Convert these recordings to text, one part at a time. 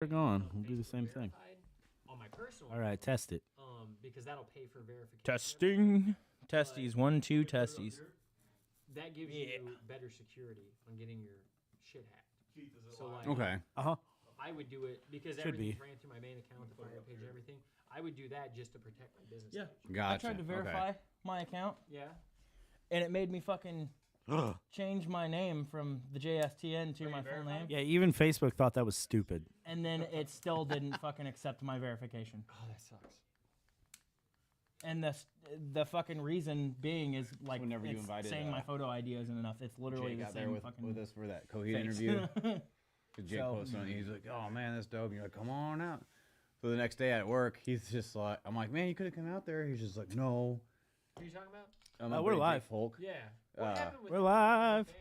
We're gone. We'll do the same thing. On my personal. All right, test it. Because that'll pay for verification. Testing. Testes. 1, 2, testes. That gives you better security on getting your shit hacked. So like, Okay. I would do it because Should everything's be. ran through my main account, the fire page, and everything. I would do that just to protect my business. Yeah. Page. Gotcha. I tried to verify my account, Yeah. and it made me fucking change my name from the JSTN to my full name, Yeah, even Facebook thought that was stupid. and then it still didn't fucking accept my verification. Oh, that sucks. And the fucking reason being is like Whenever you it's invited, saying my photo ID isn't enough. It's literally Jay the got there same with fucking. us for that Coheed face. interview. Because Jake So- posted on it. He's like, oh, man, that's dope. And you're like, come on out. So the next day at work, he's just like, I'm like, man, you could have come out there. He's just like, no. What are you talking about? My we're buddy live. Jake Folk. Yeah. What happened with We're live. fan?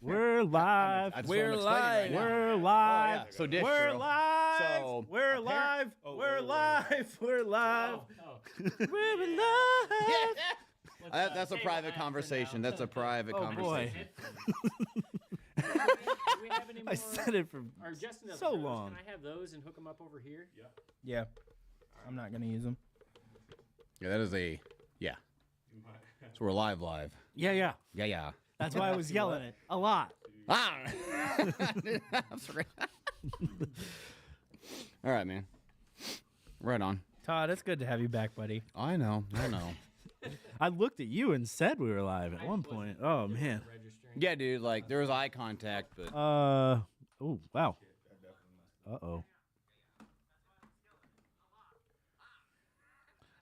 We're live. I just We're want him explaining live. right now. We're live. yeah. So Dish, We're bro. live. So, we're live. We're live. We're live. Oh. We're live. That's a private conversation. That's a private Oh conversation. boy, Do we have any more? I said it for Or Justin doesn't so have those. long. Can I have those and hook them up over here? Yeah. Yeah, I'm not gonna use them. Yeah, that is a, yeah. So we're live. Yeah, yeah. Yeah. That's why I was yelling it a lot. Ah! I'm sorry. All right, man. Right on. Todd, it's good to have you back, buddy. I know. I looked at you and said we were live at one point. Oh man. Registering. Yeah, dude, like, there was eye contact, but... Oh wow. Uh-oh.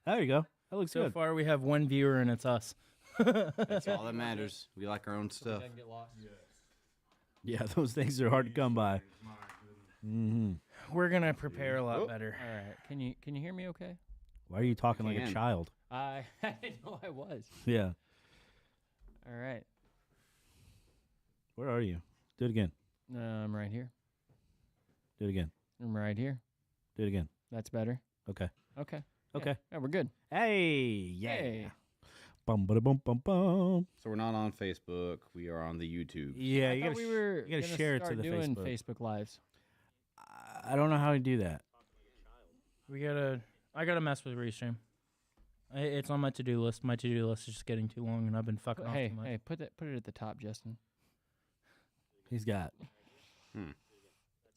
There you go. That looks So good. far, we have one viewer, and it's us. That's all that matters. We like our own stuff. Doesn't get lost. Yeah, those things are hard to come by. We're gonna prepare a lot better. All right. Can you hear me okay? Why are you talking like a can. child? I didn't know I was. Yeah. All right. Where are you? Do it again. I'm right here. Do it again. I'm right here. Do it again. That's better. Okay. Okay. Okay. Yeah, we're good. Hey, yeah. Hey. Bum ba bum bum bum. So we're not on Facebook. We are on the YouTube. Yeah, I you thought gotta, we were you gotta gonna share it to start the doing Facebook. Lives. I don't know how to do that. I gotta mess with Restream. It's on my to-do list. My to-do list is just getting too long, and I've been fucking off Hey, too much. hey, put it at the top, Justin. He's got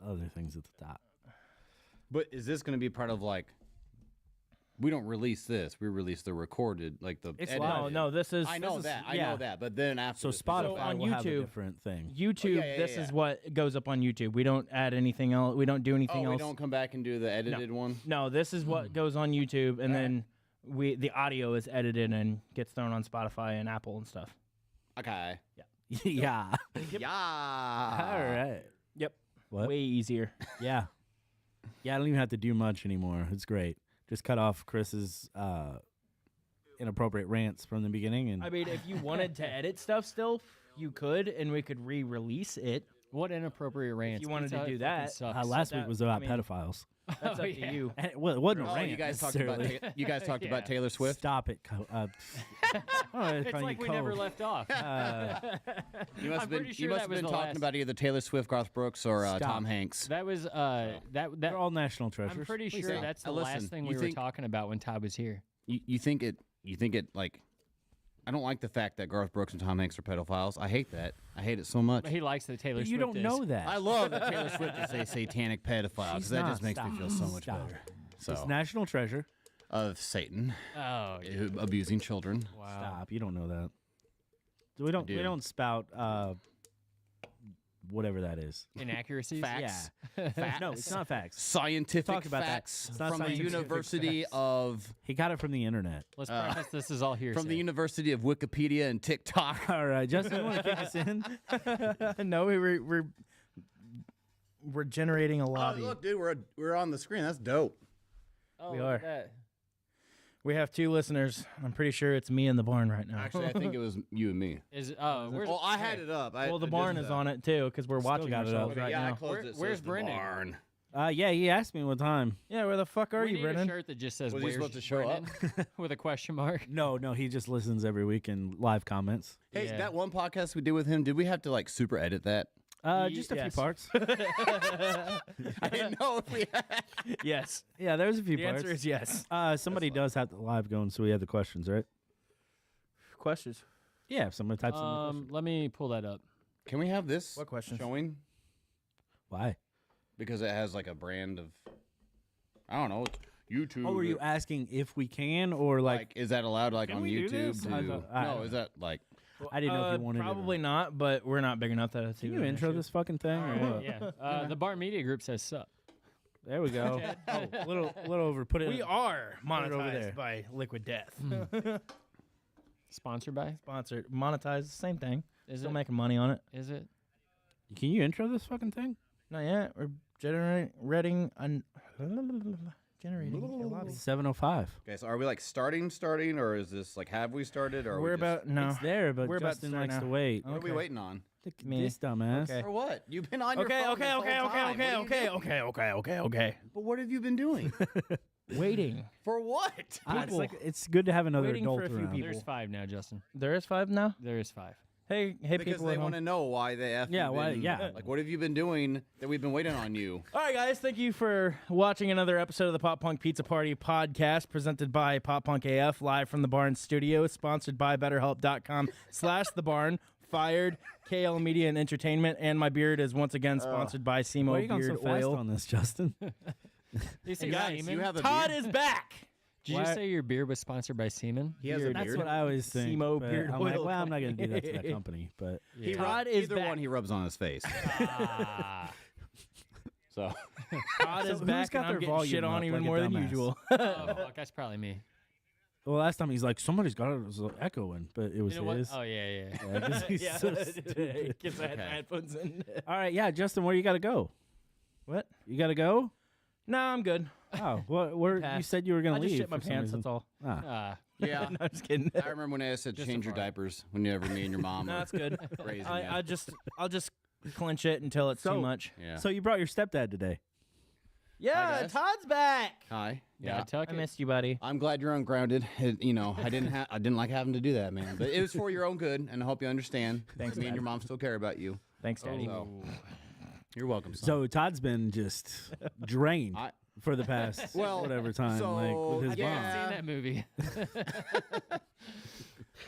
other things at the top. But is this going to be part of, like... We don't release this. We release the recorded, like the It's edited. No, this is. I know this that. Is, I yeah. know that. But then after... So this, Spotify on will have a YouTube- different thing. YouTube. yeah, This is yeah. what goes up on YouTube. We don't add anything else. We don't do anything Oh, we else. don't come back and do the edited one? No, this is what goes on YouTube, and then the audio is edited and gets thrown on Spotify and Apple and stuff. Okay. Yeah. Yeah. All right. Yep. What? Way easier. Yeah. Yeah, I don't even have to do much anymore. It's great. Just cut off Chris's inappropriate rants from the beginning, and I mean, if you wanted to edit stuff still, you could, and we could re-release it. What inappropriate rants? you wanted Pizza to Hut do fucking that, sucks. last week was about I mean- pedophiles. That's up to you. And it wasn't a Oh, rant. you guys talked about necessarily. you guys talked about Taylor Swift? Stop it. It's like we never left off. You must have been pretty sure you must that have was been the talking last- about either Taylor Swift, Garth Brooks, or Stop. Tom Hanks. That was that. They're all national treasures. I'm pretty sure stop. that's the Listen, last thing you we were think- talking about when Todd was here. You think it like I don't like the fact that Garth Brooks and Tom Hanks are pedophiles. I hate that. I hate it so much. But he likes that Taylor But Swift you don't is. know that. I love that Taylor Swift is a satanic pedophile because She's that not. just makes me Stop. feel so much Stop. better. It's So national treasure. of Satan Oh, yeah. abusing children. Wow. Stop. You don't know that. We don't. do. We don't spout whatever that is. Inaccuracies. Facts. Yeah. No, it's not facts. Scientific Talk about that. facts It's not from the scientific University facts. of He got it from the internet. Let's preface this is all hearsay. from the University of Wikipedia and TikTok. All right, Justin, you want to kick us in? No, we're generating a Oh, lobby. look, dude, we're on the screen. That's dope. Oh, we look are. at that. We have 2 listeners. I'm pretty sure it's me in the barn right now. Actually, I think it was you and me. Is where's Well, I had it up. well, the barn is on it too because we're watching got it up. ourselves right yeah, I now. closed it. So where's it's the Brendan? barn. Yeah, he asked me what time. Yeah, where the fuck are We you, need Brennan? a shirt that just says Was he "Where's supposed to show up? Brendan?" with a question mark. No, he just listens every week and live comments. Hey, Yeah. that one podcast we did with him, did we have to like super edit that? Just a few Yes. parts. I didn't know if we had. Yes. Yeah, there's a few The parts. answer is yes. Somebody does have the live going, so we have the questions, right? Questions? Yeah, if somebody types in the question. Let me pull that up. Can we have this What questions? showing? Why? Because it has like a brand of, I don't know, it's YouTube. Oh, were you asking if we can or like is that allowed like Can on we do YouTube? this? To, I thought- I no, don't is that like? I didn't know if you wanted Probably it. not, but we're not big enough that it's Can even you an intro issue. this fucking thing? Or what? Yeah. The Bar Media Group says sup. There we go. Oh, little over. Put it. We are it over there. monetized by Liquid Death. Sponsored by? Sponsored, monetized, same thing. Is Still it? making money on it. Is it? Can you intro this fucking thing? Not yet. We're generating generating a lobby. 7:05. Okay, so are we like starting, or is this like have we started, or are We're we just, about no. It's there, but We're about to Justin start likes now. to wait. What are we Okay. waiting on? Look at Me. this dumbass. Okay. For what? You've been on your Okay, phone okay, this whole okay, time. okay, What are you doing? okay. But what have you been doing? Waiting. For what? It's good to have another Waiting adult for a few around. people. There's 5 now, Justin. There is 5 now. There is 5. Hey, Because people they at want home. to know why they have. Yeah, why- yeah. Like, what have you been doing that we've been waiting on you? All right, guys, thank you for watching another episode of the Pop Punk Pizza Party podcast presented by Pop Punk AF, live from the Barn Studio, sponsored by BetterHelp.com/The Barn, fired KL Media and Entertainment, and my beard is once again sponsored by Why are Simo you going Beard so fast Oil. on this, Justin? You say guys, semen? you have a Todd beard? is back. Did you Why- say your beer was sponsored by semen? He has a That's beard. what I always think. Simo but Beard I'm like, Oil well, I'm not going to do that to that company. But Yeah. Todd is Either back. one he rubs on his face. Ah. So Todd So is who's back, got and I'm their getting volume shit on up even like a more than dumbass? usual. Oh, fuck, that's probably me. well, last time he's like, somebody's got it. It was echoing, but it was You know what? his. Oh, yeah. Yeah, 'cause he's so stupid. Because I had my Okay. headphones in. All right, yeah, Justin, where you got to go? What? You got to go? No, I'm good. Oh, where you Passed. said you were going I to just leave? shit my for some pants. reason. That's all. Ah. Ah. yeah, No, I'm just kidding. I remember when I said Just change your a part. diapers whenever me and your mom No, were that's good. raising I'll you. just clinch it until it's So- too much. Yeah. So you brought your stepdad today. Yeah, guys. Todd's back. Hi. Yeah, tuck I it. missed you, buddy. I'm glad you're ungrounded. I didn't like having to do that, man. But it was for your own good, and I hope you understand. Thanks, Me and Dad. your mom still care about you. Thanks, Daddy. So, you're welcome. Son. So Todd's been just drained I- for the past Well, whatever time, so, like with his yeah. mom. I've seen that movie.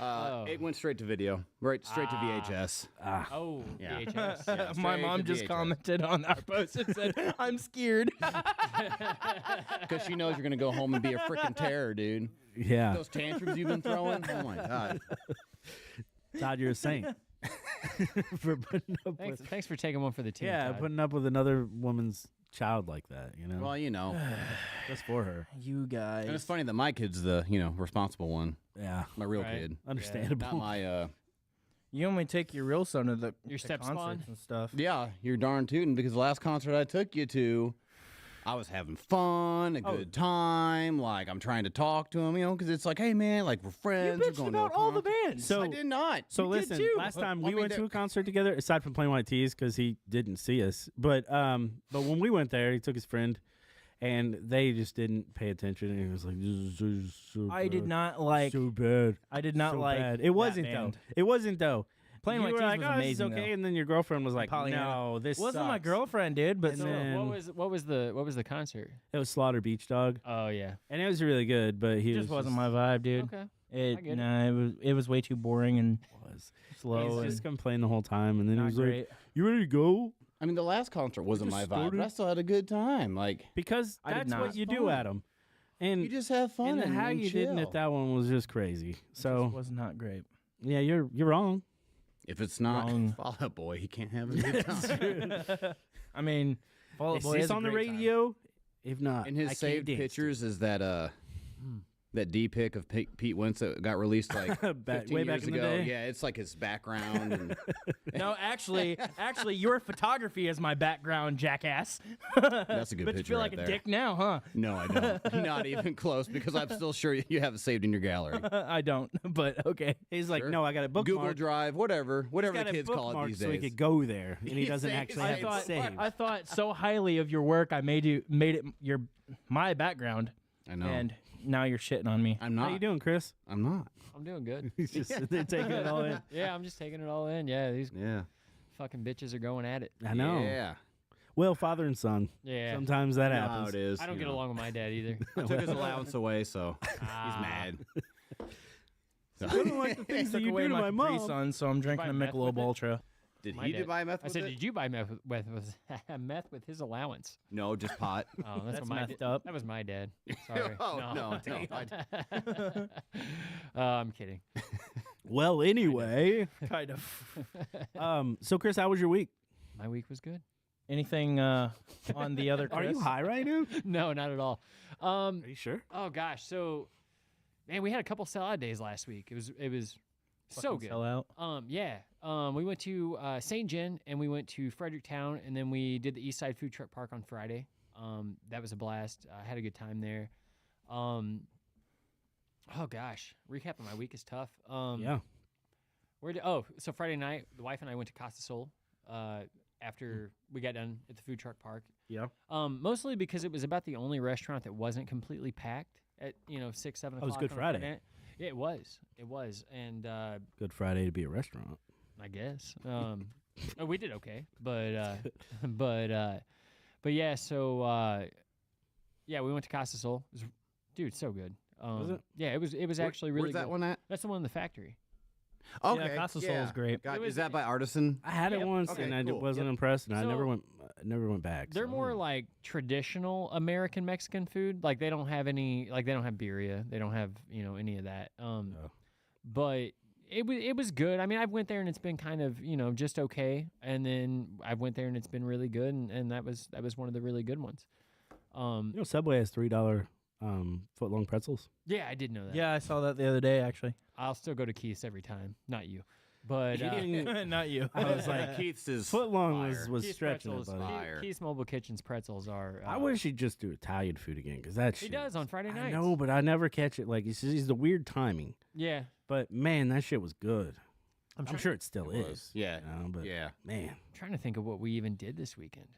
Oh. It went straight to video, right straight to VHS. Oh, Yeah. VHS. Yeah, My straight mom to just VHS. commented on our post and said, "I'm scared." Because she knows you're gonna go home and be a freaking terror, dude. Yeah, Those tantrums you've been throwing. Oh my god. Todd, you're a saint for putting up Thanks, with thanks for taking one for the team. yeah, Todd. putting up with another woman's child like that. You know, Well, you know, just for her. You guys. and it's funny that my kid's the responsible one, Yeah, my real Right. kid, understandable. not my You only take your real son to the Your to step concerts spawn? and stuff. Yeah, you're darn tootin', because the last concert I took you to, I was having fun, a good time. Like, I'm trying to talk to him, because it's like, hey, man, like, we're friends. You we're bitched going about to a all the concert. bands. So- I did not. So You did listen, too. last time I we mean, went to there- a concert together, aside from Plain White Tees, because he didn't see us, but when we went there, he took his friend, and they just didn't pay attention. And he was like, "This is so I did bad. not like. so bad. I did not so like. bad." It wasn't that though. band. It wasn't though. Plain you White were Tees like, was "Oh, amazing. this is okay," though. and then your girlfriend was like, Pollyanna. "No, this Wasn't my sucks." girlfriend, dude, but And So then- what was the concert? It was Slaughter Beach Dog, Oh yeah. and it was really good, but he it just wasn't my vibe, dude. Okay. I It get it. it was way too boring and was. slow He's and just complaining the whole time, and then he not was great. like, "You ready to go?" I mean, the last concert wasn't my just vibe, but I started. still had a good time. Like, Because I did that's not. what you do, Fun. Adam. And you just have fun and how and you chill. didn't at that one was just crazy. It So just was not great. yeah, you're wrong. If it's not Wrong. Fall Out Boy, he can't have a good time. I mean, Fall Out Is Boy this is a on the great time. radio? If not, In I his can't saved dance. pictures is that D pic of Pete Wentz that got released like 15 way back years in the ago. day? Yeah, it's like his background. And No, actually, your photography is my background, jackass. That's a good But you picture feel right like a there. dick now, huh? No, I don't. Not even close, because I'm still sure you have it saved in your gallery. I don't, but okay. He's like, Sure. no, I got a bookmark. Google Drive, whatever He's the got kids call it bookmark these so he days. could go there, and he doesn't He's actually saying- have it saved. I thought so highly of your work. I made it my background, I know. and now you're shitting on me. I'm not. How you doing, Chris? I'm not. I'm doing good. He's just sitting there taking it all in. Yeah, I'm just taking it all in. Yeah, these Yeah. fucking bitches are going at it. I know. Yeah. Well, father and son. Yeah. Sometimes that You know how happens. it is. I don't you get know. along with my dad either. I took his allowance away, so he's Ah. mad. I don't like the things that Took you away do to my my Capri mom. Sun, so I'm drinking buy a meth with Michelob it? Ultra. Did My he dad- buy meth I with said, it? did you buy meth meth with his allowance? No, just pot. Oh, That's what my messed up. That was my dad. Sorry. Oh, no, I'm kidding. Well, anyway. Kind of. So, Chris, how was your week? My week was good. Anything on the other Are Chris? you high right now? No, not at all. Are you sure? Oh gosh, so man, we had a couple sellout days last week. It was so Fucking good. Sell out. Yeah. We went to St. John and we went to Fredericktown and then we did the East Side Food Truck Park on Friday. That was a blast. I had a good time there. Oh gosh, recapping my week is tough. Yeah. So Friday night, the wife and I went to Casa Sol. After we got done at the food truck park. Yeah. Mostly because it was about the only restaurant that wasn't completely packed at 6, 7 Oh, it was o'clock. Good on a Friday. night. Yeah, it was, and Good Friday to be a restaurant. I guess we did okay, but yeah. So yeah, we went to Casa Sol. It was, dude, so good. Was it? Yeah, it was actually really Where's that good. one at? That's the one in the factory. Okay. Casa Sol is great. God, It was- is that by Artisan? I had it Yep. once Okay, and I cool. wasn't Yep. impressed, and I So- never went back. They're so- more like traditional American Mexican food. Like they don't have any, like they don't have birria. They don't have any of that. But it was good. I mean, I've went there and it's been kind of just okay. And then I went there and it's been really good. And that was one of the really good ones. Subway has $3 foot long pretzels. Yeah, I did know that. Yeah, I saw that the other day, actually. I'll still go to Keith's every time. Not you, but Not you. I was like, Keith's is foot long fire. was Keith's stretching it, pretzels. buddy. Fire. Keith's Mobile Kitchen's pretzels are. I wish he'd just do Italian food again, because that he shit. does on Friday I nights. know, but I never catch it. Like it's the weird timing. Yeah. But man, that shit was good. I'm trying- sure it still It is. was. Yeah. But Yeah. man, I'm trying to think of what we even did this weekend.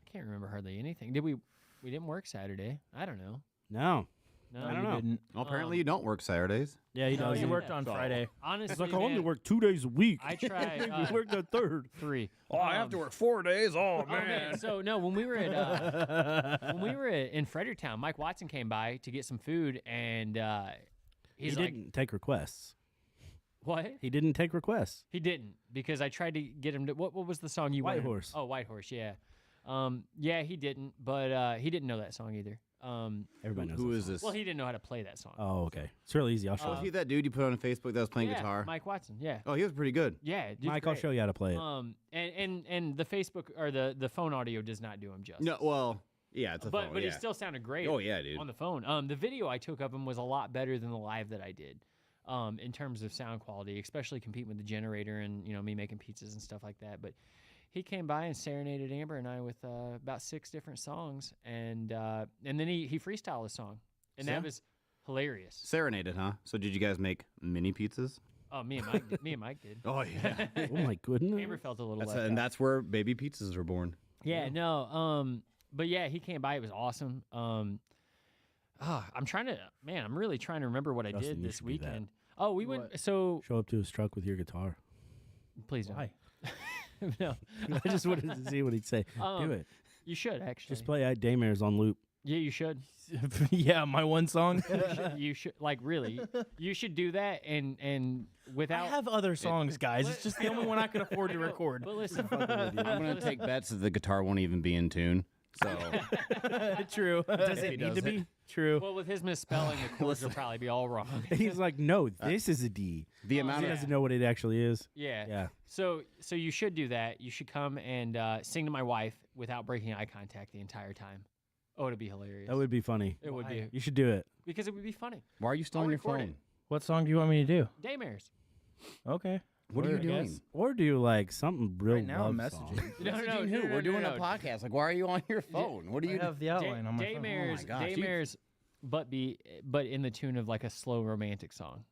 I can't remember hardly anything. Did we? We didn't work Saturday. I don't know. no. No, I don't You know. didn't. Well, apparently you don't work Saturdays. Yeah, he No, does. you yeah. worked on So- Friday. Honestly, It's like I only man, work 2 days a week. I tried you work the third. 3. work 4 days. Oh, Oh man! So no, when we were at in Fredericktown, Mike Watson came by to get some food, and He he's like, didn't take requests. "What?" He didn't take requests. He didn't, because I tried to get him to. What was the song you White wanted? Horse. Oh, White Horse. Yeah. Yeah, he didn't, but he didn't know that song either. Everybody knows. Who that is song. this? Well, he didn't know how to play that song. Oh, okay. It's real easy. I'll show Was you. he that dude you put on Facebook that was playing yeah, guitar? Mike Watson. Yeah. Oh, he was pretty good. Yeah. dude's Mike, I'll great. show you how to play it. And the Facebook or the phone audio does not do him justice. No, well, yeah, it's a but phone, but yeah. he still sounded great. Oh yeah, dude. On the phone. The video I took of him was a lot better than the live that I did. In terms of sound quality, especially competing with the generator and me making pizzas and stuff like that. But he came by and serenaded Amber and I with about 6 different songs, and then he freestyled a song, and that Yeah. was hilarious. Serenaded, huh? So did you guys make mini pizzas? Oh, me and Mike did. Me and Mike did. Oh yeah. Oh my goodness. Amber felt a little That's left and out. that's where baby pizzas were born. Yeah, no. But yeah, he came by. It was awesome. I'm really trying to remember what I Justin, did you this should do that. weekend. Oh, we went. So Show up to his truck with your guitar. please don't. Why? No, I just wanted to see what he'd say. Do it. you should actually. Just play Daymares on loop. Yeah, you should. Yeah, my one song. You should like really. You should do that and I without. have other songs, guys. It's just the only one I can afford to record. But listen, I'm gonna take bets that the guitar won't even be in tune. So True. Does He it need does to it. be? True. well, with his misspelling, the chords will probably be all wrong. He's like, no, this is a D. the amount He of doesn't know what it actually is. Yeah. Yeah. So you should do that. You should come and sing to my wife without breaking eye contact the entire time. Oh, it'd be hilarious. That would be funny. It would be You should do it. because it would be funny. why are you still I'll on your record phone? it. What song do you want me to do? Daymares. Okay. What are you Word, I doing? guess. Or do like something real Right now, I'm love messaging. song. Messaging who? We're doing a podcast. Like, why are you on your phone? What are I you? have the outline on my phone. Daymares. gosh, you- Daymares. But in the tune of like a slow romantic song.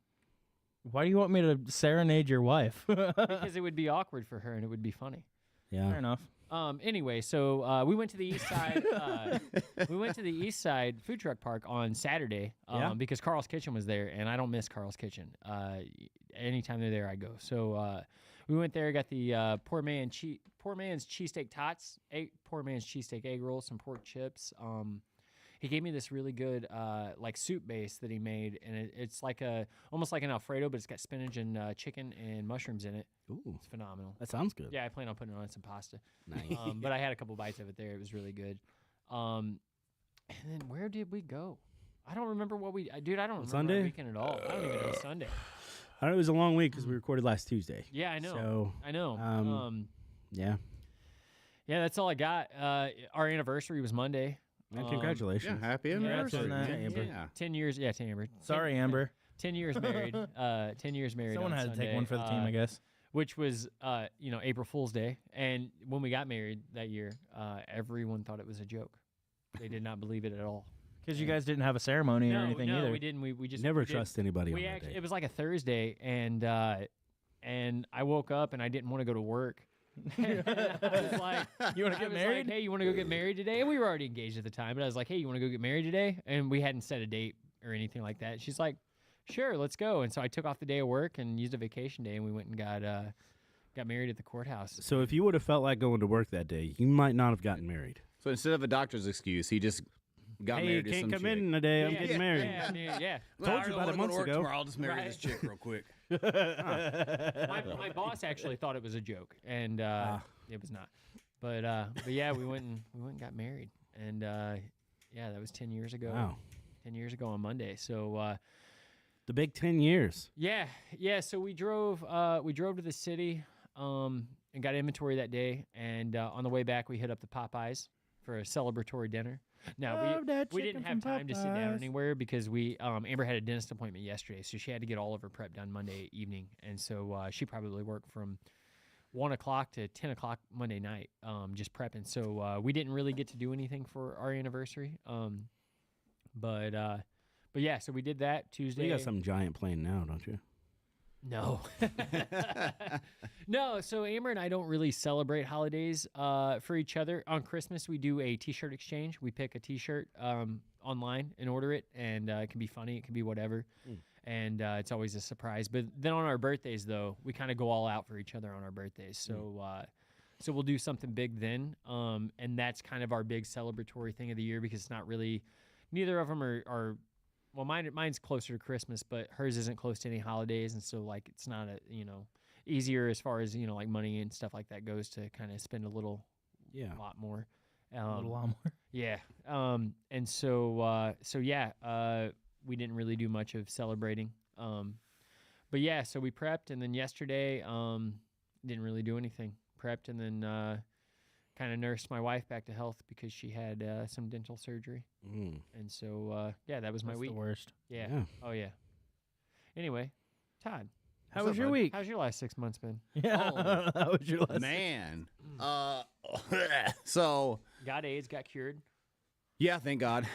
Why do you want me to serenade your wife? Because it would be awkward for her and it would be funny. Yeah. Fair enough. Anyway, so we went to the east side. We went to the east side food truck park on Saturday Yeah. because Carl's Kitchen was there, and I don't miss Carl's Kitchen. Anytime they're there, I go. So We went there, got the poor man's cheesesteak tots, poor man's cheesesteak egg rolls, some pork chips. He gave me this really good like soup base that he made, and it's like almost like an Alfredo, but it's got spinach and chicken and mushrooms in it. Ooh, It's phenomenal. that sounds good. Yeah, I plan on putting it on some pasta. Nice. But I had a couple bites of it there. It was really good. And then where did we go? I don't remember what we. Dude, I don't remember Sunday? our weekend at all. I don't even know Sunday. I know it was a long week because we recorded last Tuesday. Yeah, I know. So, I know. yeah. Yeah, that's all I got. Our anniversary was Monday. And congratulations. Yeah, happy Congrats anniversary. on that. Amber. Yeah. 10 years. Yeah, 10 Amber. Sorry, Amber. 10 years married. 10 years married. Someone on had to take Sunday, one for the team, I guess. Which was, April Fool's Day. And when we got married that year, everyone thought it was a joke. They did not believe it at all. Because you guys didn't have a ceremony or anything no, either. we didn't. We just Never we did- trust anybody on We that actually, day. it was like a Thursday, and I woke up and I didn't want to go to work. And I was like, You want to get married? Like, hey, you want to go get married today? And we were already engaged at the time, but I was like, hey, you want to go get married today? And we hadn't set a date or anything like that. She's like, sure, let's go. And so I took off the day of work and used a vacation day, and we went and got married at the courthouse. So if you would have felt like going to work that day, you might not have gotten married. So instead of a doctor's excuse, he just got Hey, married you to some can't come chick. in today. I'm Yeah, getting yeah, married. Yeah, I mean, yeah. Told you about it months ago. I'll just marry Right. this chick real quick. My boss actually thought it was a joke, and it was not. But yeah, we went and got married, and yeah, that was 10 years ago. Wow. 10 years ago on Monday. So The big 10 years. yeah. So we drove to the city and got inventory that day, and on the way back we hit up the Popeyes for a celebratory dinner. Now Love that we didn't chicken have from time to sit down Popeyes. anywhere because we Amber had a dentist appointment yesterday, so she had to get all of her prep done Monday evening, and so she probably worked from 1 o'clock to 10 o'clock Monday night, just prepping. So we didn't really get to do anything for our anniversary. But yeah, so we did that Tuesday. You got some giant plane now, don't you? No. No, so Amber and I don't really celebrate holidays for each other. On Christmas, we do a T-shirt exchange. We pick a T-shirt online and order it, and it can be funny, it can be whatever, and it's always a surprise. But then on our birthdays, though, we kind of go all out for each other on our birthdays. So so we'll do something big then, and that's kind of our big celebratory thing of the year because it's not really – neither of them are well, mine's closer to Christmas, but hers isn't close to any holidays, and so like it's not easier as far as like money and stuff like that goes to kind of spend a lot more. A little lot more. Yeah. And so yeah, we didn't really do much of celebrating. But yeah, so we prepped, and then yesterday didn't really do anything. Prepped, and then kind of nursed my wife back to health because she had some dental surgery. And so, yeah, that was my That's week. the worst. Yeah. Yeah. Oh, yeah. Anyway, Todd, How What's was up, your bud? week? how's your last 6 months been? Yeah, Oh, how was your last? Man. So, Got AIDS, got cured. yeah, thank God.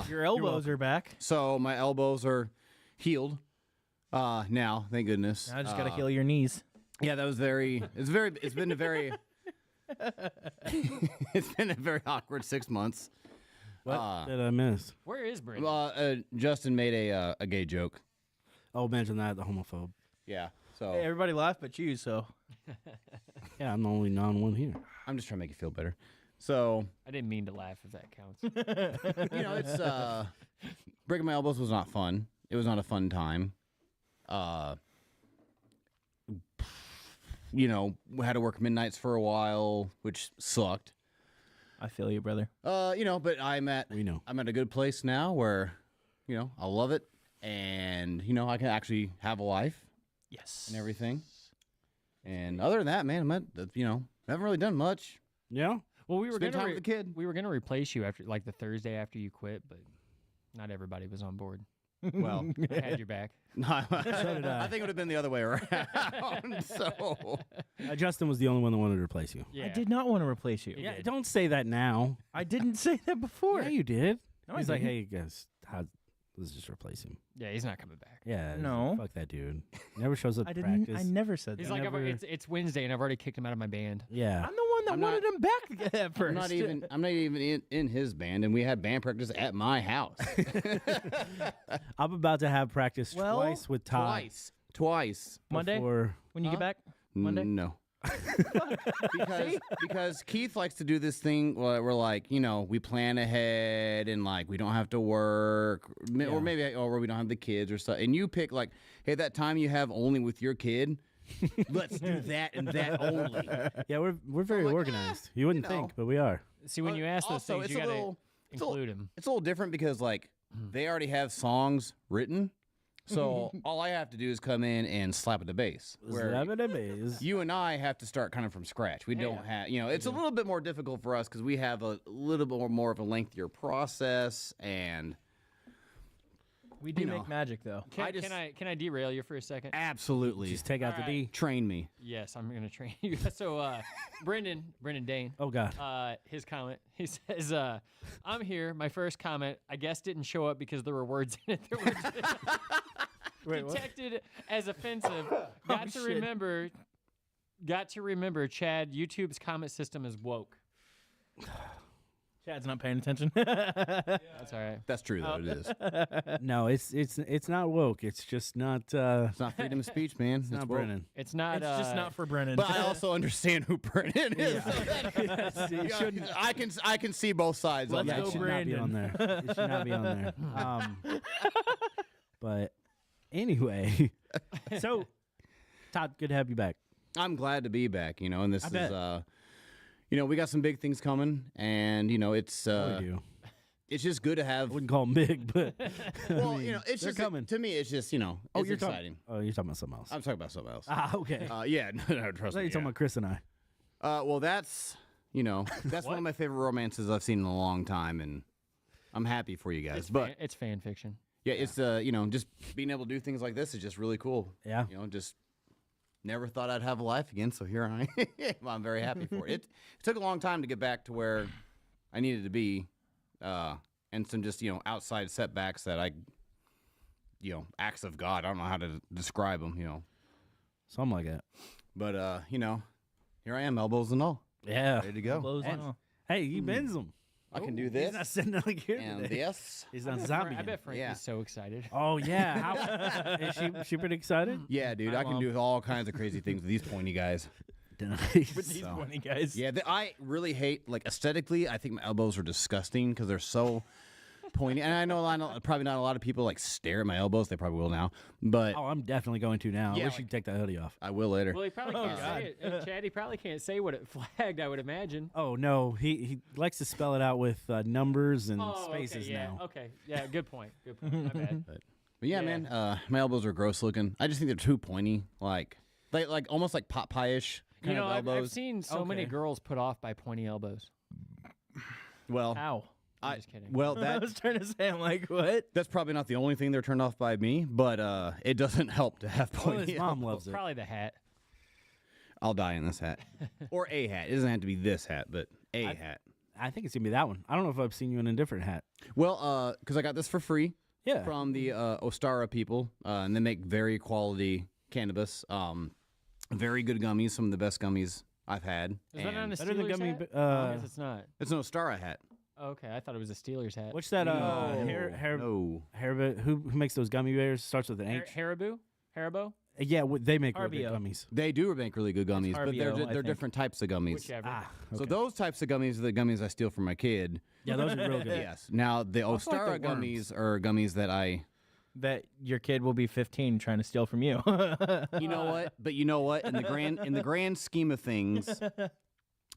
Your elbows are back. So my elbows are healed now, thank goodness. Now I just gotta heal your knees. Yeah, that was it's been a very it's been a very awkward 6 months. What did I miss? Where is Brandon? Justin made a gay joke. Oh, mention that, the homophobe. Yeah. So Hey, everybody laughed but you, so Yeah, I'm the only non-one here. I'm just trying to make you feel better. So, I didn't mean to laugh if that counts. it's breaking my elbows was not fun. It was not a fun time. We had to work midnights for a while, which sucked. I feel you, brother. But We know. I'm at a good place now where, I love it, and I can actually have a life Yes. and everything. And other than that, man, I haven't really done much. Yeah? Well, we were Spend gonna time with the kid. we were gonna replace you after like the Thursday after you quit, but not everybody was on board. Well, I had your back. I did I. think it would have been the other way around. So, Justin was the only one that wanted to replace you. Yeah. I did not want to replace you. Yeah, don't say that now. I didn't say that before. Yeah, you did. No, I He's like, didn't. hey, guys, let's just replace him. Yeah, he's not coming back. Yeah. he's No. like, fuck that dude. Never shows up I to didn't. practice. I never said He's that. like, never- it's Wednesday and I've already kicked him out of my band. Yeah. I'm the one that I'm wanted him back at first. I'm not even in his band, and we had band practice at my house. I'm about to have practice Well, twice with Todd. Twice. Monday before- when you Huh? get back. Monday? No. because Keith likes to do this thing where we're like, we plan ahead and like we don't have to work, or maybe or we don't have the kids or stuff. And you pick like, hey, that time you have only with your kid, let's do that and that only. Yeah, we're very organized. You wouldn't think, but we are. See, when you ask those Also, things, you gotta include them. It's a little different because like they already have songs written. So all I have to do is come in and slap at the bass. Where you and I have to start kind of from scratch. We don't have, it's a little bit more difficult for us because we have a little bit more of a lengthier process, and we do make magic though. Can I derail you for a second? Absolutely. Just take out the D. Train me. Yes, I'm gonna train you. So, Brendan Dane. Oh God. His comment. He says, "I'm here. My first comment. I guess didn't show up because there were words in it that were detected as offensive. Got to remember. Chad, YouTube's comment system is woke." Chad's not paying attention. That's all right. That's true though. It is. No, it's not woke. It's just not. It's not freedom of speech, man. It's not woke. Brennan. It's not. It's just not for Brennan. But I also understand who Brennan is. I can see both sides. Let's on Yeah, go it should Brandon. not be on there. It should not be on there. But anyway, so Todd, good to have you back. I'm glad to be back. And this I is bet. we got some big things coming, and it's it's just good to have. I wouldn't call them big, but Well, it's they're just coming. to me. It's just it's you're exciting. You're talking about something else. I'm talking about something else. Okay. Yeah, no, trust I thought me. you were talking about Chris and I. Well, that's that's one of my favorite romances I've seen in a long time, and I'm happy for you guys. But it's fan fiction. yeah, it's just being able to do things like this is just really cool. Yeah. Just never thought I'd have a life again, so here I am. I'm very happy for it. It took a long time to get back to where I needed to be, and some just outside setbacks that acts of God. I don't know how to describe them. Something like that. But here I am, elbows and all, Yeah. ready to go. Blows And- on. Hey, he bends them. I can do He's this not sitting like here and today. this. He's not I zombie. bet Frankie's Yeah. so excited. Oh yeah. How, is she pretty excited? Yeah, dude, I can do all kinds of crazy things with these pointy guys. Nice. With these pointy guys. Yeah, I really hate, like, aesthetically, I think my elbows are disgusting because they're so pointy. And I know probably not a lot of people, like, stare at my elbows. They probably will now. But Oh, I'm definitely going to now. I Yeah, wish you'd take that hoodie off. I will later. Well, he probably can't say it. Chad, he probably can't say what it flagged, I would imagine. Oh no, he likes to spell it out with numbers and spaces okay, yeah, now. Okay, yeah, good point. Good point. My bad. But yeah, Yeah. man, my elbows are gross looking. I just think they're too pointy. Like almost like pot pie-ish kind of I've elbows. seen so many Okay. girls put off by pointy elbows. Well, Ow. I'm just kidding. well, I was trying to say, I'm like, what? that's probably not the only thing they're turned off by me, but it doesn't help to have Well, pointy his mom elbows. loves it. Probably the hat. I'll die in this hat. Or a hat. It doesn't have to be this hat, but a hat. I think it's gonna be that one. I don't know if I've seen you in a different hat. Well, because I got this for free Yeah. from the Ostara people, and they make very quality cannabis. Very good gummies, some of the best gummies I've had. Is that on And a Better than Steelers gummy. hat? I guess it's not. it's an Ostara hat. Oh, okay, I thought it was a Steelers hat. What's that? No. Who makes those gummy bears? Starts with an H. Haribo? Haribo? Yeah, they make really good RBO. gummies. They do make really good gummies, but RBO, I they're think. different types of gummies. Whichever. Ah, So okay. those types of gummies are the gummies I steal from my kid. Yeah, those are real good. Yes. Now the Also like Ostara the worms. gummies are gummies that I. That your kid will be 15 trying to steal from you. You know what? But you know what? In the grand scheme of things,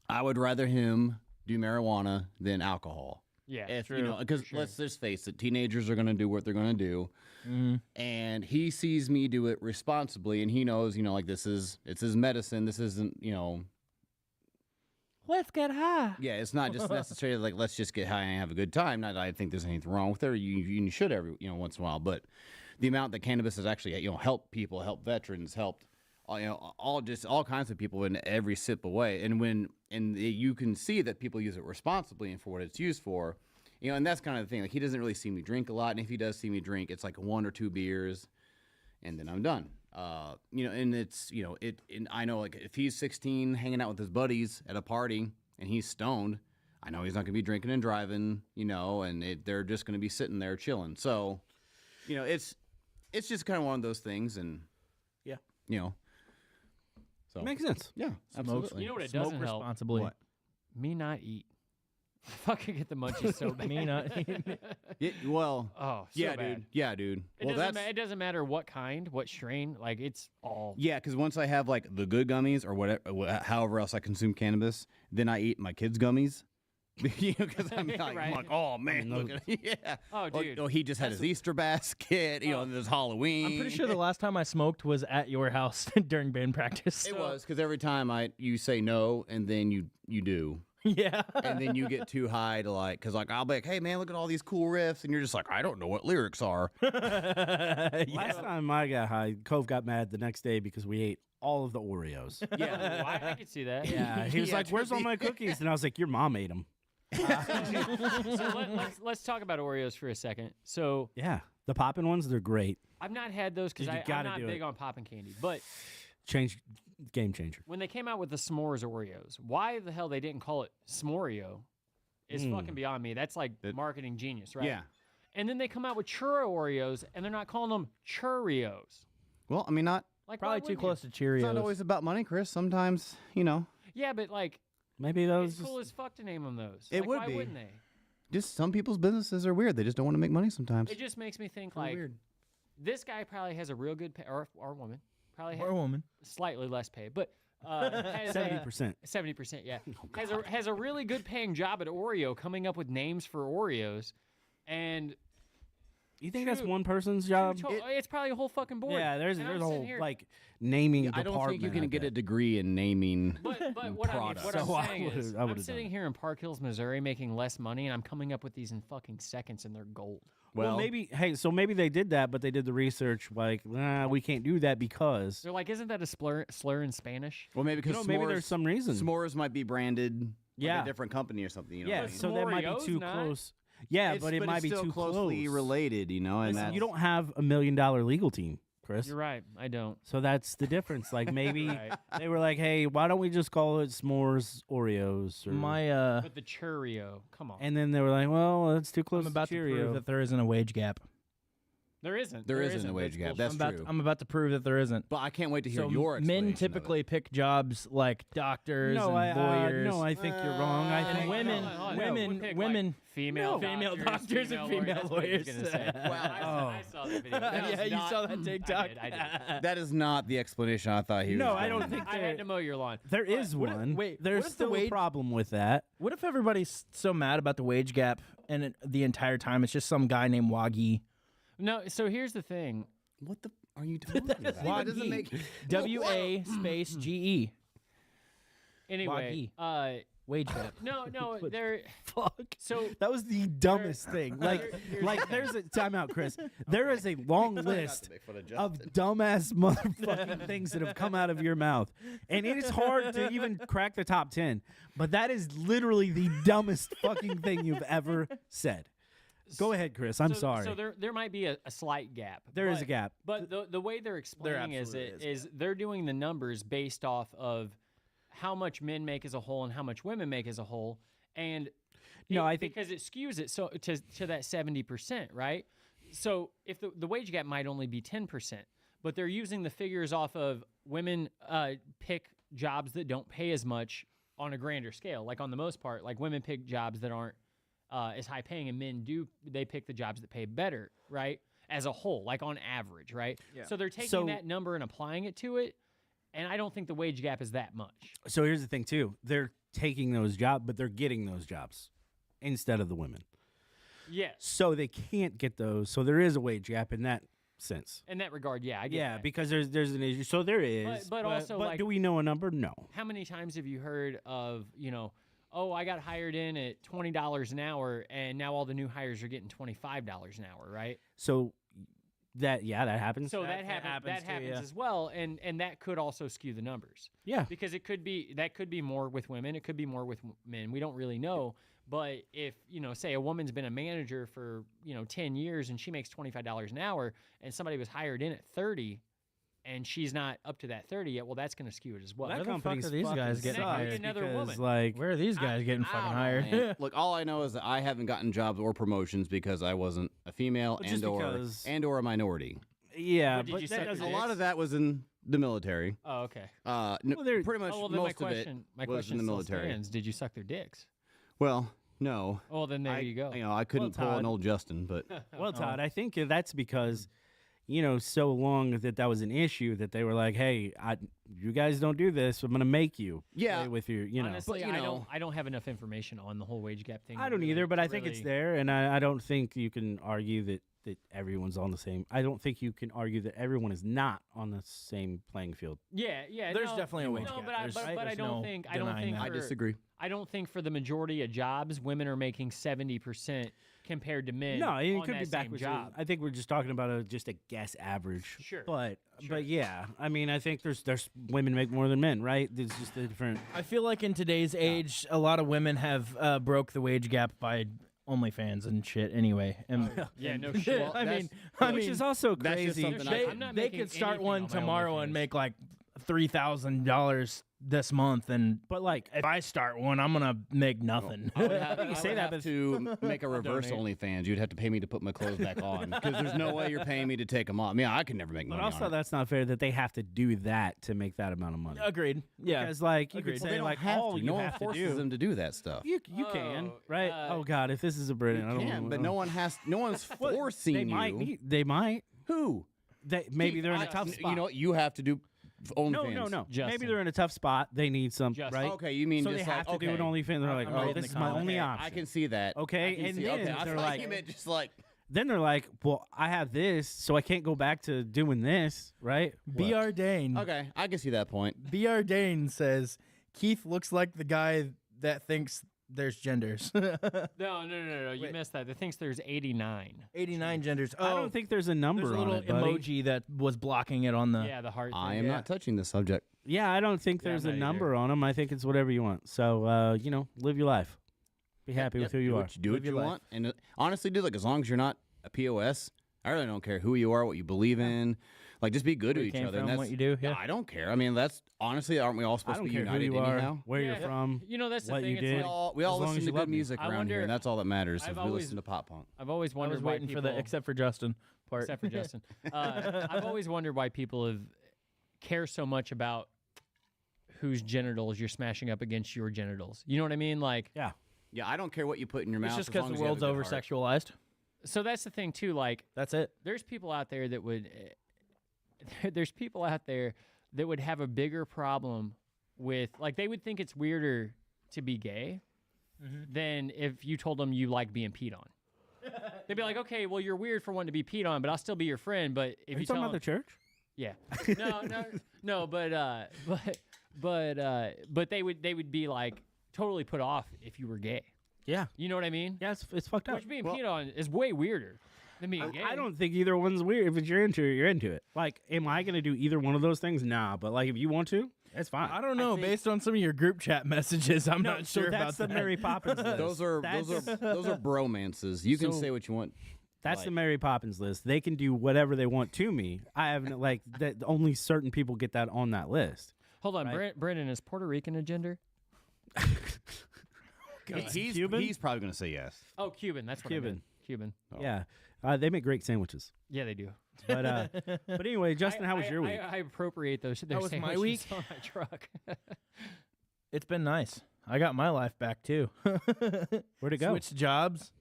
I would rather him do marijuana than alcohol. Yeah, If true. because sure. let's just face it, teenagers are going to do what they're going to do, and he sees me do it responsibly, and he knows, like it's his medicine. This isn't, Let's get high. yeah, it's not just necessarily like let's just get high and have a good time. Not that I think there's anything wrong with it. You should every once in a while, but the amount that cannabis has actually helped people, helped veterans, helped all kinds of people in every sip away, and you can see that people use it responsibly and for what it's used for, and that's kind of the thing. Like he doesn't really see me drink a lot, and if he does see me drink, it's like 1 or 2 beers, and then I'm done. And it's and I know like if he's 16 hanging out with his buddies at a party and he's stoned, I know he's not gonna be drinking and driving, and they're just gonna be sitting there chilling. So, it's just kind of one of those things, and Yeah. So Makes sense. yeah, absolutely. You know what it Smoke doesn't help? responsibly. What? Me not eat. I fucking get the munchies so bad. Me not eating. Yeah, well, Oh, so yeah, bad. dude. Yeah, dude. Well, It doesn't matter what kind, what strain. Like it's all. yeah, because once I have like the good gummies or whatever, however else I consume cannabis, then I eat my kids' gummies. Because I'm like, Right. I'm like, oh man, look at yeah. Oh, dude. He just had his Easter basket. You know, and there's Halloween. I'm pretty sure the last time I smoked was at your house during band practice. It was because every time you say no and then you do. Yeah. And then you get too high to like, because like I'll be like, hey man, look at all these cool riffs, and you're just like, I don't know what lyrics are. Last time I got high, Cove got mad the next day because we ate all of the Oreos. Yeah, I could see that. Yeah, he was Yeah, like, "Where's all my cookies?" And I was like, "Your mom ate them." So let's talk about Oreos for a second. So Yeah, the poppin' ones, they're great. I've not had those because Dude, you I'm gotta not do big it. on popping candy. But Game changer. when they came out with the s'mores Oreos, why the hell they didn't call it S'moreo is fucking beyond me. That's like marketing genius, right? Yeah. And then they come out with churro Oreos, and they're not calling them Churrios. Well, I mean, Like why Probably too wouldn't close to it's Cheerios. not always about money, Chris. Sometimes, you know, you? Yeah, but like Maybe those. it's cool as fuck to name them those. It Like, would why be. wouldn't they? just some people's businesses are weird. They just don't want to make money sometimes. It just makes me think Kinda like weird. this guy probably has a real good pay, or woman probably Or a woman. slightly less pay, but has 70%. 70%, yeah. Has a really good paying job at Oreo, coming up with names for Oreos, and You think that's Shoot. one person's job? it's probably a whole fucking board. Yeah, there's And a I'm whole sitting here- like naming I department. don't think you can I get a bet. degree in naming. But what product. I'm So I saying is, would've- I I'm would've sitting done here in Park Hills, Missouri, making less money, and I'm coming up with these in fucking seconds, and they're gold. Well, maybe. Hey, so maybe they did that, but they did the research. Like, nah, we can't do that because They're like, isn't that a slur in Spanish? Well, maybe because maybe there's some reason. S'mores might be branded like Yeah. a different company or something. You know Yeah, what I mean? so that might be S'moreo's too not. close. Yeah, It's- but it might it's be still too closely close. related, you know. And Listen, that's, you don't have $1 million legal team, Chris. You're right. I don't. So that's the difference. Like maybe Right. they were like, "Hey, why don't we just call it S'mores Oreos?" Or, My But the Churrio, come on. and then they were like, "Well, that's too close I'm about to to Cheerio." prove that there isn't a wage gap. There isn't. There isn't a wage That's gap. bullshit. That's true. I'm about to prove that there isn't. But I can't wait to hear So your explanation men of it. typically pick jobs like doctors no, and lawyers. no, I think you're wrong. I And think women- Hold on, women- we pick, women- like, female, female doctors, doctors and female That's what he was lawyers. gonna say. I saw the video. That was yeah, you not- saw that TikTok. I did. That is not the explanation I thought he was No, I going don't with. think I had to mow your lawn. there is What if- one. wait, There's what if the still a wage- problem with that. What if everybody's so mad about the wage gap and the entire time it's just some guy named Wagi? No, so here's the thing. What the are you talking about? Wagi. That doesn't make WA space GE. Anyway, Wage gap. no, there. Fuck. So That was the dumbest thing. Like there's a timeout, Chris. There is a long list of dumbass motherfucking things that have come out of your mouth, and it is hard to even crack the top 10. But that is literally the dumbest fucking thing you've ever said. Go ahead, Chris. I'm sorry. So there might be a slight gap. There is but- a gap. But the way they're explaining absolutely is they're doing the numbers based off of how much men make as a whole and how much women make as a whole, and No, I think- because it skews it so to that 70%, right? So if the wage gap might only be 10%, but they're using the figures off of women pick jobs that don't pay as much on a grander scale. Like on the most part, like women pick jobs that aren't as high paying, and men they pick the jobs that pay better, right? As a whole, like on average, right? Yeah. So they're taking So- that number and applying it to it, and I don't think the wage gap is that much. So here's the thing, too. They're taking those jobs, but they're getting those jobs instead of the women. Yes. So they can't get those. So there is a wage gap in that sense. In that regard, yeah, I get Yeah, that. because there's an issue. So there is. But also, like- do we know a number? No. How many times have you heard of, oh, I got hired in at $20 an hour, and now all the new hires are getting $25 an hour, right? So that happens. So That that happens. That happens too, happens yeah. as well, and that could also skew the numbers. Yeah. Because it could be more with women, it could be more with men. We don't really know. But if, say a woman's been a manager for, 10 years and she makes $25 an hour, and somebody was hired in at 30 and she's not up to that 30 yet, well, that's going to skew it as well. Where the fuck company's are these fucking guys getting sucks hired? Another because, woman. Like, Where are these guys getting I fucking don't know, hired? man. Look, all I know is that I haven't gotten jobs or promotions because I wasn't a female Well, just because- and or a minority. yeah, What, did but you that suck doesn't. A dicks? lot of that was in the military. Oh, okay. Pretty much Oh, well, then most of it my was question in the still military. stands. Did you suck their dicks? Well, no. Well, then there you go. I couldn't pull Todd. an old Justin, but Well, Todd, I think that's because, so long that was an issue that they were like, hey, you guys don't do this. I'm going to make you. Yeah. Play with your, Honestly, But, I don't have enough information on the whole wage gap thing. I don't either, but I think it's there, and I don't think you can argue that everyone's on the same. I don't think you can argue that everyone is not on the same playing field. Yeah. There's definitely a wage gap. But I don't think. I disagree. I don't think for the majority of jobs, women are making 70% compared to men. No, it on could that be same backwards. job. I think we're just talking about just a guess average. Sure. But yeah, I mean, I think there's women make more than men, right? It's just a different. I feel like in today's age, a lot of women have broke the wage gap by OnlyFans and shit. Anyway, and Yeah, no shit. I mean, Which is also that's just crazy. something I'm not they making could start anything one on my tomorrow OnlyFans. and make like $3,000 this month, and But like, if I start one, I'm gonna make nothing. you say that, but to make a reverse OnlyFans, you'd have to pay me to put my clothes back on because there's no way you're paying me to take them off. I mean, I could never make money. But also, on it. that's not fair that they have to do that to make that amount of money. Agreed. Yeah. Because like you Agreed. could Well, say they like don't have all to. you No one have to forces do. them to do that stuff. You can, right? uh, Oh God, if this is a Britain, I don't can, know. but no one's Well, forcing they you. might. They might. Who? Maybe they're in a tough spot. You know, you have to do OnlyFans. No. Justin. Maybe they're in a tough spot. They need some, Justin. right? Okay, you mean so just they like, have to do an OnlyFans. They're like, I'm oh, reading this the is my only comments. option. I can see that. Okay, I can and see, then okay, I they're thought like- you meant just like Then they're like, well, I have this, so I can't go back to doing this, right? B.R. Dane. okay, I can see that point. B.R. Dane says Keith looks like the guy that thinks there's genders. No. You Wait. missed that. They thinks there's 89. 89 genders. Oh, I don't think there's a number there's a on little it, buddy. emoji that was blocking it on the. Yeah, the heart. I thing. am Yeah. not touching this subject. Yeah, I don't think Yeah, there's I'm a not number on them. I think it's whatever you want. So, live your life. Be happy with who you do are. What you do Live what you your life. want, and honestly, dude, like as long as you're not a POS, I really don't care who you are, what you believe in. Like, just be good Where to you each came other. from, and what you do, yeah. I don't care. I mean, that's honestly, aren't we all I supposed don't to be care who united you are, anyhow? where Yeah. you're from. You know, that's the What thing. you It's did. like, We all As long listen as to you love good me. music I around wonder- here, and that's all that matters. I've Is we always- listen to pop punk. I've always I wondered was why waiting people, for the except for Justin part. except for Justin. I've always wondered why people care so much about whose genitals you're smashing up against your genitals. You know what I mean? Like, Yeah. Yeah, I don't care what you put in your It's mouth. just as because long the as you have world's a good over heart. sexualized. so that's the thing too. Like, That's it. there's people out there that would there's people out there that would have a bigger problem with, like, they would think it's weirder to be gay than if you told them you like being peed on. They'd be like, okay, well, you're weird for wanting to be peed on, but I'll still be your friend. But if Are you you talking tell about the them, church? yeah, no, but they would be like totally put off if you were gay. Yeah. You know what I mean? Yeah, it's fucked up. Which being peed on is way weirder than being gay. I don't think either one's weird. If you're into it, you're into it. Like, am I going to do either one of those things? Nah, but like if you want to, that's fine. I don't know. Based on some of your group chat messages, I'm No, not so sure that's about the that. Mary Poppins list. Those are bromances. You can So- say what you want. That's like- the Mary Poppins list. They can do whatever they want to me. I haven't like that. Only certain people get that on that list. Hold on, Right. Brendan, is Puerto Rican a gender? He's Cuban? He's probably going to say yes. Oh, Cuban. That's what I Cuban. meant. Cuban. Oh. Yeah, they make great sandwiches. Yeah, they do. But anyway, Justin, how was your week? I appropriate those. How was my sandwiches week? on my truck. It's been nice. I got my life back too. Where'd it go? Switched jobs.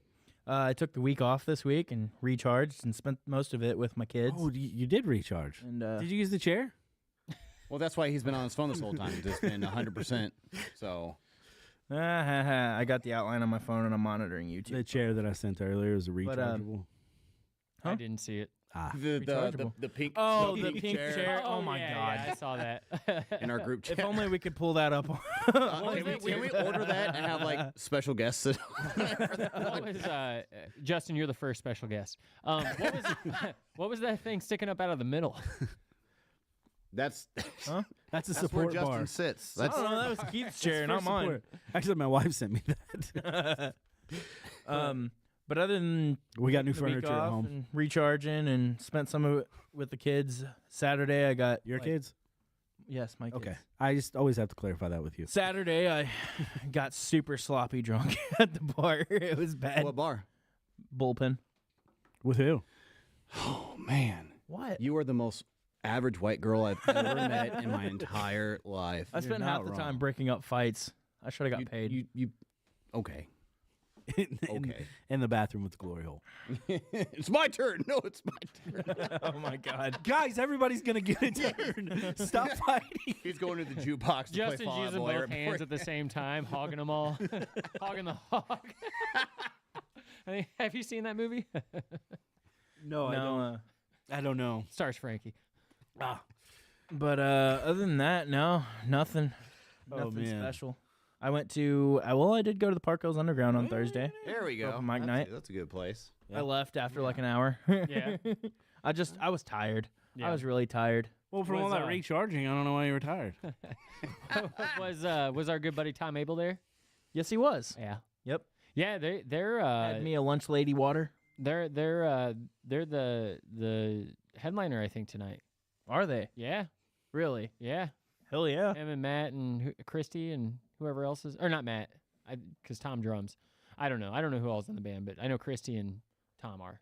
I took the week off this week and recharged and spent most of it with my kids. Oh, you did recharge. And Did you use the chair? Well, that's why he's been on his phone this whole time. It's been 100%. So I got the outline on my phone and I'm monitoring YouTube. The chair that I sent earlier was a rechargeable. I didn't see it. the pink. Oh, the pink chair. Oh my yeah, God. yeah, I saw that. in our group chat. If only we could pull that up. Can we order that and have like special guests? sit What was, Justin, you're the first special guest. What was that thing sticking up out of the middle? That's That's a that's where support Justin bar. sits. I That's don't know. That was Keith's chair, For not mine. support. Actually, my wife sent me that. But other than We got new the week furniture at off home. and recharging and spent some of it with the kids. Saturday, I got Your like- kids? Yes, my kids. Okay. I just always have to clarify that with you. Saturday, I got super sloppy drunk at the bar. It was bad. what bar? Bullpen. With who? Oh man, What? you are the most average white girl I've ever met in my entire life. I spent half the time wrong. breaking up fights. I should have got paid. You okay. Okay. In the bathroom with the glory hole. It's my turn. No, it's my turn. Oh my god. Guys, everybody's gonna get a turn. Stop fighting. He's going to the jukebox to play Justin's Fall Out using Boy both right before hands at the same time, hogging them all, hogging the hog. Have you seen that movie? No, I don't know. Stars Frankie. But other than that, no, nothing. Oh, Nothing man. special. I went to I did go to the Park Hills Underground on Thursday. There we go. Open mic That's night. that's a good place. I left after like an hour. Yeah. I was tired. Yeah. I was really tired. Well, from all Was, that recharging, I don't know why you were tired. was our good buddy Tom Abel there? Yes, he was. Yeah. Yep. Yeah, they're Had me a lunch lady water. they're the headliner I think tonight. Are they? Yeah. Really? Yeah. Hell yeah. Him and Matt and Christy and whoever else is, or not Matt, because Tom drums. I don't know who else in the band, but I know Christy and Tom are.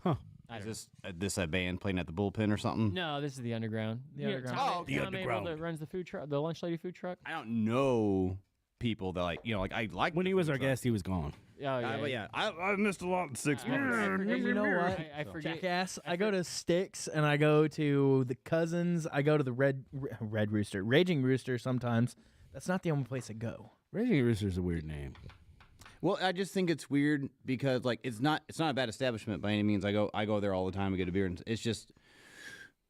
Huh. I Is don't know. this a band playing at the bullpen or something? No, this is the underground. The You know, underground. Tom, Oh, okay. The Tom Abel underground. that runs the food truck, the lunch lady food truck. I don't know people that like I like When the he was food our truck. guest, he was gone. Oh yeah. But yeah, I missed a lot in 6 I months. forget- You know what? I forget. Jackass. I go to Sticks and I go to the Cousins. I go to the Red Rooster, Raging Rooster sometimes. That's not the only place I go. Raging Rooster's a weird name. Well, I just think it's weird because like it's not a bad establishment by any means. I go there all the time to get a beer, and it's just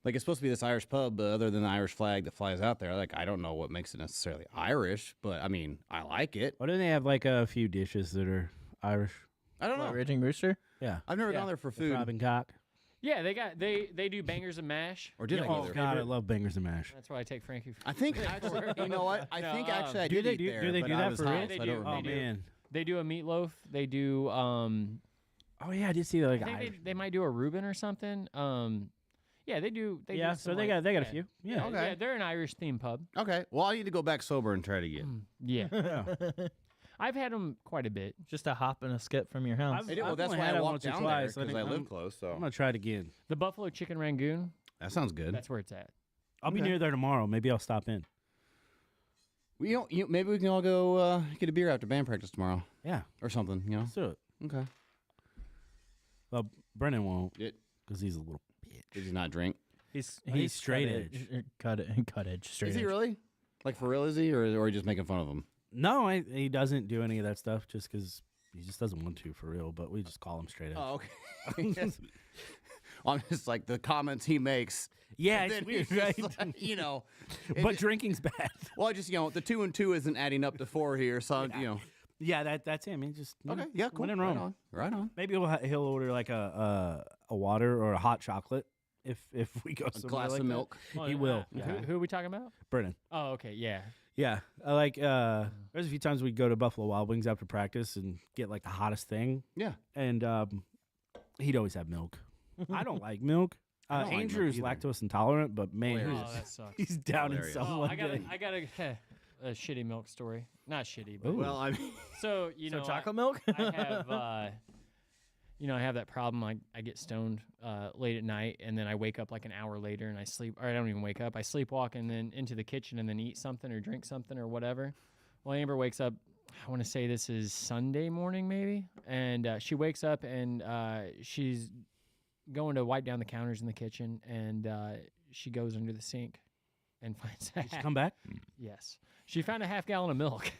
like it's supposed to be this Irish pub, but other than the Irish flag that flies out there, like I don't know what makes it necessarily Irish, but I mean I like it. Why don't they have like a few dishes that are Irish? I don't know. What, Raging Rooster? Yeah. I've never Yeah. gone there for The food. Robin Cock. Yeah, they do bangers and mash. Or did I go Oh there? God, I love bangers and mash. That's why I take Frankie. I think actually, you know what? I No, think actually I do did they eat do- there, do they but do I that was for hot, real? so They I do. don't They Oh remember. do. man. They do a meatloaf. They do Oh yeah, I did see like I think Irish. they might do a Reuben or something. Yeah, they do. They Yeah, do so some, they like- got a yeah. few. Yeah. Okay. Yeah, they're an Irish themed pub. Okay, well I need to go back sober and try it again. Yeah, Yeah. I've had them quite a bit. Just a hop and a skip from your house. I've- I did, well, I've that's only why had I it walked once or down twice. there because I I'm- live close. So I'm gonna try it again. The Buffalo Chicken Rangoon. that sounds good. That's where it's at. I'll be Okay. near there tomorrow. Maybe I'll stop in. Maybe we can all go get a beer after band practice tomorrow Yeah, or something. You know? let's do it. Okay. Well, Brennan won't It, because he's a little bitch. did he not drink? He's straight cut edge, straight Is he edge. really? Like for real? Is he, or are you just making fun of him? No, he doesn't do any of that stuff just because he just doesn't want to for real. But we just call him straight up. Oh, okay. On just like the comments he makes. Yeah, then it's weird, he's right? just like, you know. it But just- drinking's bad. well, just the 2 and 2 isn't adding up to 4 here, so Yeah, that's him. He just Okay, yeah, cool. When in Right Rome. on. Right on. Maybe he'll order like a water or a hot chocolate if we go A somewhere glass like of that. milk. He will. Who are we talking about? Brennan. Oh, okay. Yeah. Yeah, I like there's a few times we go to Buffalo Wild Wings after practice and get like the hottest thing, Yeah. and he'd always have milk. I don't like milk. I don't like Andrew's milk either. lactose intolerant, but man, Hilarious. Oh, that sucks. he's down in Hilarious. some Oh, one I got day. a shitty milk story. Not shitty, but Ooh. Well, I mean, so you know, chocolate milk? I have I have that problem. I get stoned late at night, and then I wake up like an hour later, and I sleep, or I don't even wake up. I sleepwalk and then into the kitchen and then eat something or drink something or whatever. Well, Amber wakes up. I want to say this is Sunday morning, maybe, and she wakes up and she's going to wipe down the counters in the kitchen, and she goes under the sink and finds a Just come back. yes, she found a half gallon of milk.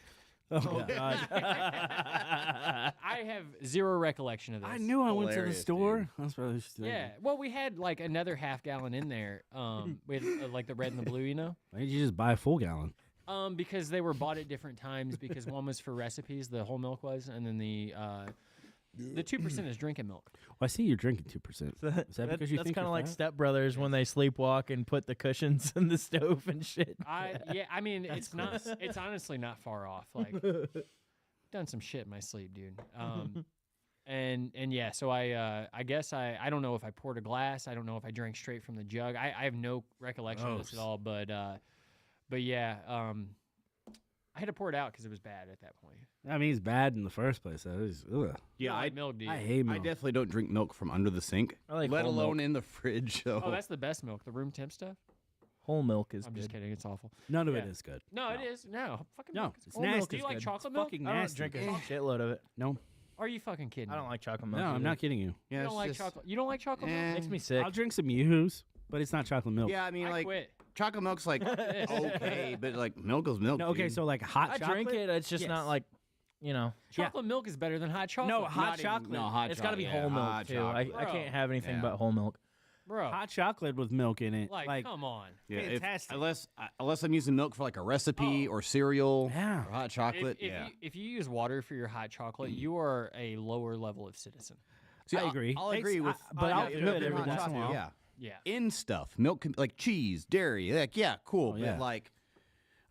Oh God! I have zero recollection of this. I knew I went to the Hilarious, store. dude. That's what I was thinking. Yeah, well, we had like another half gallon in there, with like the red and the blue, you know. Why did you just buy a full gallon? Because they were bought at different times. Because one was for recipes, the whole milk was, and then the 2% is drinking milk. Well, I see you're drinking 2%. Is that because you that's think kind of you're like fat? Step Brothers when they sleepwalk and put the cushions in the stove and shit. I mean, it's not. It's honestly not far off. Like, done some shit in my sleep, dude. And yeah, so I guess I don't know if I poured a glass. I don't know if I drank straight from the jug. I have no recollection of this at all. But yeah, I had to pour it out because it was bad at that point. I mean, it's bad in the first place. So ugh. Yeah, I like milk, dude. I hate I milk. definitely don't drink milk from under the sink, I like let whole alone milk. in the fridge. So. Oh, that's the best milk. The room temp stuff. Whole milk is I'm good. just kidding. It's awful. None of it Yeah. is good. No, it is. No, fucking No, milk. it's Whole milk nasty. Do you like good. chocolate It's milk? fucking I don't nasty. drink a shitload of it. No, Are you fucking kidding? I don't me? like chocolate no, milk. I'm either. not kidding you. Yeah, You it's don't like just- chocolate. You don't like chocolate milk? Makes me sick. I'll drink some Yoo-Hoos, but it's not chocolate milk. Yeah, I mean, I like quit. chocolate milk's like okay, but like milk is milk. No, okay, dude. so like hot I chocolate. drink it. It's just Yes. not like, you know. Chocolate milk is better than hot chocolate. No, hot Not even- chocolate. no, hot It's got to be chocolate, whole yeah, milk hot too. chocolate. I can't have anything Yeah. but whole milk. bro. Hot chocolate with milk in it. Like, come on. Yeah, Fantastic. unless I'm using milk for like a recipe or cereal Yeah. or hot chocolate. If, yeah, if you use water for your hot chocolate, you are a lower level of citizen. See, I agree. I'll It's- agree with, but I'll I'll do do it it every hot once in a while. Yeah, Yeah. in stuff, milk like cheese, dairy. Like yeah, cool. Oh, yeah. But like,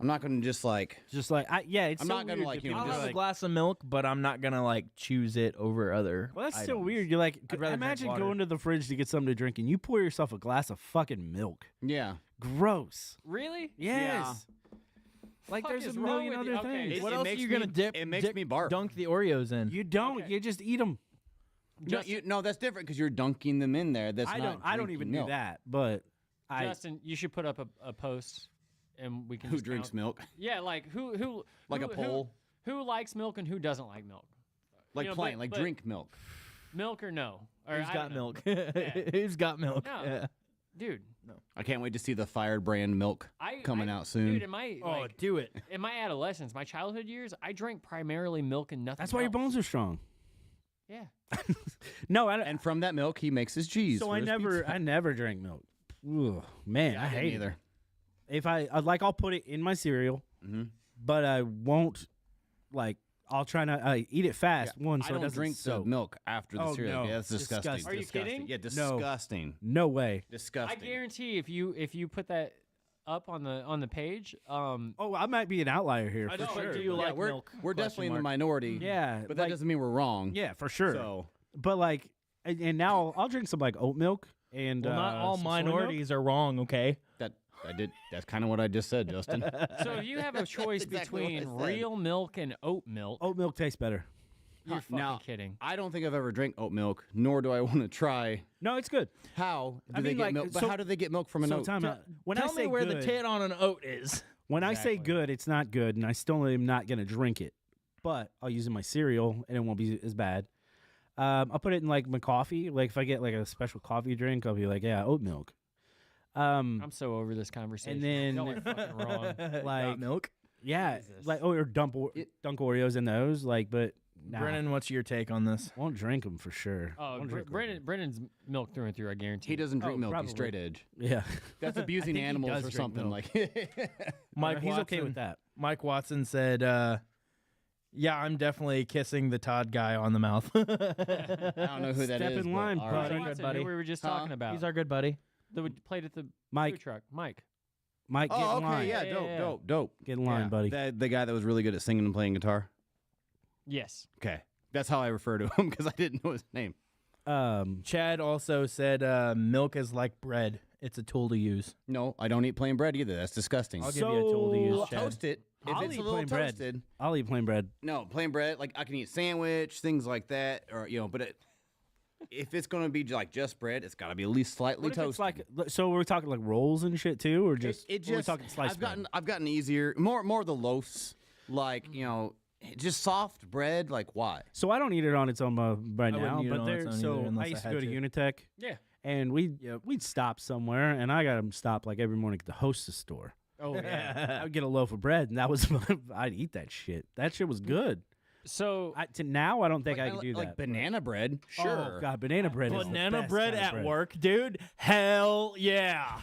I'm not gonna just like. Just like it's I'm so not gonna, weird like, that you know, people I'll just have like, a glass of milk, but I'm not gonna like choose it over other. well, that's so items. weird. You're like, I'd rather drink imagine water. going to the fridge to get something to drink, and you pour yourself a glass of fucking milk. Yeah, Gross. Really? Yes. Like Fuck there's is a wrong million with you? other Okay, things. What it else are makes you gonna me- dip? it makes me barf. Dunk the Oreos in. You don't. Okay. You just eat them. no, that's different because you're dunking them in there. That's I not don't. I don't even drinking do milk. that. But Justin, you should put up a post, and we can. Who just drinks count- milk? Yeah, like who Like a who- poll? Who likes milk and who doesn't like milk? Like You know, plain, like but- drink milk. Milk or no? Or Who's I got don't know. milk? Yeah. Who's got milk? No. Yeah. Dude? I can't wait to see the fired brand milk coming out soon. Dude, in my Oh, like, do it. in my adolescence, my childhood years, I drank primarily milk and nothing. that's why your else. bones are strong. Yeah. No, I don't. And from that milk, he makes his cheese. So for I his never. pizza. I never drank milk. Ugh, man, I didn't hate either. it. If like, I'll put it in my cereal, Mhm. but I won't. Like, I'll try to eat it fast. One, so I it don't doesn't drink the soak. milk after the Oh, cereal. no. Yeah, that's disgusting. Disgusting. Are you Disgusting. kidding? Yeah, No. disgusting. No way. I Disgusting. guarantee if you put that up on the page, Oh, I might be an outlier here for just sure. like, do you Yeah, like we're milk? we're Question definitely in the mark. minority. Yeah, but that like- doesn't mean we're wrong. Yeah, for sure. So But like, and now I'll drink some like oat milk and Well, not all some soy milk. minorities are wrong. Okay. that I did. That's kind of what I just said, Justin. so if you have a choice exactly what I between said. real milk and oat milk, Oat milk tastes better. you're fucking now, kidding. I don't think I've ever drank oat milk, nor do I want to try. No, it's good. How do I they mean, get like, milk? But so- how do they get milk from an So oat? time out. When Tell I say me where good, the tit on an oat is. when I say Exactly. good, it's not good, and I still am not gonna drink it. But I'll use it in my cereal, and it won't be as bad. I'll put it in like my coffee. Like if I get like a special coffee drink, I'll be like, yeah, oat milk. I'm so over this conversation. then- Y'all are fucking wrong. Got Like- milk. Yeah, Jesus. like or dunk Oreos in those. Like, but nah, Brennan, what's your take on this? won't drink them for sure. Oh, Won't drink Brennan's milk through and through. I guarantee. He doesn't drink Oh, milk. probably. He's straight edge. Yeah, That's abusing think he animals does or drink something. milk. Like Mike he's Watson, okay with that. Mike Watson said, "Yeah, I'm definitely kissing the Todd guy on the mouth." I don't know who that Step is. in but line, all buddy. right. Good Watson, buddy. who we were just Huh? talking about. He's our good buddy. that played at the Mike. food truck. Mike. Mike, get Oh, in line. okay, yeah, Yeah, dope, yeah. dope. Get in line, Yeah. buddy. The guy that was really good at singing and playing guitar. Yes. Okay, that's how I refer to him because I didn't know his name. Chad also said, "Milk is like bread. It's a tool to use." No, I don't eat plain bread either. That's disgusting. I'll give you a tool to use, So- Chad. Toast it if I'll it's eat a little plain bread. toasted. I'll eat plain bread. No, plain bread. Like I can eat sandwich, things like that, or but if it's gonna be like just bread, it's gotta be at least slightly What if toasted. it's like? So we're talking like rolls and shit too, or just? it or we're just talking sliced I've gotten easier, more of the loaves, like just soft bread. Like why? So I don't eat it on its own right I now, wouldn't eat it but on its there. own So either unless I I used to had go to to. Unitech, Yeah. and we'd stop somewhere, and I got them stop like every morning at the Hostess store. Oh yeah. I would get a loaf of bread, and that was I'd eat that shit. That shit was good. So To now, I don't think Like, I could do like that. banana bread. Oh Sure. god, banana bread is the Banana best bread kind of at work, dude. Hell yeah.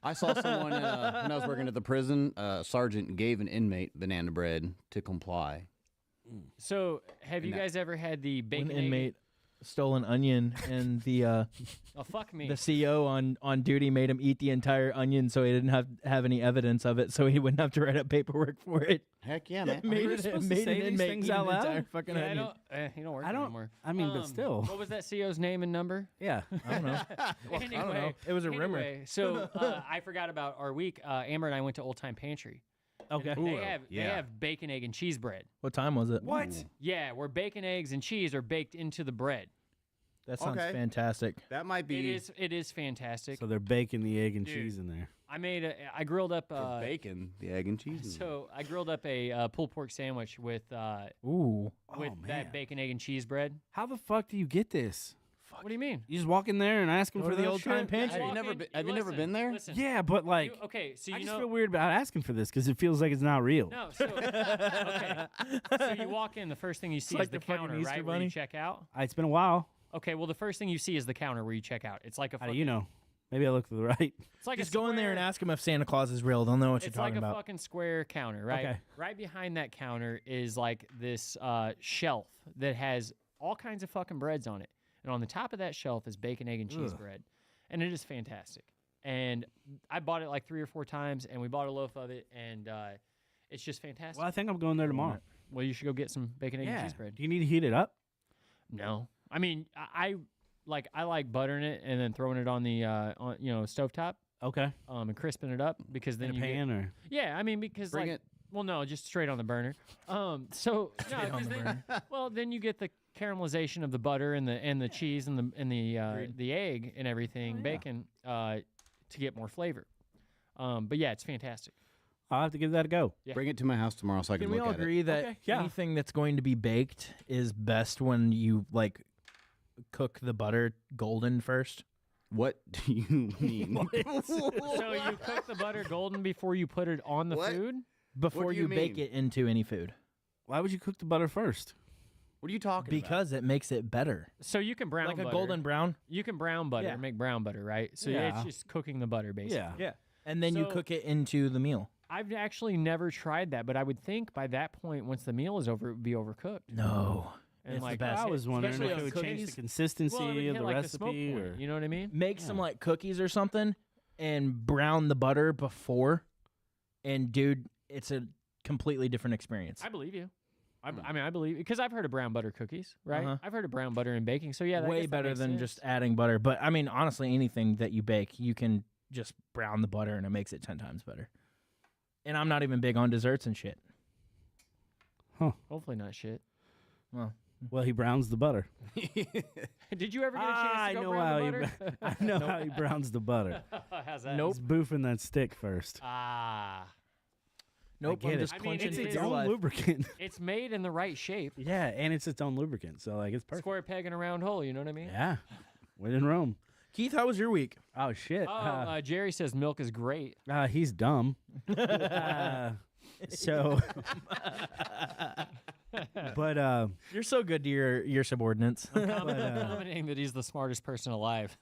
I saw someone when I was working at the prison. Sergeant gave an inmate banana bread to comply. have you that- guys ever had the bacon One egg- inmate stole an onion, and the Oh fuck me. the CO on duty made him eat the entire onion, so he didn't have any evidence of it, so he wouldn't have to write up paperwork for it. Heck yeah, man. made you it, supposed to made say an these inmate things eat out an entire loud? fucking Yeah, I onion. don't. He don't work I don't. anymore. I mean, but still, What was that CO's name and number? yeah. I don't know. Anyway, I don't know. It was a rumor. anyway, so I forgot about our week. Amber and I went to Old Time Pantry, Okay. And Ooh, they yeah. have bacon, egg, and cheese bread. What time was it? What? Yeah, where bacon, eggs, and cheese are baked into the bread. That sounds Okay. fantastic. That might be It is fantastic. So they're baking the egg and Dude. cheese in there. I grilled up bacon, the egg and cheese. so I grilled up a pulled pork sandwich with Ooh. Man. that bacon, egg, and cheese bread. How the fuck do you get this? What do you mean? You just walk in there and ask them Go for to the that old-time shit? pantry. Have you never been? Have you never been there? Listen, Yeah, but like, okay, so I you just know. feel weird about asking for this because it feels like it's not real. No, so okay. So you walk in, the first thing you see like is the the fucking counter, Easter right? Where Bunny. you check out. It's been a while. Okay, well the first thing you see is the counter where you check out. It's like a How fucking, do you know? Maybe I look to the right. It's like Just a go in there and square- ask them if Santa Claus is real. They'll know what you're It's like talking a about. fucking square counter, right? Okay. Right behind that counter is like this shelf that has all kinds of fucking breads on it, and on the top of that shelf is bacon, egg, and cheese Ugh. bread, and it is fantastic. And I bought it like 3 or 4 times, and we bought a loaf of it, and it's just fantastic. Well, I think I'm going there tomorrow. Well, you should go get some bacon, egg, and cheese bread. Do you need to heat it up? No, I mean I like buttering it and then throwing it on the stovetop, Okay. and crisping it up because then In a you get, pan or? yeah, I mean because Bring like it. well no, just straight on the burner. So no, 'cause then, well then you get the caramelization of the butter and the cheese and the egg and everything, bacon to get more flavor. But yeah, it's fantastic. I'll have to give that a go. Yeah. Bring it to my house tomorrow so I can Can we look all at agree that Okay, yeah. anything that's going to be baked is best when you like cook the butter golden first? it. What do you mean? So you cook the butter golden before you put it on the What? food? Before do you bake mean? it into any food. Why would you cook the butter first? What are you talking about? Because it makes it better. So you can brown Like a butter. golden brown? You can brown butter, Yeah. make brown butter, right? So Yeah. it's just cooking the butter, basically. Yeah. Yeah. And then you So- cook it into the meal. I've actually never tried that, but I would think by that point, once the meal is over, it would be overcooked. No. And It's the like, best. I was wondering Especially if on it would change cookies. the consistency well, it would of hit the like the smoke recipe. point, Or you know what I mean? Make some like cookies or something and brown the butter before. And dude, it's a completely different experience. I believe you. I mean, I believe because I've heard of brown butter cookies, right? Uh-huh. I've heard of brown butter in baking. So yeah, I Way guess that better makes than sense. just adding butter. But I mean, honestly, anything that you bake, you can just brown the butter and it makes it 10 times better. And I'm not even big on desserts and shit. Hopefully not shit. well, he browns the butter. Did you ever get a chance I to go know brown how the he. butter? I know how he browns the butter. How's that? Nope. He's boofing that stick first. Ah, Nope, get I'm it. just I mean, punching It's it through its is- your own life. lubricant. it's made in the right shape. Yeah, and it's its own lubricant, so like it's perfect. Square peg in a round hole. You know what I mean? Yeah, when in Rome. Keith, how was your week? Oh shit. Oh, Jerry says milk is great. He's dumb. So, but You're so good to your subordinates. Commenting that he's the smartest person alive.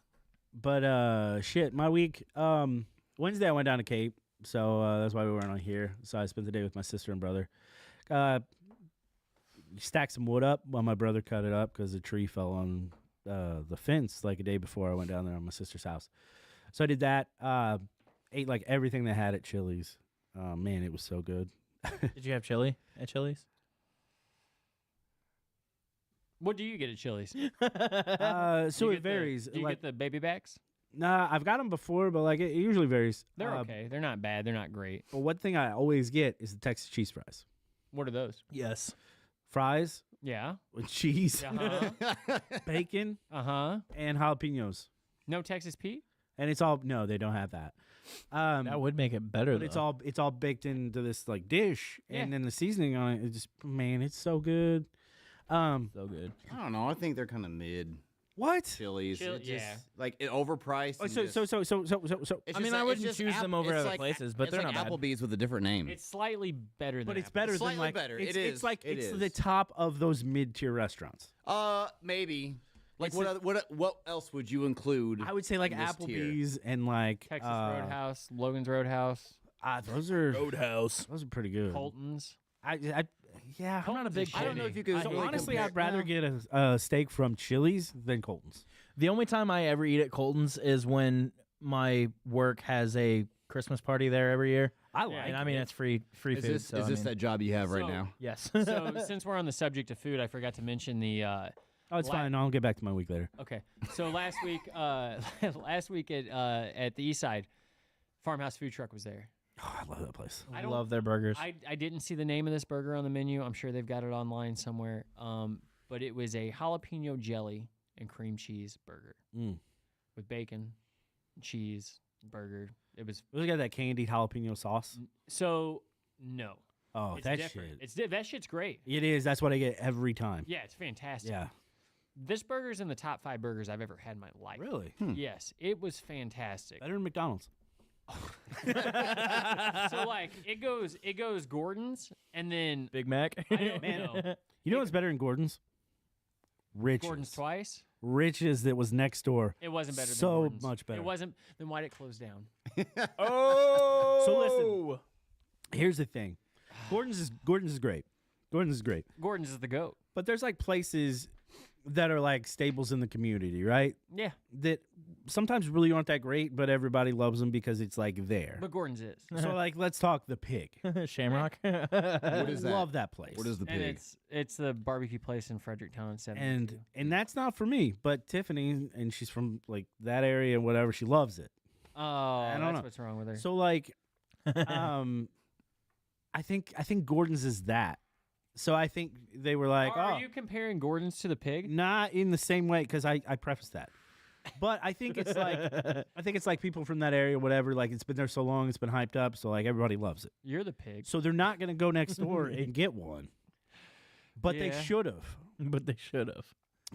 Shit. My week. Wednesday I went down to Cape, so that's why we weren't on here. So I spent the day with my sister and brother. Stacked some wood up while my brother cut it up because the tree fell on the fence like a day before I went down there on my sister's house. So I did that. Ate like everything they had at Chili's. Man, it was so good. Did you have chili at Chili's? What do you get at Chili's? So You it get varies. Do you like, get the baby backs? nah, I've got them before, but like it usually varies. They're okay. They're not bad. They're not great. But one thing I always get is the Texas cheese fries. What are those? Yes. Fries Yeah. with cheese, Uh-huh. bacon, Uh-huh. and jalapenos. No Texas Pete? And it's all no, they don't have that. That would make it better, But though. it's all baked into this like dish, Yeah. and then the seasoning on it. It just man, it's so good. so good. I don't know. I think they're kind of mid What? chilies. Chili- It just, yeah. like overpriced. Oh, and so just- so. it's I just mean, like- I it's wouldn't just choose them over it's other like- places, but it's they're like not bad. Applebee's with a different name. It's slightly better than But it's Applebee's. better Slightly than like better. It's, It it's is. like It it's is. the top of those mid-tier restaurants. Maybe. Like It's what else would you include? I would say like in this tier? Applebee's and like Texas Roadhouse, Logan's Roadhouse, Those are Roadhouse. pretty good. Colton's. Yeah. I'm not a big I don't know if you could. So really honestly, compare- I'd rather get a steak from Chili's than Colton's. The only time I ever eat at Colton's is when my work has a Christmas party there every year. I Yeah, And I mean, it's free Is food. this so, is I this mean, that job you have right So- now? Yes. So since we're on the subject of food, I forgot to mention the Oh, it's La- fine. I'll get back to my week later. okay. So last week at the East Side, Farmhouse Food Truck was there. I love that place. I love their burgers. I didn't see the name of this burger on the menu. I'm sure they've got it online somewhere. But it was a jalapeno jelly and cream cheese burger with bacon, cheese, burger. It was Really got that candied jalapeno sauce. so no. Oh, It's that different. shit. That shit's great. It is. That's what I get every time. Yeah, it's fantastic. Yeah. This burger's in the top 5 burgers I've ever had in my life. Really? Yes, it was fantastic. Better than McDonald's. So like it goes Gordon's and then Big Mac. I don't know. You know what's better than Gordon's? Riches. Gordon's twice. Riches that was next door. It wasn't better than So Gordon's. much better. It wasn't. Then why'd it close down? Oh. So listen. Here's the thing. Gordon's is great. Gordon's is great. Gordon's is the GOAT. But there's like places that are like staples in the community, right? Yeah, That sometimes really aren't that great, but everybody loves them because it's like there. but Gordon's is. So like, let's talk the Pig. Shamrock. What is that? Love that place. What is the And pig? it's the barbecue place in Fredericktown, 72. and that's not for me, but Tiffany, and she's from like that area and whatever, she loves it. Oh, don't that's know. what's wrong with her. So like, I think Gordon's is that. So I think they were like, Are you comparing Gordon's to the Pig? not in the same way because I prefaced that. But I think it's like people from that area, whatever. Like it's been there so long, it's been hyped up, so like everybody loves it. You're the Pig. So they're not gonna go next door and get one, but they Yeah. should have But they should have.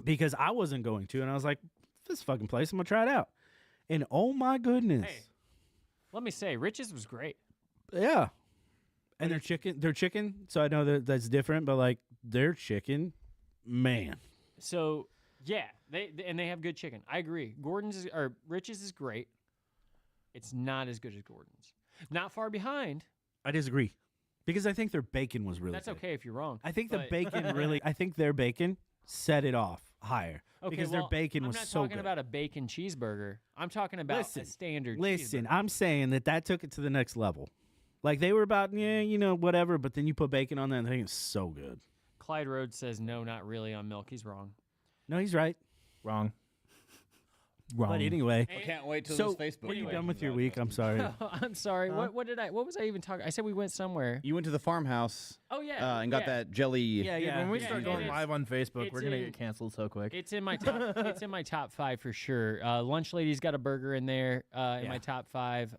because I wasn't going to, and I was like, this fucking place, I'm gonna try it out. And oh my goodness, Hey. Let me say, Rich's was great. yeah. And their chicken. So I know that's different, but like their chicken, man. So yeah, they have good chicken. I agree. Rich's is great. It's not as good as Gordon's. Not far behind. I disagree because I think their bacon was really. That's good. okay if you're wrong. I think the but- bacon really. I think their bacon set it off higher Okay, because well, their bacon was I'm not so talking good. about a bacon cheeseburger. I'm talking about a standard. Listen, cheeseburger. I'm saying that took it to the next level. Like they were about, whatever, but then you put bacon on that and I think it's so good. Clyde Rhodes says no, not really on milk. He's wrong. No, he's right. Wrong. But anyway, I can't wait till so this Facebook. were you page done with comes your out. week? I'm sorry. I'm sorry. What was I even talking? I said we went somewhere. You went to the farmhouse Oh yeah. and got yeah. that jelly. Yeah. When we Yeah, start it going is. live on Facebook, It's we're gonna in- get canceled so quick. It's in my top. It's in my top 5 for sure. Lunch Lady's got a burger in there. In my top 5.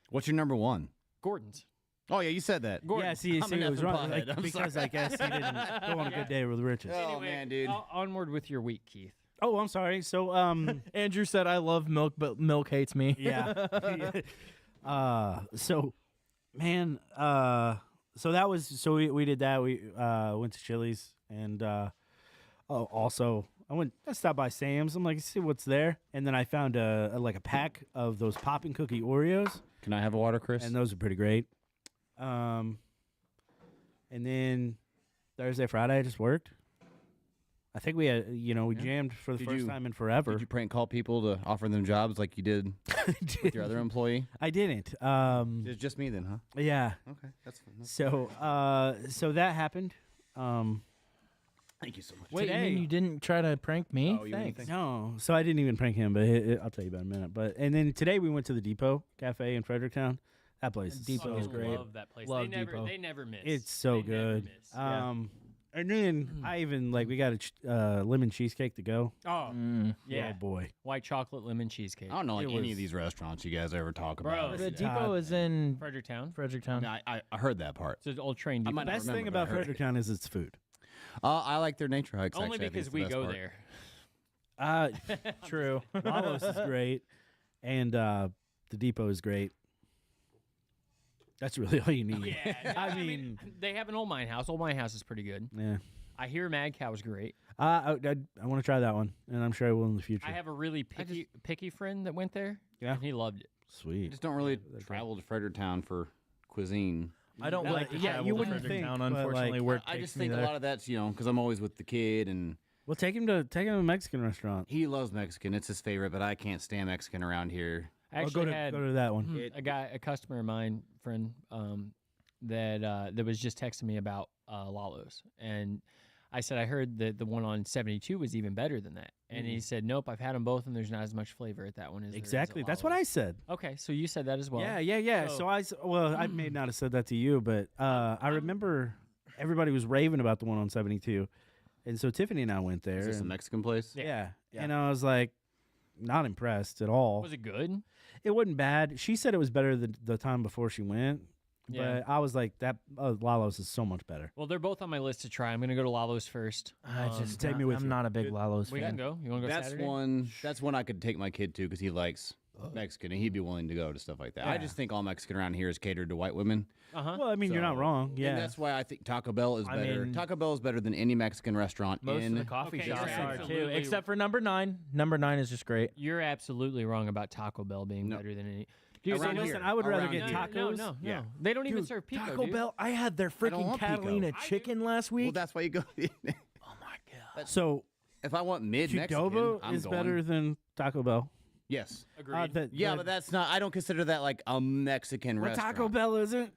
What's your number one? Gordon's. Oh yeah, you said that. Gordon. Yeah, see, I'm an it was effing wrong. pothead. Like, I'm because sorry. I guess he didn't go on a good day with the riches. Oh Anyway, man, dude. Onward with your week, Keith. Oh, I'm sorry. So, Andrew said, "I love milk, but milk hates me." yeah. So, man, so that was so we did that. We went to Chili's and also I stopped by Sam's. I'm like, see what's there, and then I found a pack of those popping cookie Oreos, Can I have a water, Chris? and those are pretty great. And then Thursday, Friday, I just worked. I think we had, we jammed for the Did first you- time in forever. Did you prank call people to offer them jobs like you did with your other employee? I didn't. It's just me then, huh? Yeah. Okay, that's fine. So that happened. Thank you so much. Wait, you Today- mean you didn't try to prank me? Oh, you mean Thanks. No, so I didn't even prank him, but I'll tell you about it in a minute. And then today we went to the Depot Cafe in Fredericktown. That place is Depot is so great. good. Love that place. Love they never Depot. they never miss. It's so They never good. miss. And then I even we got a lemon cheesecake to go. Oh yeah, Oh boy. white chocolate lemon cheesecake. I don't know It any was- of these restaurants you guys ever talk Bro, about. The Todd. depot is in Fredericktown. Fredericktown. I mean, I heard that part. It's an old train I depot. might not Best remember, thing but about I heard it. Fredericktown is its food. I like their nature hikes. Only actually. I think because it's the we best go part. there. True. Wallace is great, and the Depot is great. That's really all you need. Yeah, I mean, they have an old mine house. Old mine house is pretty good. yeah. I hear Mad Cow is great. I want to try that one, and I'm sure I will in the future. I have a really picky friend that went there. Yeah. and he loved it. I Sweet. just don't really travel to Fredericktown for cuisine. I don't like to yeah, travel you to wouldn't think, Fredericktown. but, Unfortunately, like, work I takes just me think a there. lot of that's because I'm always with the kid and Well, take him to a Mexican restaurant. he loves Mexican. It's his favorite, but I can't stand Mexican around here. I I'll actually go had to that one. a customer of mine, friend, that was just texting me about Lalo's, and I said, I heard that the one on 72 was even better than that. And he said, nope, I've had them both, and there's not as much flavor at that one as there is Exactly. at That's what I Lalo's. said. Okay, so you said that as well. Yeah. So I may not have said that to you, but I remember everybody was raving about the one on 72. And so Tiffany and I went there. Is this a and- Mexican place? Yeah. Yeah. And I was like, not impressed at all. Was it good? It wasn't bad. She said it was better than the time before she went. Yeah. But I was like, that Lalo's is so much better. Well, they're both on my list to try. I'm going to go to Lalo's first. take me with I'm you. not a big Lalo's We fan. can go. You want to go That's Saturday? That's one I could take my kid to because he likes Mexican and he'd be willing to go to stuff like that. I Yeah. just think all Mexican around here is catered to white women. Uh-huh. Well, I mean, you're not So- wrong. And Yeah. that's why I think Taco Bell is I better. mean- Taco Bell is better than any Mexican restaurant Most in of the coffee Okay, shops you're are too, absolutely- except for number 9. Number 9 is just great. You're absolutely wrong about Taco Bell being No. better than any. Dude, Around they don't- here. Listen, I would rather Around get here. tacos. No. Yeah. They don't even Dude, serve pico, Taco dude. Bell, I had their I don't freaking want pico. Catalina chicken last week. Well, that's why you go. Oh my god. So If I want mid Mexican, Qdoba I'm is going. better than Taco Bell. Yes. Agreed. Yeah, but that's not. I don't consider that like a Mexican But restaurant. Taco Bell isn't.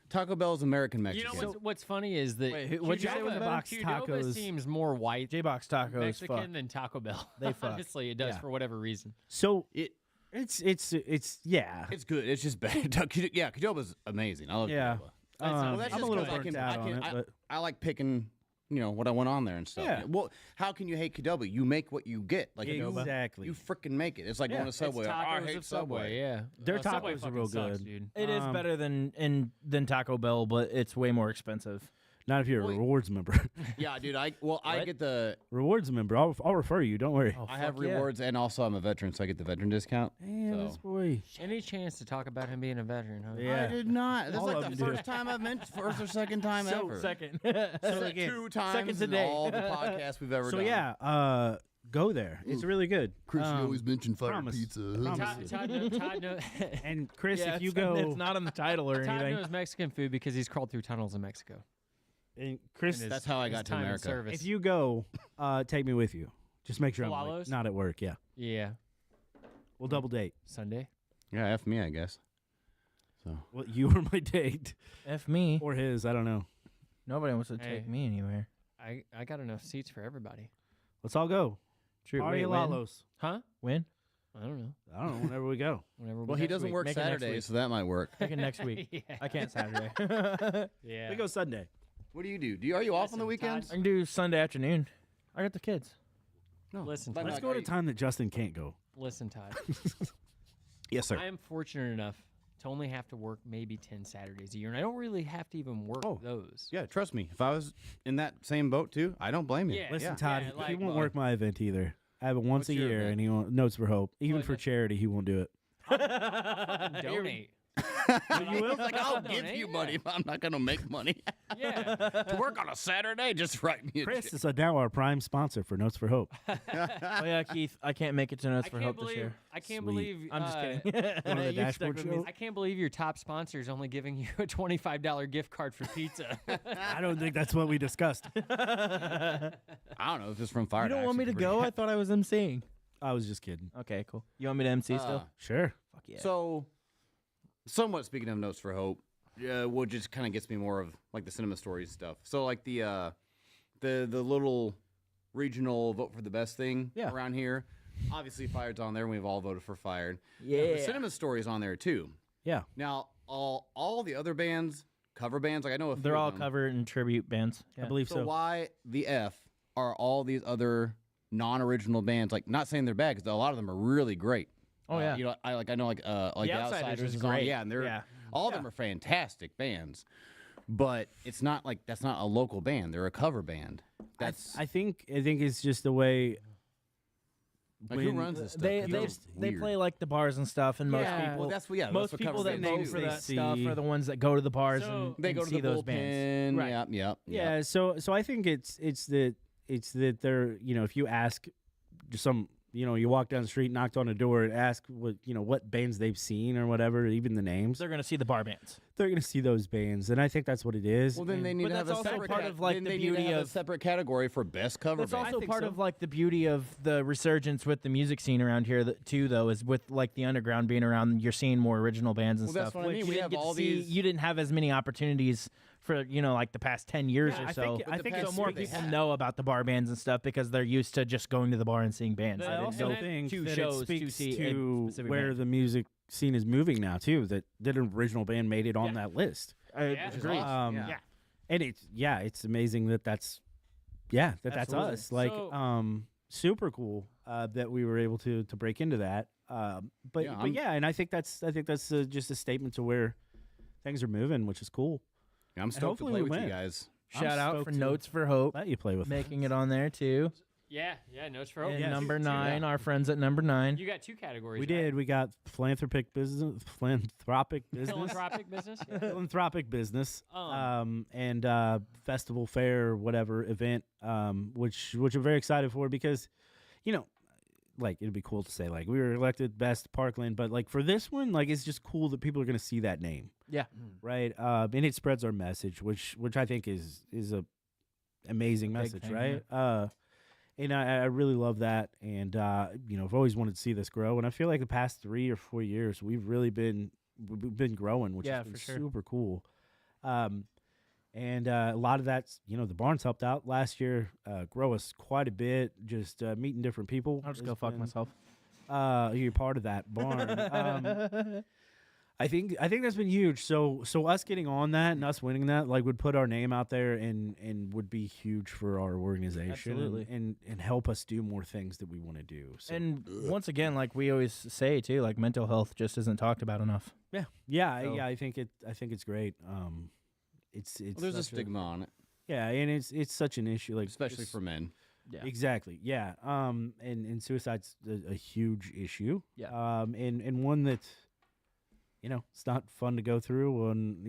Taco Bell is American You Mexican. know what's funny is that Wait, what'd you say was Qdoba- better? Box Qdoba tacos. seems more white J-Box tacos Mexican fuck. than Taco Bell. They fuck. Honestly, it does Yeah. for whatever reason. So It it's yeah. it's good. It's just bad. Yeah, Qdoba's amazing. I love Yeah. Qdoba. Well, that's I'm just a little 'cause I burnt can- out I on can- it, but I like picking, what I want on there and stuff. Yeah. Well, how can you hate Qdoba? You make what you get. Like exactly. You freaking make it. It's like going to It's Subway. I tacos hate of Subway. Yeah, Their Subway tacos are fucking real sucks, good. dude. It is better than Taco Bell, but it's way more expensive. Not if you're a Well, rewards member. Yeah, dude. I What? get the. Rewards member. I'll refer you. Don't worry. Oh, I have fuck yeah. rewards and also I'm a veteran, so I get the veteran discount. Man, so. this boy. Any chance to talk about him being a veteran? Huh? Yeah. I did not. That's All like of the them do. first time I've mentioned, first or second time ever. Second. So again, 2 times second in today. all the podcasts we've ever So done. yeah, go there. It's really good. Chris, you always mention fire promise. pizza. Promise. Todd knows. And Chris, Yeah, if you it's, go, it's not on the title or Todd anything. knows Mexican food because he's crawled through tunnels in Mexico. and Chris, in his- That's how I his got to time in America. service. if you go, take me with you. Just make sure To I'm Lalo's? not at work. Yeah, Yeah, we'll double date. Sunday. Yeah, F me, I guess. So Well, you were my date F me. or his. I don't know. Nobody wants to Hey. take me anywhere. I got enough seats for everybody. Let's all go. True. Party Wait, at when? Lalo's. Huh? When? I don't know. I don't know. Whenever we go. Whenever. well, he next doesn't week. work Make it next Saturdays, week. so that might work. Pick it next week. Yeah. I can't Saturday. Yeah. We go Sunday. What do you do? Are you off on the Listen, Todd, weekends? I can do Sunday afternoon. I got the kids. No. Listen, Like, Todd. Let's like, go at a time that Justin can't go. Listen, Todd. Yes, sir. I am fortunate enough to only have to work maybe 10 Saturdays a year, and I don't really have to even work those. Yeah, trust me. If I was in that same boat too, I don't blame you. Yeah. Listen, Yeah. Todd, Yeah, he like- won't work my event either. I have it once What's a your year, event? and he won't. Notes for Hope. Even Well, for that's- charity, he won't do it. Donate. You will? Like, I'll give donate, you yeah. money, but I'm not going to make money. Yeah. To work on a Saturday, just write me a Chris check. is now our prime sponsor for Notes for Hope. Oh yeah, Keith. I can't make it to Notes I for can't Hope this believe. year. I can't Sweet. believe. I'm just kidding. One of the You dashboard stuck with me. show? I can't believe your top sponsor is only giving you a $25 gift card for pizza. I don't think that's what we discussed. I don't know if it's from Fire. You don't want me to go? I thought I was emceeing. I was just kidding. Okay, cool. You want me to MC still? Sure. Fuck yeah. So, somewhat speaking of Notes for Hope, what just kind of gets me more of like the cinema stories stuff. So like the little regional vote for the best thing Yeah. around here. Obviously, Fired's on there. And we've all voted for Fired. Yeah. The cinema stories on there too. Yeah. Now, all the other bands, cover bands, like I know a few They're of all them. cover and tribute bands. I Yeah. believe So so. why the F are all these other non-original bands? Like, not saying they're bad, because a lot of them are really great. Oh, yeah. You know, I know like the Outsiders is on- great. Yeah, and they're Yeah. all of them are fantastic bands. But it's not like that's not a local band. They're a cover band. That's I think it's just the way. like who when- runs this stuff? They It's they just they weird. play like the bars and stuff, and most Yeah, people Well, that's what yeah. most that's what people cover that bands vote do. for they that stuff see. are the ones that go to the bars So- and, They and go to see the those bullpen. bands. Right. Yep. Yeah. So I think it's that they're if you ask some you walk down the street, knocked on a door, and ask what bands they've seen or whatever, even the names, They're gonna see the bar bands. they're gonna see those bands, and I think that's what it is. Well, then they need But to have that's a also separate part of, like, then the they need to beauty have a of- separate category for best cover That's band. also think part so. of like the beauty of the resurgence with the music scene around here too, though, is with like the underground being around, you're seeing more original bands and Well, that's stuff. what I which mean. you We didn't have get to all see- these- You didn't have as many opportunities for like the past 10 years Yeah, or I so. think- I think so it's more they people have. know about the bar bands and stuff because they're used to just going to the bar and seeing bands. I They I didn't also go think to that shows it speaks to see to a specific where band. the music scene is moving now too. That an original band made it on Yeah. that list. I Yeah, which is agree. awesome. Um, Yeah. And it's amazing that's that's Absolutely. us. Like So- super cool that we were able to break into that. But Yeah, but yeah, and I think that's just a statement to where things are moving, which is cool. I'm stoked to hopefully play we with you win. guys. I'm Shout out stoked for to Notes for Hope, Let you play with making it on there too. Yeah, Notes for Hope. And yes. number Two- 9, our friends at number 9. You got 2 categories. We right? did. We got philanthropic business, philanthropic Business. Yeah. philanthropic business, Um, and festival fair, whatever event, which I'm very excited for because, like it'd be cool to say like we were elected best Parkland, but like for this one, like it's just cool that people are gonna see that name, Yeah. right? And it spreads our message, which I think is a amazing Big message, thing, right? And I really love that, and I've always wanted to see this grow, and I feel like the past 3 or 4 years we've been growing, which Yeah, has been for sure. super cool. And a lot of that's the barns helped out last year, grow us quite a bit, just meeting different people. I'll just has go fuck been- myself. You're part of that barn. I think that's been huge. So us getting on that and us winning that would put our name out there and would be huge for our organization. Absolutely. And help us do more things that we want to do. So. And once again, like we always say too, like mental health just isn't talked about enough. yeah, So- I think it's great. It's There's a such stigma on it, yeah, and it's such an issue, like especially it's- for men. Yeah. Exactly. Yeah. And suicide's a huge issue. Yeah. And one that, it's not fun to go through, and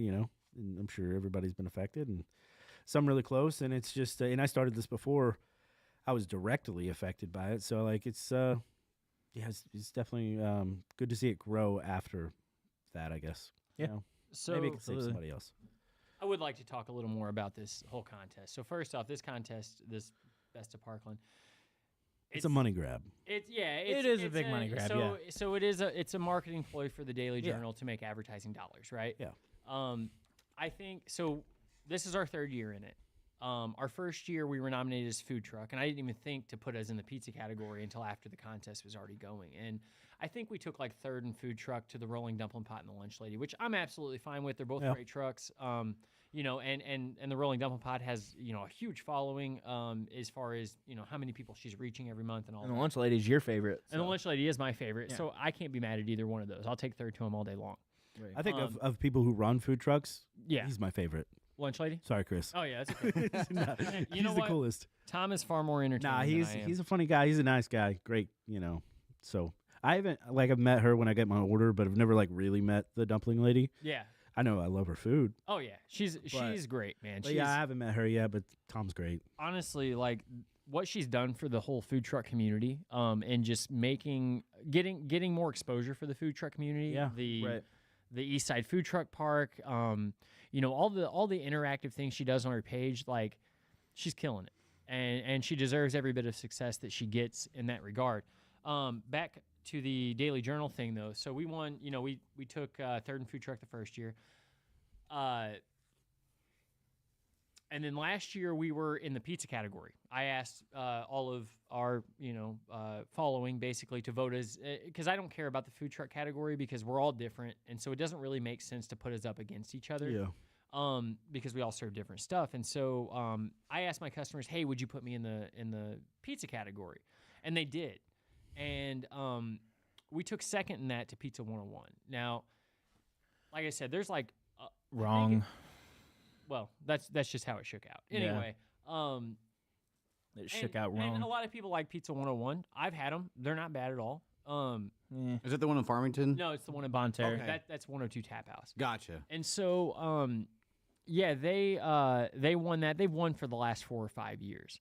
I'm sure everybody's been affected, and some really close. And it's just, and I started this before I was directly affected by it. So like it's it's definitely good to see it grow after that, I guess. Yeah. So Maybe it can save absolutely. somebody else. I would like to talk a little more about this whole contest. So first off, this contest, this Best of Parkland, It's a money grab. It is a big money grab, So so it's a marketing ploy for the Daily Yeah. Journal to make advertising dollars, right? Yeah. I think so. This is our 3rd year in it. Our first year we were nominated as food truck, and I didn't even think to put us in the pizza category until after the contest was already going. And I think we took like 3rd in food truck to the Rolling Dumpling Pot and the Lunch Lady, which I'm absolutely fine with. They're both Yeah. great trucks. And the Rolling Dumpling Pot has a huge following as far as how many people she's reaching every month and all. And the that. lunch lady's your favorite. And the so- Lunch Lady is my favorite, Yeah. so I can't be mad at either one of those. I'll take 3rd to them all day long. Right. I think Um, of people who run food trucks, Yeah, he's my favorite. Lunch Lady. Sorry, Chris. Oh yeah, that's okay. No, You he's know the what? coolest. Tom is far more entertaining. Nah, than I am. he's a funny guy. He's a nice guy. Great, So I've met her when I get my order, but I've never really met the dumpling lady. Yeah. I know I love her food. Oh yeah, she's great, man. But She's yeah, I haven't met her yet, but Tom's great. honestly like what she's done for the whole food truck community, and just getting more exposure for the food truck community. Yeah, The East Side Food Truck Park. All the interactive things she does on her page, like she's killing it, and she deserves every bit of success that she gets in that regard. Back to the Daily Journal thing though, so we won. We took 3rd in food truck the first year, and then last year we were in the pizza category. I asked all of our following basically to vote as because I don't care about the food truck category because we're all different, and so it doesn't really make sense to put us up against each other. Yeah. Because we all serve different stuff. And so I asked my customers, hey, would you put me in the pizza category? And they did. And we took 2nd in that to Pizza 101. Now, like I said, there's Wrong. well, that's just how it shook out. Yeah. Anyway, It shook out wrong. And a lot of people like Pizza 101. I've had them. They're not bad at all. Eh. Is it the one in Farmington? No, it's the one in Bonterre. Okay. That's 102 Tap House. Gotcha. And so, yeah, they won that. They've won for the last 4 or 5 years.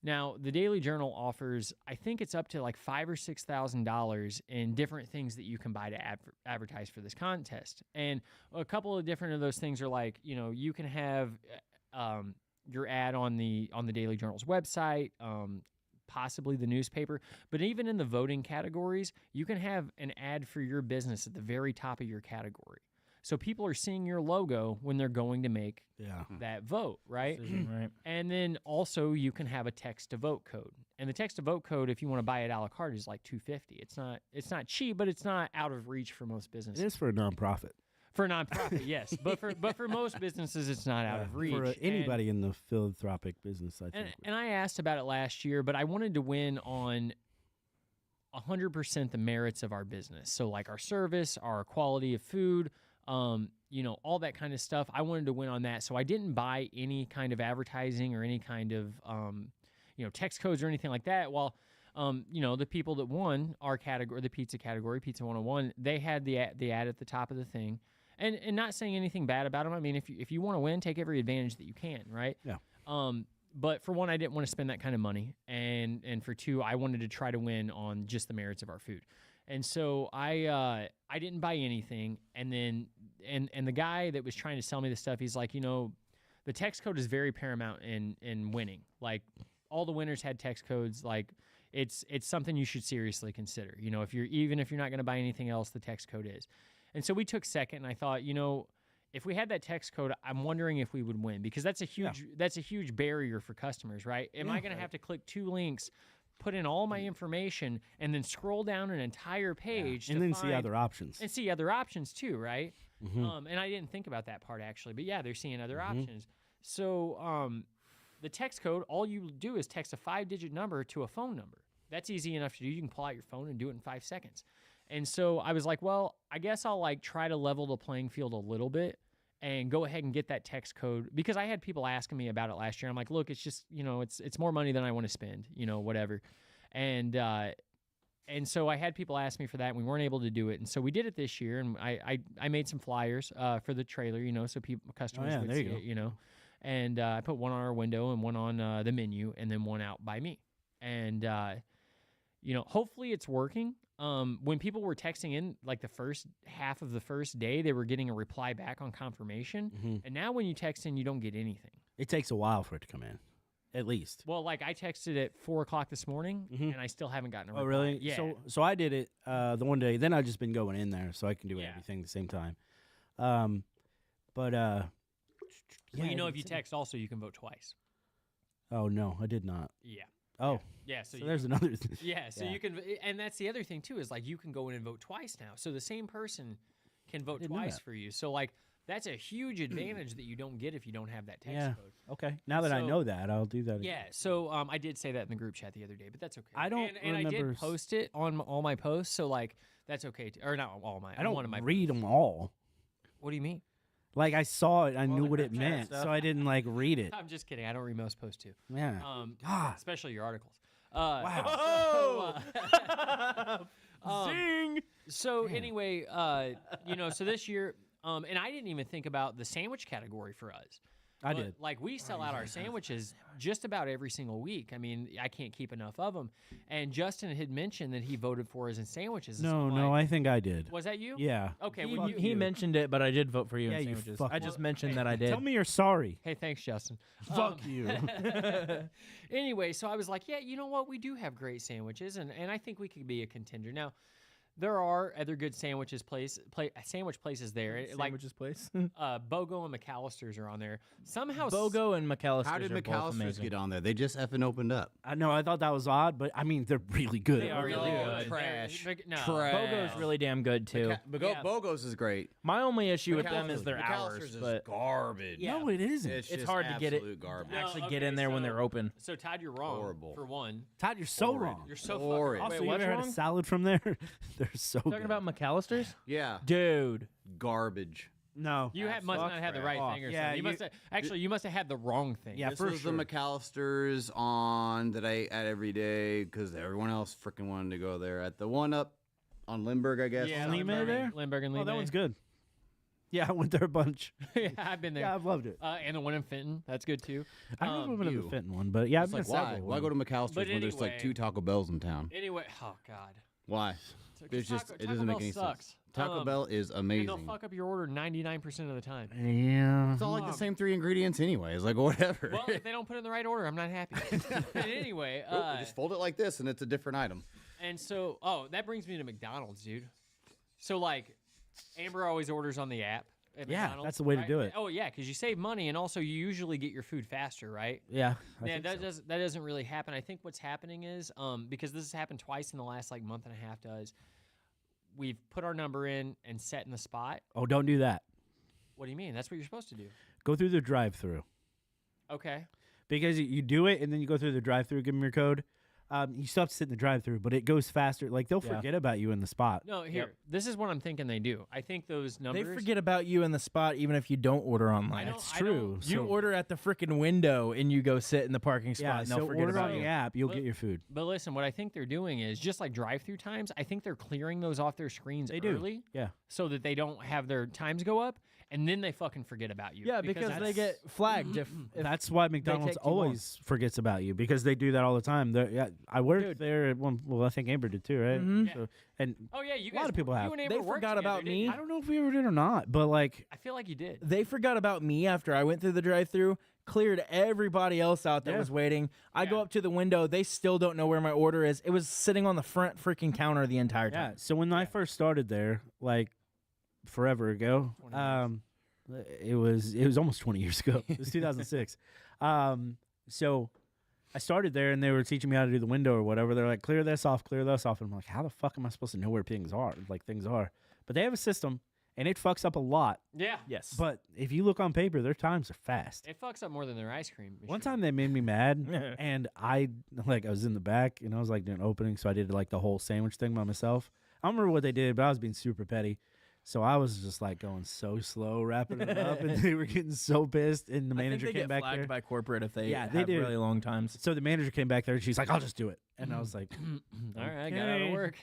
Now, the Daily Journal offers, I think it's up to like $5,000 or $6,000 in different things that you can buy to advertise for this contest. And a couple of different of those things are like, you can have your ad on the Daily Journal's website, possibly the newspaper, but even in the voting categories, you can have an ad for your business at the very top of your category. So people are seeing your logo when they're going to make that vote, right? Right. And then also you can have a text to vote code. And the text to vote code, if you want to buy it a la carte, is like $250. It's not cheap, but it's not out of reach for most businesses. It is for a nonprofit. For a nonprofit, yes. But for most businesses, it's not out of reach. For anybody in the philanthropic business, I think. And I asked about it last year, but I wanted to win on 100% the merits of our business. So like our service, our quality of food, all that kind of stuff. I wanted to win on that. So I didn't buy any kind of advertising or any kind of, text codes or anything like that. While, the people that won our category, the pizza category, Pizza 101, they had the ad at the top of the thing. And not saying anything bad about them. I mean, if you want to win, take every advantage that you can, right? Yeah. But for one, I didn't want to spend that kind of money, and for two, I wanted to try to win on just the merits of our food. And so I didn't buy anything, and then and the guy that was trying to sell me the stuff, he's like, the text code is very paramount in winning. Like all the winners had text codes. Like it's something you should seriously consider. If you're not going to buy anything else, the text code is. And so we took second, and I thought, if we had that text code, I'm wondering if we would win, because that's a huge barrier for customers, right? Am I going to have to click 2 links, put in all my information, and then scroll down an entire page and then see other options? And see other options too, right? Mm-hmm. And I didn't think about that part actually, but yeah, they're seeing other options. So the text code, all you do is text a 5-digit number to a phone number. That's easy enough to do. You can pull out your phone and do it in 5 seconds. And so I was like, well, I guess I'll try to level the playing field a little bit and go ahead and get that text code, because I had people asking me about it last year. I'm like, look, it's just, it's more money than I want to spend, whatever. And so I had people ask me for that, and we weren't able to do it. And so we did it this year, and I made some flyers for the trailer, so customers would see it, And I put one on our window and one on the menu, and then one out by me. And, hopefully it's working. When people were texting in, like the first half of the first day, they were getting a reply back on confirmation. Mm-hmm. And now when you text in, you don't get anything. It takes a while for it to come in, at least. Well, like I texted at 4:00 this morning, and I still haven't gotten a reply. Oh, really? Yeah. So I did it the one day. Then I've just been going in there, so I can do everything at the same time. Well, if you text also, you can vote twice. Oh, no, I did not. Yeah. Oh. Yeah, so there's another thing. Yeah, so you can, and that's the other thing too, is you can go in and vote twice now. So the same person can vote twice for you. So that's a huge advantage that you don't get if you don't have that text code. Okay. Now that I know that, I'll do that. Yeah. So I did say that in the group chat the other day, but that's okay. I don't and I did post it on all my posts, so that's okay. Or not all my. I don't one of my read posts. them all. What do you mean? I saw it, I knew what it meant, so I didn't read it. I'm just kidding. I don't read most posts too. Yeah. Especially your articles. Wow. Zing! So anyway, so this year, and I didn't even think about the sandwich category for us. I did. We sell out our sandwiches just about every single week. I mean, I can't keep enough of them. And Justin had mentioned that he voted for us in sandwiches. No, I think I did. Was that you? Yeah. Okay. He mentioned it, but I did vote for you Yeah, in you sandwiches. fuck- I just mentioned that I did. Tell me you're sorry. Hey, thanks, Justin. Fuck you. Anyway, so I was like, yeah, you know what? We do have great sandwiches, and I think we could be a contender. Now, there are other good sandwich places there. Sandwiches place. BOGO and McAllister's are on there. Somehow BOGO and McAllister's. How did are both McAllister's amazing. get on there? They just effing opened up. I know, I thought that was odd, but I mean, they're really good. They are really good. Trash. No. BOGO's really damn good too. Yeah. BOGO's is great. My only issue with them is their McAllister's hours, is but garbage. Yeah. No, it isn't. It's it's just hard to get it. absolute garbage. No, Actually okay, get in there when so- they're open. So Todd, you're wrong. Horrible. For one, Todd, you're so Horrid. wrong. you're so Horrid. fucking. Also, Wait, you what's ever had a wrong? salad from there? They're so Talking good. about McAllister's? Yeah. Dude. Garbage. No. You must not have the right crap. thing or Yeah, something. You must have had the wrong thing. Yeah, This for was sure. the McAllister's on that I ate at every day because everyone else freaking wanted to go there. At the one up on Lindbergh, I guess. Yeah, Lime Lindbergh, there? Lindbergh and Oh, Lime. that one's good. Yeah, I went there a bunch. Yeah, I've been there. Yeah, I've loved it. And the one in Fenton, that's good too. I never been to ew. the Fenton one, but yeah, I've It's been like, to why? several. Why go to McAllister's But when there's anyway- like 2 Taco Bells in town? Anyway, oh god, Why? It's just, it doesn't make any sucks. sense. Taco Bell is And they'll amazing. fuck up your order 99% of the time. Yeah. It's all like the same 3 ingredients anyways. Like, whatever. Well, if they don't put it in the right order, I'm not happy. And anyway, Nope, you just fold it like this and it's a different item. and so, that brings me to McDonald's, dude. So, Amber always orders on the app. at Yeah, McDonald's, that's the way to right? do it. Oh yeah, because you save money and also you usually get your food faster, right? Yeah. That doesn't really happen. I think what's happening is because this has happened twice in the last like month and a half. We've put our number in and set in the spot. Oh, don't do that. What do you mean? That's what you're supposed to do. Go through the drive-through. Okay. Because you do it and then you go through the drive-through, give them your code. You still have to sit in the drive-through, but it goes faster. Like they'll forget about you in the spot. No, here. This is what I'm thinking they do. I think those numbers. They forget about you in the spot even if you don't order online. That's true. You So- order at the freaking window and you go sit in the parking spot. Yeah, and so they'll forget order about on you. the app, you'll But- get your food. But listen, what I think they're doing is just like drive-through times. I think they're clearing those off their screens They do. early, Yeah. so that they don't have their times go up, and then they fucking forget about you. Yeah, because they that's- get flagged if That's why McDonald's take too long. always forgets about you because they do that all the time. Yeah, I worked Dude. there at one. Well, I think Amber did too, right? Mhm. So, and Oh yeah, you A lot guys. of people you have. and Amber They worked forgot together, about didn't me. you? I don't know if we ever did or not, but like, I feel like you did. they forgot about me after I went through the drive-through, cleared everybody else out that Yeah. was waiting. I go Yeah. up to the window, they still don't know where my order is. It was sitting on the front freaking counter the entire yeah. time. So when I first started there, like forever ago, 20 years. it was almost 20 years ago. It was 2006. So I started there and they were teaching me how to do the window or whatever. They're like, clear this off. And I'm like, how the fuck am I supposed to know where things are? But they have a system and it fucks up a lot. Yeah. Yes. But if you look on paper, their times are fast. It fucks up more than their ice cream. One machine. time they made me mad and I was in the back and I was like doing opening. So I did like the whole sandwich thing by myself. I don't remember what they did, but I was being super petty. So I was just like going so slow, wrapping it up, and they were getting so pissed. And the manager I think they came get back flagged there. by corporate if they Yeah, they have do. really long times. So the manager came back there and she's like, I'll just do it. And I was like, All right, I got out of Okay. work.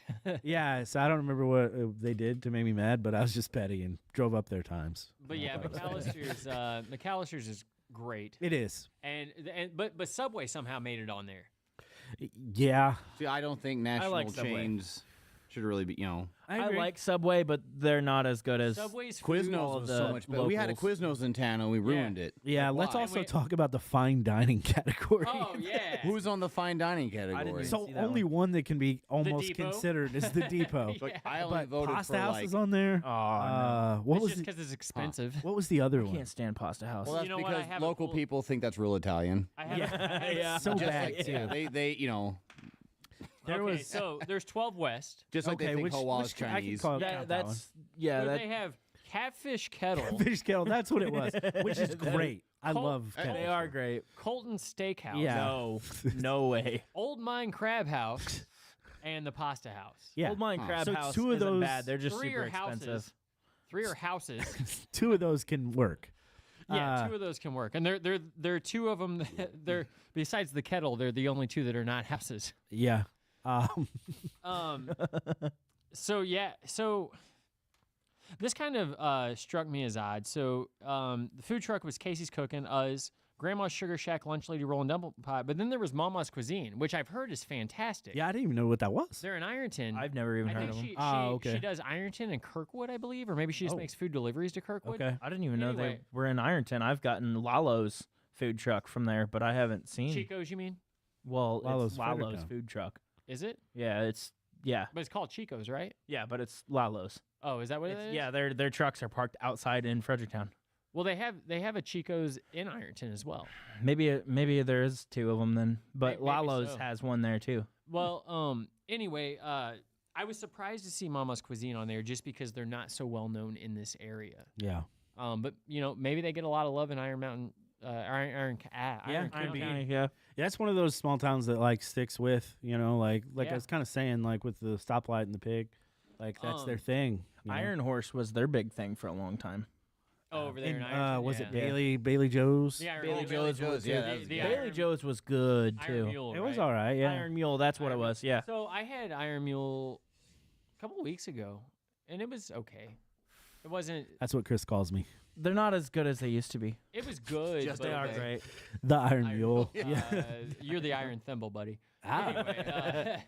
yeah. So I don't remember what they did to make me mad, but I was just petty and drove up their times. But yeah, McAllister's is great, It is. but Subway somehow made it on there. Yeah. See, I don't think national like Subway. chains should really be, I like Subway, but they're not as good as Subway's food, Quiznos was the so much better. We had a locals. Quiznos in town and we ruined it. Yeah, Like, let's why? also Wait. talk about the fine dining category. Oh yeah. Who's on the fine dining category? even So see that only one that can be almost Depot? considered is the Depot. Yeah. I only But voted Pasta for House like. is on there. Oh, What It's was just the, because it's expensive. what was the other I one? can't stand Pasta House. Well, that's You know what? I because have a local full- people think that's real Italian. I have yeah. So Just bad like, too. yeah, they There okay, was so there's 12 West. just like they think Hawaii is I can Chinese. call That- count that one. that's yeah. Where That, they have Catfish Kettle, Fish Kettle. That's what it was, which is great. I Col- love Hey, kettle. they are great. Colton Steakhouse, Yeah. No, no way. Old Mine Crab House, and the Pasta House. Yeah, Old Mine Crab So House two of isn't those- bad. They're just Three super are houses. expensive. 3 are houses. two of those can work. Yeah, 2 of those can work, and they're 2 of them. They're besides the kettle, they're the only 2 that are not houses. Yeah. So this kind of struck me as odd. So the food truck was Casey's Cooking, Grandma's Sugar Shack, Lunch Lady Roll and Dumple Pie, but then there was Mama's Cuisine, which I've heard is fantastic. Yeah, I didn't even know what that was. They're in Ironton. I've never even I heard think of them. she, Okay. she does Ironton and Kirkwood, I believe, or maybe she just Oh. makes food deliveries to Kirkwood. Okay. I didn't even know they Anyway. were in Ironton. I've gotten Lalo's food truck from there, but I haven't seen. Chico's, you mean? Well, Lalo's it's Lalo's Fredericktown. food truck. Is it? Yeah, But it's called Chico's, right? but it's Lalo's. Oh, is that what it is? Yeah, their trucks are parked outside in Fredericktown. Well, they have a Chico's in Ironton as well. Maybe there is 2 of them then, but Maybe Lalo's so. has one there too. Well, anyway, I was surprised to see Mama's Cuisine on there just because they're not so well known in this area. Yeah. But maybe they get a lot of love in Iron Mountain, Iron County. Yeah. Yeah, that's one of those small towns that like sticks with, like I Yeah. was kind of saying, like with the stoplight and the pig, like that's their thing. you know? Iron Horse was their big thing for a long time. Oh, over there in And, Ironton. was yeah. it Bailey Joe's? The Iron Bailey Mule. Joe's was yeah, good. that was The good. Bailey Iron- Joe's was good Iron too. Mule, It was right? all right. Yeah. Iron Mule, that's what it Iron was. Yeah. So I had Iron Mule a couple weeks ago, and it was okay. It wasn't. That's what Chris calls me. They're not as good as they used to be. It was good. Just but They are okay. great. The Iron Iron Mule. Mule. You're the Iron Thimble, buddy. Ah. Anyway,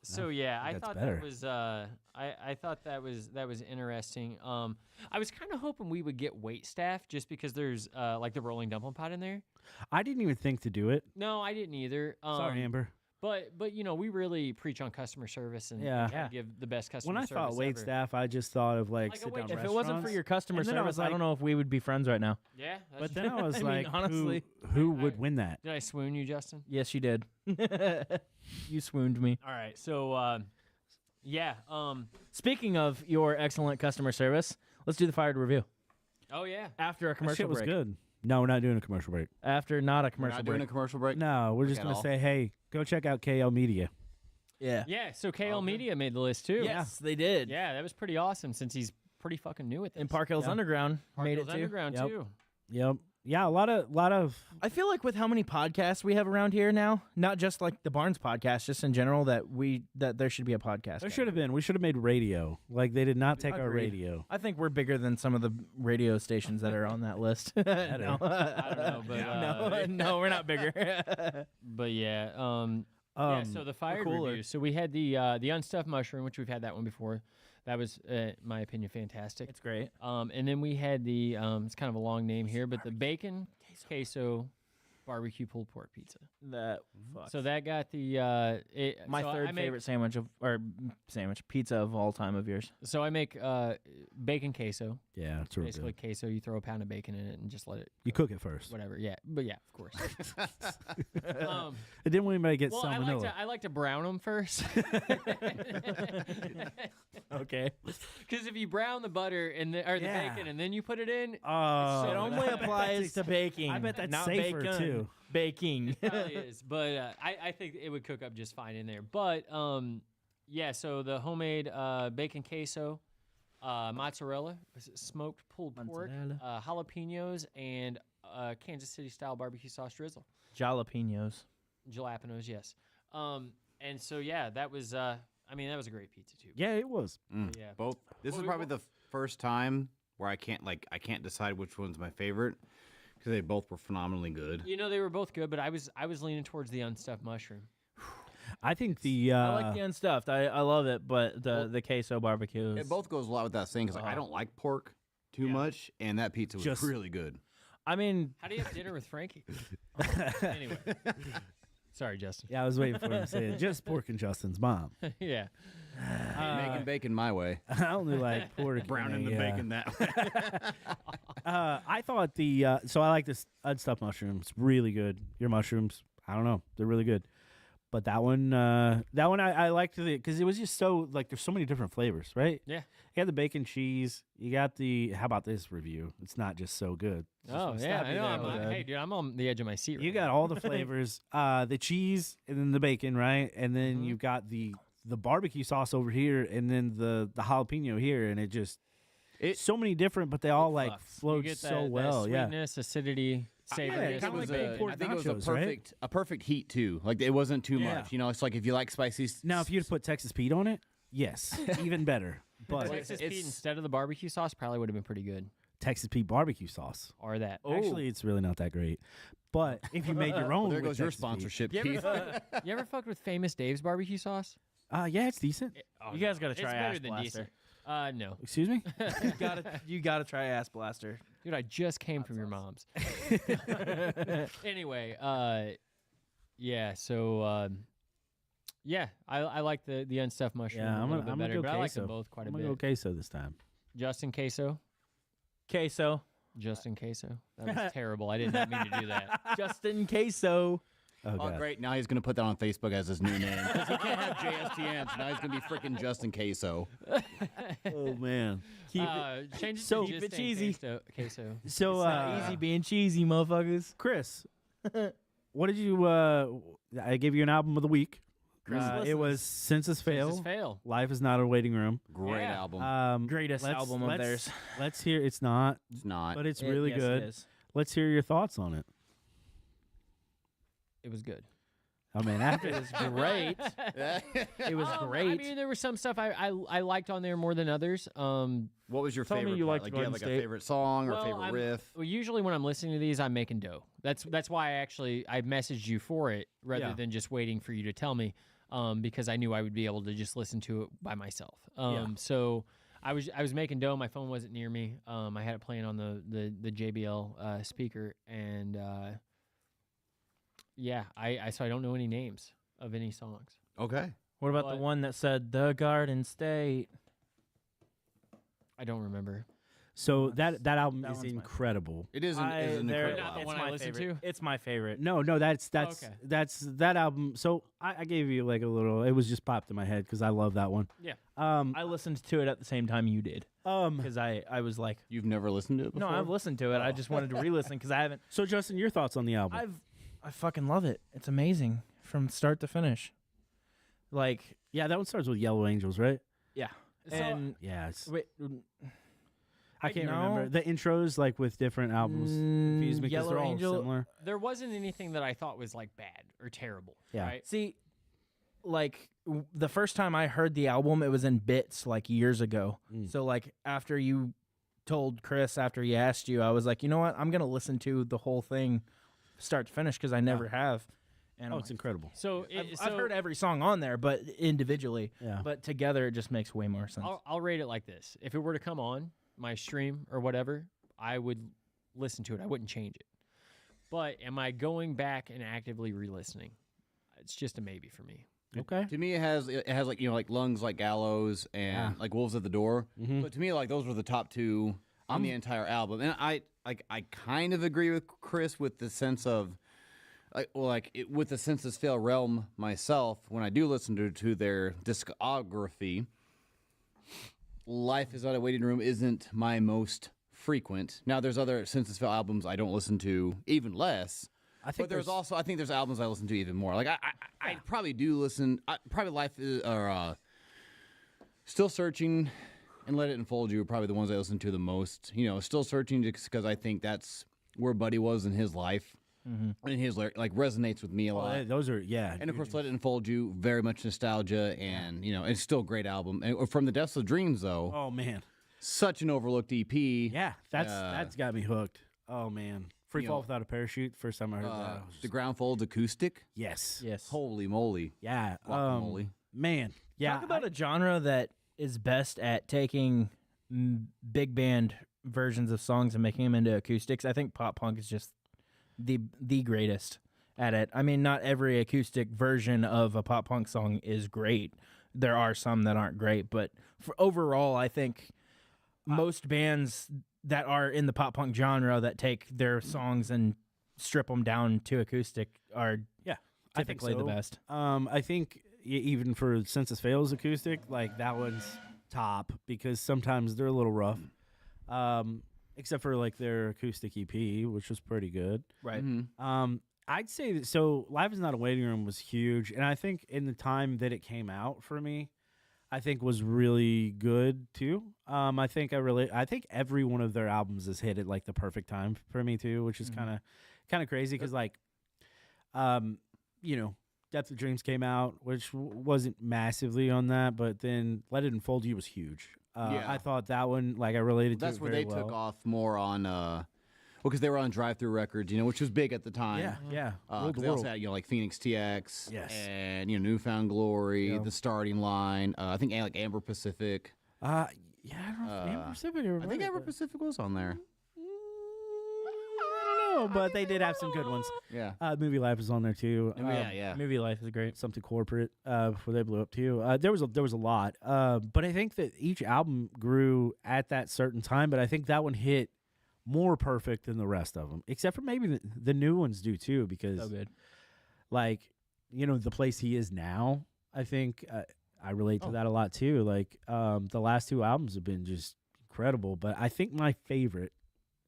so yeah, I that's thought better. that was I thought that was interesting. I was kind of hoping we would get wait staff just because there's like the rolling dumpling pot in there. I didn't even think to do it. No, I didn't either. Sorry, Amber. But we really preach on customer service and Yeah. try to give the best customer When I service thought wait ever. staff, I just thought of like Like a sit down waitress. If it wasn't for your customer And then I service, was I like- don't know if we would be friends right now. Yeah. But then I was I mean, like, honestly. who would win that? Did I swoon you, Justin? Yes, you did. You swooned me. All right. So, yeah. Speaking of your excellent customer service, let's do the fired review Oh yeah. after a That commercial shit was break. good. No, we're not doing a commercial break. After not a We're commercial not break. doing a commercial break. No, we're just at gonna all? say, hey, go check out KL Media. Yeah. Yeah. So KL Media made the list too. Yes, they did. Yeah, that was pretty awesome since he's pretty fucking new at this. And Park Hills Yeah. Underground Park made Hills it too. Underground Yep. too. Yep. Yeah, a lot of. I feel like with how many podcasts we have around here now, not just like the Barnes podcast, just in general, that there should be a podcast. There should have been. We should have made radio. Like they did not take our Agreed. radio. I think we're bigger than some of the radio stations that are on that list. No. I don't know, but no, we're not bigger. but yeah. Yeah, so the fire cooler. review. So we had the unstuffed mushroom, which we've had that one before. That was, in my opinion, fantastic. It's great. And then we had the it's kind of a long name here, but the bacon queso barbecue pulled pork pizza. That So that got the my so third I make- favorite pizza of all time of yours. So I make bacon queso. Yeah, it's real Basically good. queso. You throw a pound of bacon in it and just let it You cook it first. whatever. Yeah, but yeah, of course. It didn't want anybody to get Well, salmonella. I like to brown them first. Okay. Because if you brown the butter and the Yeah. bacon and then you put it in, Oh, It only applies to baking. I bet that's not safer, bacon. too. Baking. it probably is. But I think it would cook up just fine in there. But yeah, so the homemade bacon queso, mozzarella, smoked pulled pork, Mozzarella. jalapenos, and Kansas City style barbecue sauce drizzle. Jalapenos. Jalapenos, yes. And so yeah, that was that was a great pizza too. Yeah, it was. Yeah. Both. This Well, is probably the first time where I can't decide which one's my favorite because they both were phenomenally good. You know, they were both good, but I was leaning towards the unstuffed mushroom. I think the. I like the unstuffed. I love it, but the queso barbecue. It both goes a lot with that saying because I don't like pork too much, and that pizza was Just- really good. I mean, How do you have dinner with Frankie? Anyway. Sorry, Justin. Yeah, I was waiting for him to say it. Just pork and Justin's mom. Yeah. Making bacon my way, I only like pork. browning the and, bacon that way. I thought the so I like this unstuffed mushrooms. Really good. Your mushrooms, I don't know, they're really good. But that one I liked because it was just so like there's so many different flavors, right? Yeah. You got the bacon cheese. You got the how about this review? It's not just so good. It's just Oh, gonna yeah. stop I you know. there, I'm bud. hey, dude, I'm on the edge of my seat right You got all the flavors, the cheese and then the bacon, right? And then Mhm. you've got the barbecue sauce over here, and then the jalapeno here, and it just so many different, but they all like You flowed get so that well. Yeah, sweetness, acidity, savoriness. kinda like baked pork I think it was nachos, a right? perfect heat too. Like it wasn't too Yeah. much. You know, it's like if you like spicy. Now, if you'd put Texas Pete on it, yes, even better. But Texas it's- Pete instead of the barbecue sauce probably would have been pretty good. Texas Pete barbecue sauce. Or that. Actually, it's really not that great. But if you made your own, there with goes your Texas Pete- sponsorship, You Keith. You ever fucked with Famous Dave's barbecue sauce? Yeah, it's decent. you guys got to It's try better Ass than Blaster. decent. No. Excuse me. You gotta try Ass Blaster. Dude, I just came from your mom's. Anyway, yeah, so yeah, I like the unstuffed mushroom Yeah, a I'm little gonna bit better, go but I like queso. them both quite a I'm bit. gonna go queso this time. Justin Queso. Queso. Justin Queso. That was terrible. I did not mean to do that. Justin Queso. Oh, Oh, God. great. Now he's going to put that on Facebook as his new name. Because he can't have JSTN, so now he's going to be freaking Justin Queso. Oh man. Change it So- to keep it Justin cheesy. Queso. So It's not easy being cheesy, motherfuckers. Chris, what did you? I gave you an album of the week. Chris it listens. was Census Fail. Census Fail. Life is not a waiting room. Great Yeah. album. Greatest album of theirs. Let's hear. It's not, It's not. but it's really Yes, good. It is. Let's hear your thoughts on it. It was good. I mean, after It was great. It was great. I mean, there was some stuff I liked on there more than others. What was your Tell me favorite you part? liked Like, do you have Garden like a State. favorite song or Well, favorite riff? Well, usually when I'm listening to these, I'm making dough. That's why I messaged you for it rather Yeah. than just waiting for you to tell me, because I knew I would be able to just listen to it by myself. So I was making dough. My phone wasn't near me. I had it playing on the JBL speaker, and yeah, so I don't know any names. of any songs. Okay. What about the But- one that said the Garden State? I don't remember. So that album that is one's my incredible. It is an incredible Not the album. one I listened to? It's my favorite. No, that's okay. that's that album. So I gave you like a little. It was just popped in my head because I love that one. Yeah. I listened to it at the same time you did because I was like, You've never listened to it before? no, I've listened to it. I just wanted to re-listen because I haven't. So Justin, your thoughts on the album? I fucking love it. It's amazing from start to finish. Like, Yeah, that one starts with Yellow Angels, right? yeah, So- and Yeah, it's, wait, I can't no. remember the intros like with different albums. Confuse me because Yellow they're all Angel. similar. There wasn't anything that I thought was like bad or terrible. Yeah. Right? See, like the first time I heard the album, it was in bits like years ago. So like after you told Chris, after he asked you, I was like, you know what? I'm gonna listen to the whole thing, start to finish, because I never have. And Oh, I'm it's like, incredible. So, I've heard every song on there, but individually. Yeah. But together, it just makes way more sense. I'll rate it like this: if it were to come on my stream or whatever, I would listen to it. I wouldn't change it. But am I going back and actively re-listening? It's just a maybe for me. Okay. To me, it has like like Lungs Like Gallows and like Wolves at the Door. But to me, like those were the top two on the entire album. And I kind of agree with Chris with the sense of with the Census Fail realm myself. When I do listen to their discography, Life Is Not a Waiting Room isn't my most frequent. Now, there's other Census Fail albums I don't listen to even less. I think But I think there's albums I listen to even more. Like I probably do listen. Probably Life is Still Searching and Let It Unfold You are probably the ones I listen to the most. You know, Still Searching just because I think that's where Buddy was in his life, and his like resonates with me a lot. those are And of course, Let It Unfold You, very much nostalgia, and it's still a great album. And from the Depths of Dreams, though, Oh man. such an overlooked EP. Yeah, that's got me hooked. Oh man. Free You Fall know, Without a Parachute. First time I heard that. I was The just- Ground Folds acoustic. yes. yes. Holy moly! Yeah. Guacamole. Man. Yeah. Talk about a genre that is best at taking big band versions of songs and making them into acoustics. I think pop punk is just the greatest at it. I mean, not every acoustic version of a pop punk song is great. There are some that aren't great, but for overall, I think most bands that are in the pop punk genre that take their songs and strip them down to acoustic are I think typically the so. best. I think even for Census Fails acoustic, like that one's top because sometimes they're a little rough. Except for like their acoustic EP, which was pretty good. Right. I'd say that, so Life Is Not a Waiting Room was huge, and I think in the time that it came out for me, I think was really good too. I think every one of their albums has hit at like the perfect time for me too, which is kind of crazy because like, Depth of Dreams came out, which wasn't massively on that, but then Let It Unfold You was huge. Yeah. I thought that one, like I related to That's it where very they well. took off more on, because they were on Drive Through Records, which was big at the time. Yeah. World 'cause to they also World. had, like Phoenix TX, Yes. and Newfound Glory, Yeah. The Starting Line. I think like Amber Pacific. I don't know if Amber Pacific or I think what, Amber but- Pacific was on there. I don't know, but they did have some good ones. Yeah. Movie Life is on there too. Yeah. Movie Life is great. Something corporate before they blew up too. There was a lot, but I think that each album grew at that certain time. But I think that one hit more perfect than the rest of them, except for maybe the new ones do too. Because So good. like the place he is now, I think I relate to that a lot too. Like the last two albums have been just incredible, but I think my favorite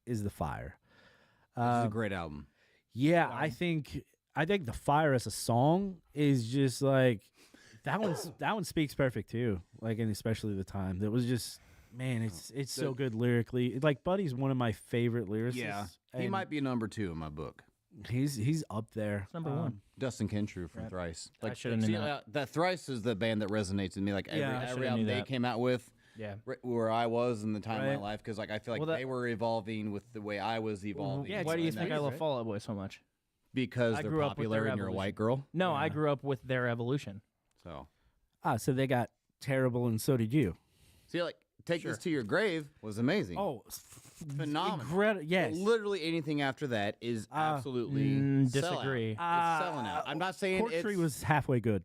is The Fire. This is a great album. Yeah, I think The Fire as a song is just like that one speaks perfect too. Like, and especially the time that was just, man, it's so good lyrically. Like Buddy's one of my favorite lyricists. Yeah. He and might be number 2 in my book. he's up there. It's number one. Dustin Kensrue from Thrice. I shoulda known that. That Thrice is the band that resonates with me. Like Yeah, I every shoulda album knew they that. came out with, Yeah. where I was in the time of Right. my life, because like I feel like Well, that- they were evolving with the way I was evolving. yeah, Why do you in think that I case, love right? Fall Out Boy so much? Because I they're grew up with popular their and you're a evolution. white girl. No, I grew up with their evolution. So So they got terrible, and so did you. see, like Take This to Your Grave was amazing. Oh, phenomenal. Yes. Literally anything after that is absolutely disagree. It's selling out. I'm not saying Cork Tree was halfway good.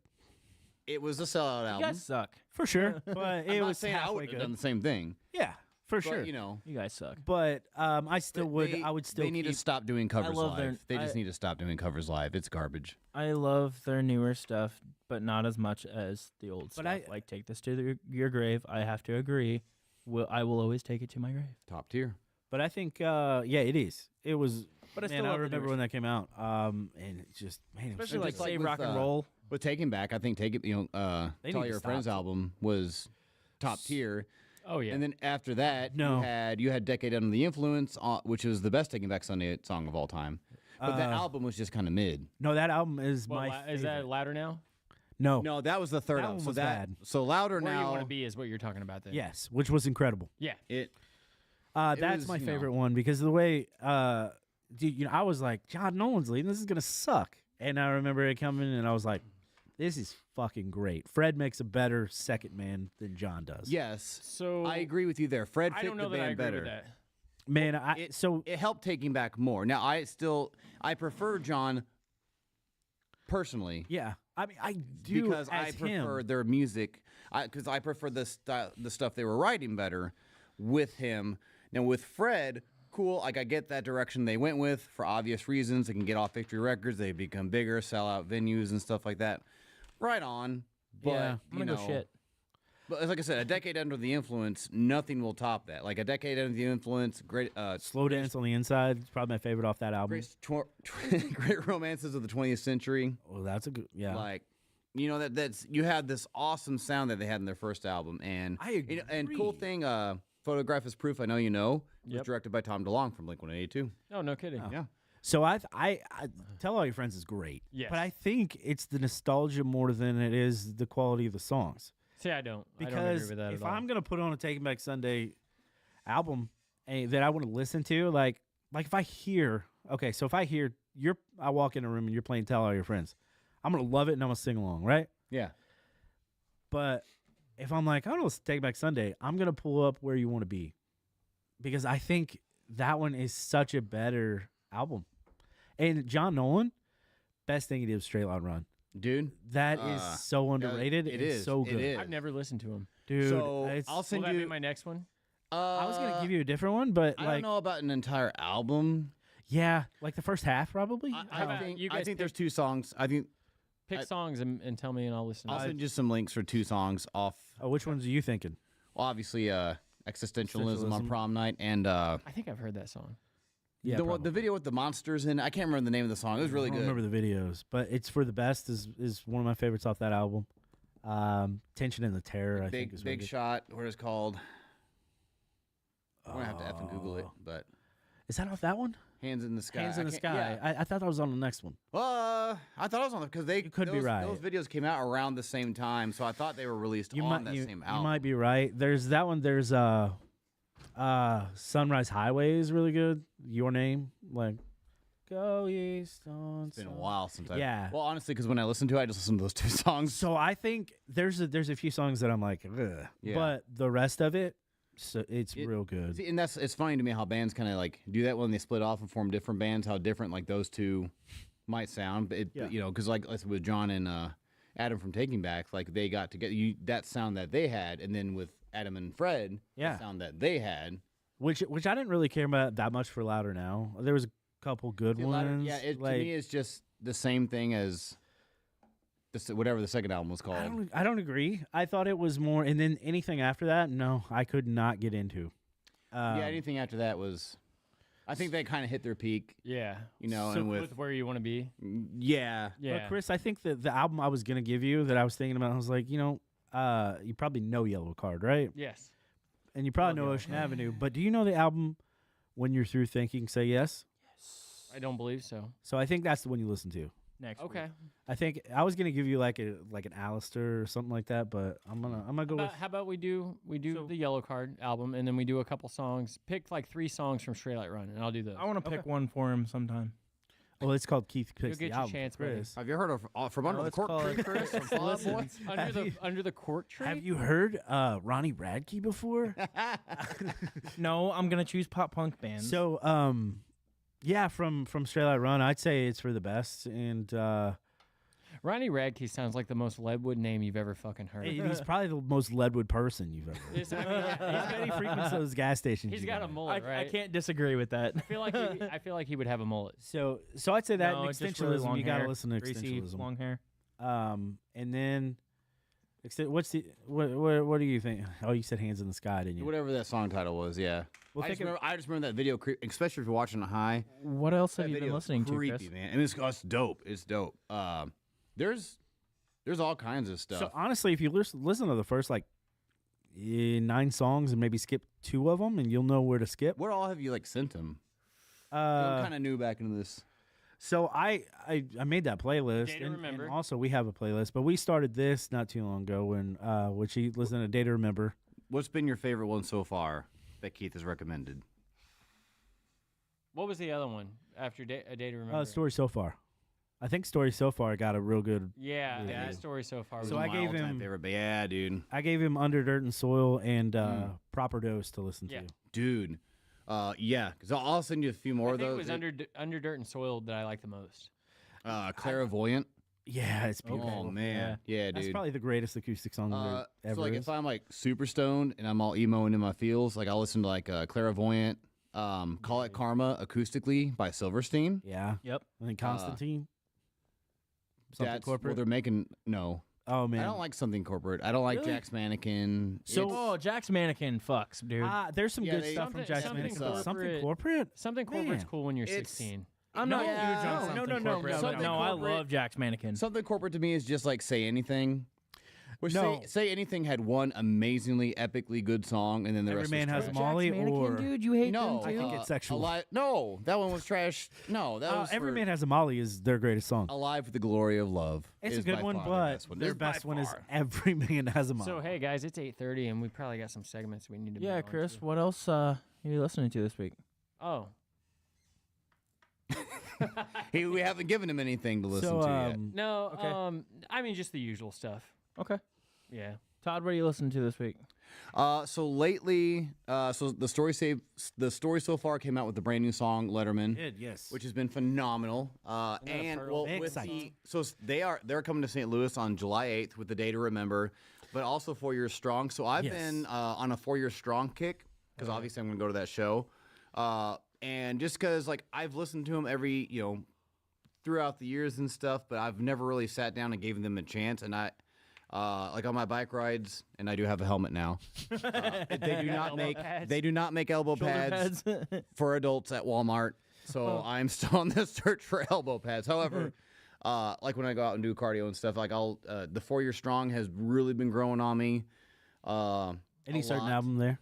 It was a sellout You album. guys suck. For sure. But it I'm was not saying I halfway would have good. done the same thing. Yeah, for But, sure. you know, You guys suck. But I still would. they, I would still. They need to keep- stop doing covers love their- live. They just need to stop doing covers live. It's garbage. I love their newer stuff, but not as much as the old But stuff. Like Take This to Your Grave. I have to agree. I will always take it to my grave. Top tier. But I think, yeah, it is. It was. But I man, still I love the remember newer when that came out. And it's just, man, it was Especially so like good. Save with, Rock and Roll. With Taking Back, I think They Tell need Your to Friends stop. album was top tier. Oh yeah. And then after that, No. you had Decade Under the Influence, which was the best Taking Back Sunday song of all time. But that album was just kind of mid. No, that album is Well, my. is that favorite. louder now? No. No, that was the third That album. one So was that bad. so Louder Where Now. You Want to Be is what you're talking about then. Yes, which was incredible. Yeah. It That's was, my you know- favorite one because of the way, dude, I was like, John Nolan's leading. This is gonna suck. And I remember it coming, and I was like, this is fucking great. Fred makes a better second man than John does. yes. So I agree with you there. Fred I fit don't know the that I band agree better. with that. Man, It helped Taking Back more. Now I prefer John personally. yeah. I mean, I do Because I as prefer him. their music. Because I prefer the stuff they were writing better with him. Now with Fred, cool. Like I get that direction they went with for obvious reasons. They can get off Victory Records. They become bigger, sell out venues and stuff like that. Right on. But Yeah, I'm you gonna know, go shit. But like I said, A Decade Under the Influence, nothing will top that. Like A Decade Under the Influence, great. Slow Dance on the Inside is probably my favorite off that album. Great romances of the 20th century. Well, that's a good. Yeah. Like, you know that's you had this awesome sound that they had in their first album, and I you know, and cool agree. thing, Photograph is Proof. I know you know. Was Yep. directed by Tom DeLonge from Blink-182. Oh, no kidding. Yeah, So I Tell All Your Friends is great. Yes. But I think it's the nostalgia more than it is the quality of the songs. See, I don't agree Because with that if at all. I'm gonna put on a Taking Back Sunday album that I want to listen to, like if I hear, so if I hear I walk in a room and you're playing Tell All Your Friends, I'm gonna love it and I'm gonna sing along, right? yeah. But if I'm like, I don't know, let's Take Back Sunday, I'm gonna pull up Where You Want to Be, because I think that one is such a better album. And John Nolan, best thing he did was Straight Line Run. Dude, That is so underrated. it It's is. so It good, is. I've never listened to him. dude. So it's- I'll Will send that be you. my next one? I was gonna give you a different one, but I like, don't know about an entire album. yeah, like the first half probably. How about you I guys think there's pick- two songs. I think Pick songs and tell me, and I'll listen. I'll send you some links for two songs off. Oh, which ones are you thinking? Obviously, Existentialism on Existentialism. Prom Night, and I think I've heard that song. Yeah, the video with the monsters in. I can't remember the name of the song. It was really I don't good. remember the videos, but It's for the Best is one of my favorites off that album. Tension and the Terror, I think, is really Big good. Shot. What it's called? I'm gonna have to effing Google it, but Is that off that one? Hands in the Sky. Hands in I the can't- Sky. Yeah. I thought that was on the next one. I thought it was on because they could be those, right. Those videos came out around the same time, so I thought they were released You on might that same you album. might be right. There's that one. There's Sunrise Highway is really good. Your Name, like Go East on. It's been a while since I. Yeah. Well, honestly, because when I listened to it, I just listened to those two songs. So I think there's a few songs that I'm like, ugh. Yeah. But the rest of it, it's real good. See, and it's funny to me how bands kind of like do that when they split off and form different bands. How different like those two might sound, but Yeah. you know, because like with John and Adam from Taking Back, like they got together that sound that they had, and then with Adam and Fred, Yeah. the sound that they had. Which I didn't really care about that much for Louder Now. There was a couple good See, ones. yeah, to like, me, it's just the same thing as whatever the second album was called. I don't agree. I thought it was more, and then anything after that, no, I could not get into. Yeah, anything after that was. I think they kind of hit their peak, Yeah. you know, So and With Where You Want to Be. yeah, Yeah. But Chris, I think that the album I was gonna give you that I was thinking about, I was like, you probably know Yellow Card, right? Yes. And you probably know Ocean Avenue, but do you know the album When You're Through Thinking, Say Yes? I don't believe so. So I think that's the one you listen to. Next Okay. week. I think I was gonna give you like an Alistair or something like that, but I'm gonna go with. How about we do So- the Yellow Card album, and then we do a couple songs. Pick like 3 songs from Straight Light Run, and I'll do those. I want to pick one for him sometime. Well, it's called Keith You'll Picks get the your album. chance, for buddy. Chris. Have you heard of From Under the it's Cork called- Tree, Chris? From Fall Out Boy? Under the court tree. Have you heard Ronnie Radke before? No, I'm gonna choose pop punk bands. So, yeah, from Straight Outta Run, I'd say it's for the best. And Ronnie Radke sounds like the most Leadwood name you've ever fucking heard. he's probably the most Leadwood person you've ever heard. It's- I mean, yeah, He frequents those gas stations. he's you got a know. mullet, right? I can't disagree with that. I feel like he would have a mullet. So I'd say that No, and it's just really extensionism. long You got to hair. listen to Greasy, extensionism. long hair. And then, what do you think? Oh, you said Hands in the Sky, didn't you? Whatever that song title was, yeah. Well, I just think of- remember that video, especially if you're watching a high. What else have That you been video is listening to, creepy, Chris? man. And it's dope. It's dope. There's all kinds of stuff. So honestly, if you listen to the first 9 songs and maybe skip 2 of them, and you'll know where to skip. What all have you sent him? I'm kind of new back into this. So I made that playlist, Day to and Remember. also we have a playlist, but we started this not too long ago when which he listened to Day to Remember. What's been your favorite one so far that Keith has recommended? What was the other one after A Day to Remember? Story So Far. I think Story So Far got a real good. Yeah, Yeah. that story so far. So was I My gave all-time him- favorite, but yeah, dude. I gave him Under Dirt and Soil and Proper Dose to listen Yeah. to. Dude. Yeah, because I'll send you a few more I of think those. it was under Dirt and Soil that I like the most. Clairvoyant. Yeah, it's beautiful. Oh, man. Yeah, dude. That's probably the greatest acoustic song there ever so like is. if I'm super stoned and I'm all emo and in my feels, I'll listen to Clairvoyant, Call It Karma acoustically by Silverstein. Yeah. Yep. I think Constantine. Something Well, corporate. they're making Oh man. I don't like something corporate. I don't like Really? Jack's Mannequin. So- It's- Oh, Jack's Mannequin fucks, dude. There's some Yeah, good they- stuff from Something- Jack's something Mannequin. Something corporate. corporate. Something corporate's Man. cool when you're It's- 16. I'm not No, huge on no, something no, corporate, but Something no, I corporate- love Jack's Mannequin. something corporate to me is just Say Anything. Which No. say Anything had one amazingly epically good song, and then the Every rest Man was Has trash. a Molly, or dude, you hate No, I think it's sexual. No, that one was trash. No, that was Every for Man Has a Molly is their greatest song. Alive with the Glory of Love. It's a is good by one, far but the best one. their It's by best one is far. Every Man Has a Molly. So hey guys, it's 8:30 and we probably got some segments we need to. Yeah, move on Chris, to. what else are you listening to this week? Oh, We haven't given him anything to listen to yet. no. Okay. I mean just the usual stuff. Okay. Yeah. Todd, what are you listening to this week? So lately, so the story so far came out with the brand new song Letterman, yes. which has been phenomenal. And well, with Exciting. they're coming to St. Louis on July 8th with the Day to Remember, but also 4 Years Strong. So I've Yes. been on a 4 Years Strong kick because obviously I'm going to go to that show, and just because I've listened to them every throughout the years and stuff, but I've never really sat down and gave them a chance. And I on my bike rides, and I do have a helmet now. They do not Elbow make pads. they do not make elbow pads for adults at Walmart. So I'm still on the search for elbow pads. However, when I go out and do cardio and stuff, I'll the 4 Year Strong has really been growing on me. Any a certain lot. album there?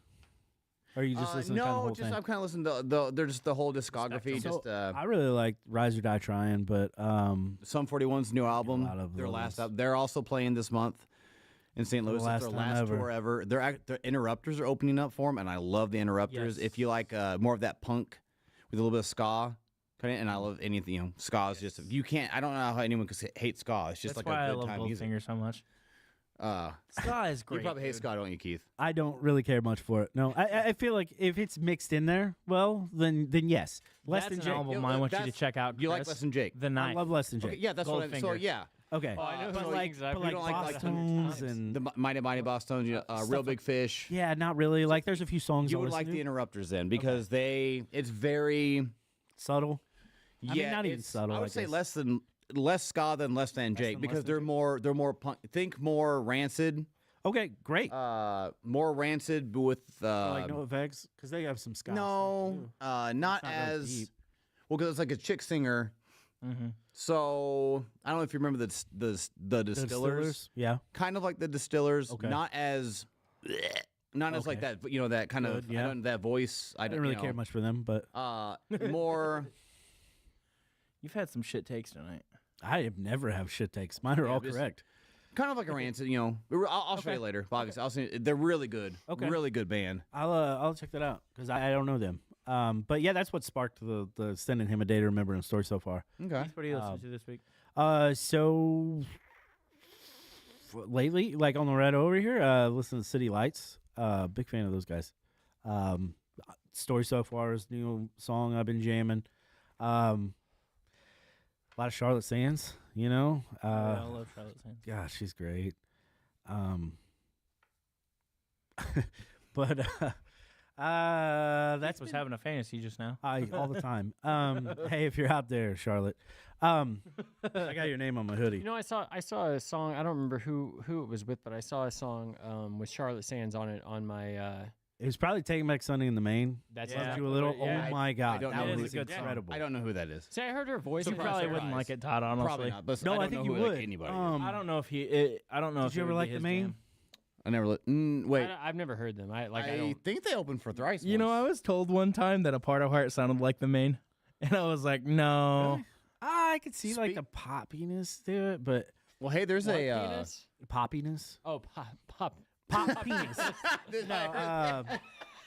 Or are you just listening to kind of the No, whole just thing? I'm kind of listening to they're just the whole discography. So, Just I really like Rise or Die Trying, but Sum 41's new album, lot of their those. last album. They're also playing this month in St. Louis. It's last their time last ever. tour ever. Their Interrupters are opening up for them, and I love the Interrupters. Yes. If you like more of that punk with a little bit of ska, and I love anything, ska is just you can't. I don't know how anyone could hate ska. It's just That's like why a I good love time music. Goldfinger so much. Uh, Ska is great. you probably hate dude. ska, don't you, Keith? I don't really care much for it. No, I feel like if it's mixed in there, well, then yes. Less That's than an Jake. album Yeah, I want you to that's- check out. You like Chris. Less Than Jake? The I Night. love Less than Jake. Okay, yeah, that's what. So Goldfinger. yeah, Okay. Oh, I know but who like, things I've but like don't like Boss like Tones times. and the Mighty Boss Tones, Real stuff Big Fish. yeah, not really. Like there's a few songs You I would listen like to. the Interrupters then because it's very subtle. I mean, yeah, not even it's- subtle, I I would say guess. less ska than Less Than Jake than because Less Than they're more punk. Think more Rancid, Okay, great. more Rancid with like No Effects because they have some ska. no, not not real as deep. well because it's like a chick singer. Mm-hmm. So I don't know if you remember the Distillers, Yeah. kind of like the Distillers, Okay. not as like Okay. that, but that kind of Good, yeah. that voice. I I didn't really care much for them, but More. You've had some shit takes tonight. I have never have shit takes. Mine are all just- correct. Kind of like a Rancid, I'll show you later. Obviously, I'll see. They're really good. Okay. Really good band. I'll check that out because I don't know them. But yeah, that's what sparked the sending him a day to remember in story so far. Okay. What are you listening to this week? So lately, like on the ride over here, listen to City Lights. Big fan of those guys. Story so far is new song I've been jamming. A lot of Charlotte Sands, you know. I love Charlotte Sands. Gosh, she's great. But that's Was having a fantasy just now. all the time. Hey, if you're out there, Charlotte, I got your name on my hoodie. You know, I saw a song. I don't remember who it was with, but I saw a song with Charlotte Sands on it on my. It was probably Taking Back Sunday in the Main. That's Yeah. Loved You a little. Yeah, Oh my God, don't that know was who- It's a good incredible. I don't know who that is. See, I heard her voice. You and I probably was wouldn't surprised. like it, Todd. Honestly, Probably not. But No, I I don't think know you who, would. Like, anybody. I don't know if he. I don't know. Did if you it ever would like be the his Main? jam. I never. Wait. I've never heard them. I I don't. think they opened for Thrice. You know, I once. was told one time that A Part of Heart sounded like the Main, and I was like, no. Really? I could see like the poppiness to it, but Well, hey, there's What a. penis? poppiness. Oh, pop. Pop penis. No,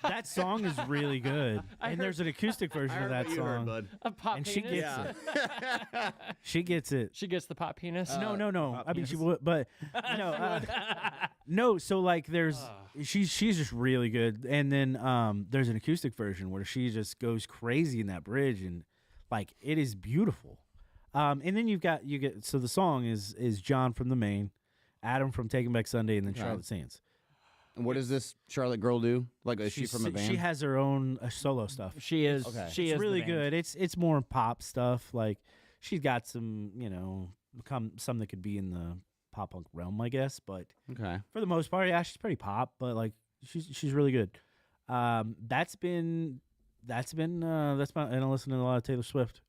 that song is really good, and there's an acoustic version of that song, A pop and penis. she gets it. She gets it. She gets the pop penis. No. I mean, she would, but no, no. So like, there's she's just really good, and then there's an acoustic version where she just goes crazy in that bridge, and like it is beautiful. And then you get so the song is John from the Main, Adam from Taking Back Sunday, and then Charlotte Sands. And what does this Charlotte girl do? Like, is she from a band? She has her own solo stuff. She is. Okay. She It's is really the band. good. It's more pop stuff. Like she's got some, some that could be in the pop punk realm, I guess. But Okay. for the most part, yeah, she's pretty pop. But like she's really good. That's been and I listen to a lot of Taylor Swift.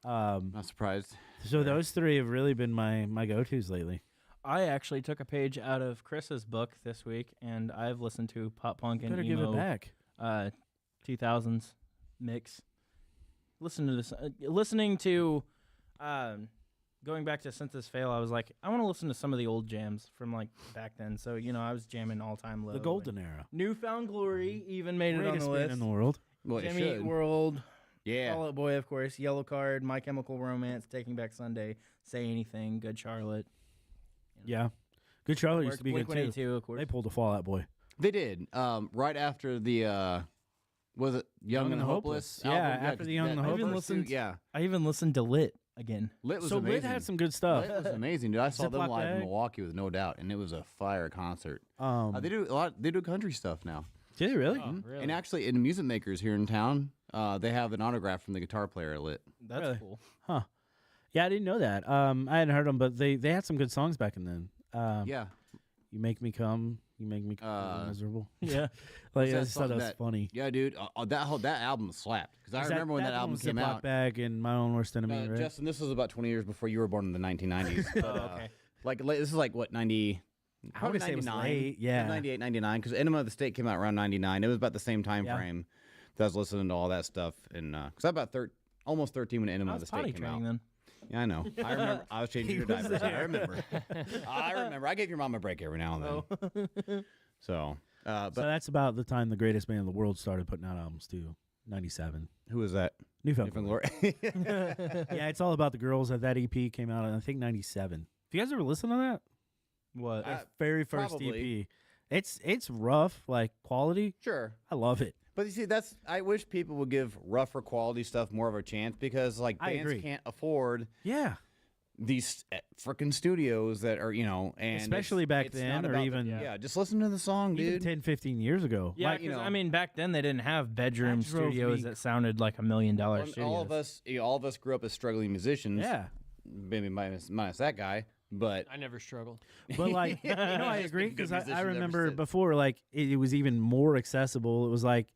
Not surprised. So those three have really been my go-tos lately. I actually took a page out of Chris's book this week, and I've listened to pop punk and Better emo. give it back. 2000s mix. Listen to this. Listening to, going back to Since This Fail, I was like, I want to listen to some of the old jams from like back then. So I was jamming All Time Low. The golden era. Newfound Glory even made it on Greatest the band list. in the world. Well, it Jimmy Eat should. World, Yeah. Fall Out Boy, of course, Yellow Card, My Chemical Romance, Taking Back Sunday, Say Anything, Good Charlotte. Yeah. Good Charlotte used to be good too. Blink-182, of course. They pulled a Fall Out Boy. They did. Right after the was it Young and the Hopeless? Yeah, album? after the Young and the that Hopeless. first two- Yeah. I even listened to Lit again. Lit was So amazing. Lit had some good stuff. Lit was amazing, dude. I saw them Ziploc live in bag. Milwaukee with No Doubt, and it was a fire concert. They They do country stuff now. did it really? Oh, really? And actually, in Music Makers here in town, they have an autograph from the guitar player at Lit. That's Really? cool. Huh. Yeah, I didn't know that. I hadn't heard them, but they had some good songs back in then. Yeah. You make me come. You make me miserable. Yeah. Like that I just thought song that was funny. Yeah, that album slapped. Because I Is remember when that album came Ziploc out. Bag and My Own Worst Enemy, right? Justin, this was about 20 years before you were born in the 1990s. But, okay. This is like what, 90? I Probably would say it was 99. late, yeah. 98, 99. Because Enema of the State came out around 99. It was about the same time Yeah. frame that I was listening to all that stuff. And because I was about almost 13 when Enema I of the was State potty came out. training then. Yeah, I know. I remember. I was changing your was diapers. I there. remember. I remember. I gave your mom a break every now and then. So, So but that's about the time the greatest band in the world started putting out albums too. 97. who was that? Newfound Different Glory. Glory. Yeah, it's all about the girls. That EP came out in I think 97. Have you guys ever listened to that? What? Their very first probably. EP. It's rough, like quality. Sure. I love it. But you see, I wish people would give rougher quality stuff more of a chance because like I bands agree. can't afford Yeah. these freaking studios that are, and Especially back it's then not or about even- yeah, just listen to the song, Even dude. 10, 15 years ago. Yeah, Like, you 'cause, know- I mean, back then they didn't have bedroom That drove studios me that sounded like $1 million And studios. all of us grew up as struggling musicians. yeah. Maybe minus that guy, but I never struggled. But like, I Just agree been good because I musicians ever remember since. before, like, it was even more accessible. It was like,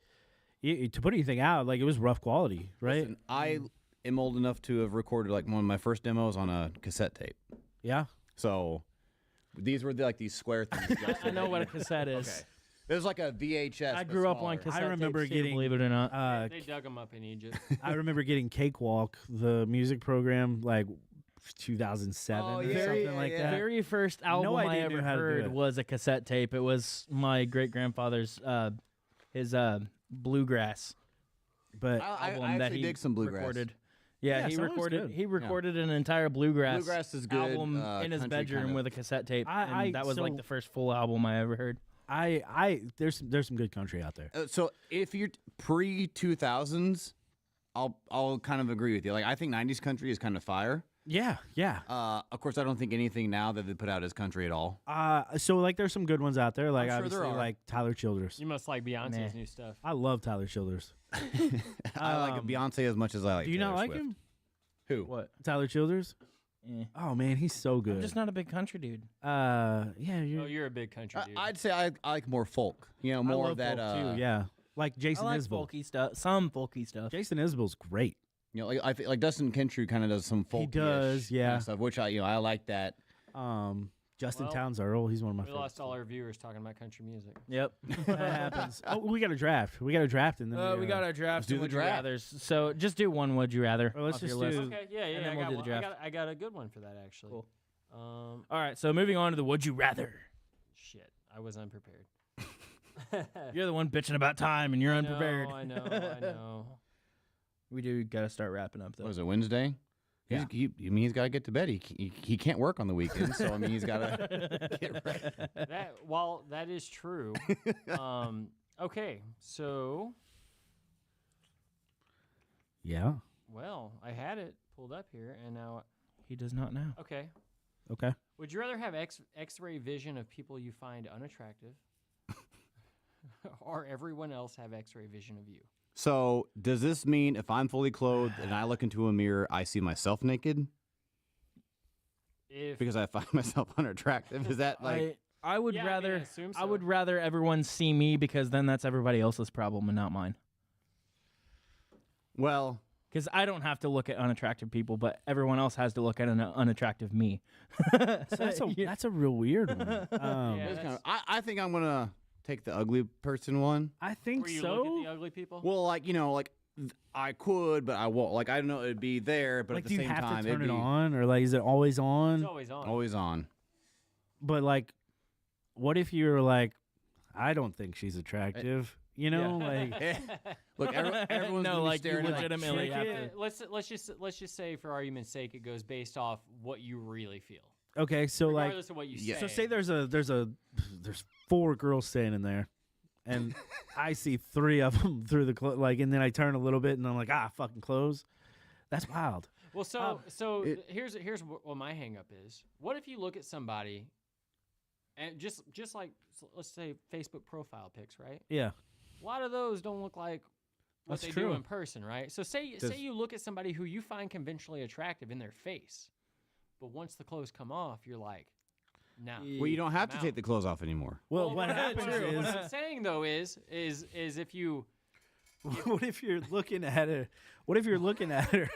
to put anything out, like, it was rough quality, right? listen, I am old enough to have recorded like one of my first demos on a cassette tape. Yeah. So these were like these square things. I know what a cassette is. It was like a VHS. I but grew up smaller. on cassette I remember tapes too, getting, believe it or not. They dug them up in Egypt. I remember getting Cakewalk, the music program, like 2007 Oh, or yeah, something yeah, like yeah. that. Very first album I idea ever knew how to do heard it. was a cassette tape. It was my great grandfather's his bluegrass. but album I that actually he dig some bluegrass. recorded. Yeah, Yeah, he some of it's recorded. good. He recorded an entire bluegrass. Bluegrass is good. Album in his country bedroom kind of- with a cassette tape. I- and that was like so- the first full album I ever heard. there's some good country out there. So if you're pre-2000s, I'll kind of agree with you. Like I think 90s country is kind of fire. Yeah, yeah. Of course, I don't think anything now that they put out is country at all. So like there's some good ones out there. Like I'm sure there obviously are. like Tyler Childers. You must like Beyonce's Nah. new stuff. I love Tyler Childers. I like Beyonce as much as I like. Do you Taylor not like Swift. him? Who? What? Tyler Childers? Eh. Oh man, he's so good. I'm just not a big country dude. Yeah, Oh, you're a big country dude. I'd say I like more folk. You know, I more love of that. folk too. Yeah, like I Jason like Isbell. folky stuff. Some folky stuff. Jason Isbell's great. You know, like I think like Dustin Kentry kind of does some folk. does, yeah. Stuff, which I like that. Justin Well, Towns Earl, he's one of my we favorites. lost all our viewers talking about country music. Yep. That happens. Oh, we got a draft. We got a draft, and then We got our drafts. do and the would you draft. rathers. So just do one would you rather. Or let's off your just list. do- Okay, yeah, And then I we'll got do the one. draft. I got a good one for that actually. Cool. Um, All right, so moving on to the would you rather. shit, I was unprepared. You're the one bitching about time, and you're unprepared. I know. We do got to start wrapping up though. What was it, Wednesday? Yeah. He's got to get to bed. He can't work on the weekend, so I mean he's got to get ready. While that is true, okay, so Yeah. well, I had it pulled up here, and now He does not know. okay. Okay. Would you rather have X-ray vision of people you find unattractive, or everyone else have X-ray vision of you? So does this mean if I'm fully clothed and I look into a mirror, I see myself naked If because I find myself unattractive? Is that like? I would Yeah, I mean, I rather assume I so. would rather everyone see me because then that's everybody else's problem and not mine. Well, Because I don't have to look at unattractive people, but everyone else has to look at an unattractive me. So that's a real weird one. Yeah. it's that's- kind of, I think I'm gonna take the ugly person one. I think where you so. look at the ugly people. Well, I could, but I won't. Like I don't know, it'd be there, but Like, at do the you same have time, to turn it'd it be on, or like, is it always on? It's always on. always on. But like, what if you're like, I don't think she's attractive. You know, like Look, everyone's No, gonna be like, you staring at legitimately check have it. to. Let's just say for argument's sake, it goes based off what you really feel, okay, so like, regardless of what you say. so say there's 4 girls standing there, and I see 3 of them through the and then I turn a little bit, and I'm like, fucking close. That's wild. Well, so here's what my hang up is. What if you look at somebody, and just like let's say Facebook profile pics, right? Yeah. A lot of those don't look like what That's they true. do in person, right? So say you look at somebody who you find conventionally attractive in their face, but once the clothes come off, you're like, no. Well, you don't have to I'm take out. the clothes off anymore. Well, what happens What is, I'm saying though is if you what if you're looking at her? What if you're looking at her,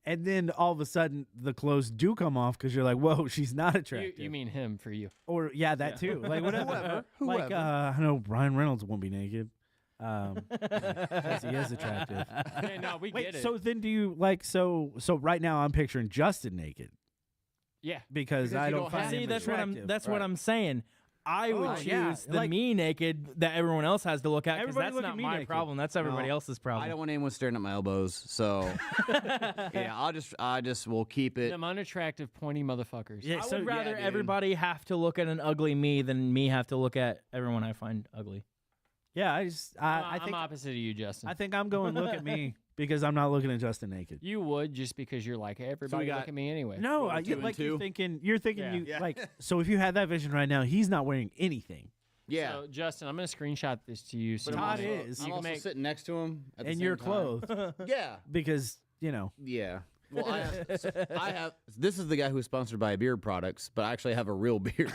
and then all of a sudden the clothes do come off because you're like, whoa, she's not attractive. you mean him for you? Or that too. Like whatever. Like I know Ryan Reynolds won't be naked. 'Cause he is attractive. Okay, no, we Wait, get it. so then do you like so right now I'm picturing Justin naked yeah, because I you don't don't find have him See, that's what I'm. attractive. That's what I'm saying. I would choose yeah, the like- me naked that everyone else has to look at because Everybody that's look at not me my naked. problem. That's everybody No, else's problem. I don't want anyone staring at my elbows, so yeah, I just will keep it. them unattractive, pointy motherfuckers. Yeah, I so would rather dude. everybody have to look at an ugly me than me have to look at everyone I find ugly. Yeah, I I'm think opposite of you, Justin. I think I'm going look at me because I'm not looking at Justin naked. you would just because you're like, hey, everybody got- look at me anyway. No, What, I, 2 and like 2? you're thinking Yeah. you like so if you had that vision right now, he's not wearing anything. Yeah, So, Justin, I'm gonna screenshot this to you. So but Todd you is. I'm can also make- sitting next to him, at the And same you're time. clothed Yeah, because, you know. yeah. Well, I have. This is the guy who's sponsored by beard products, but I actually have a real beard.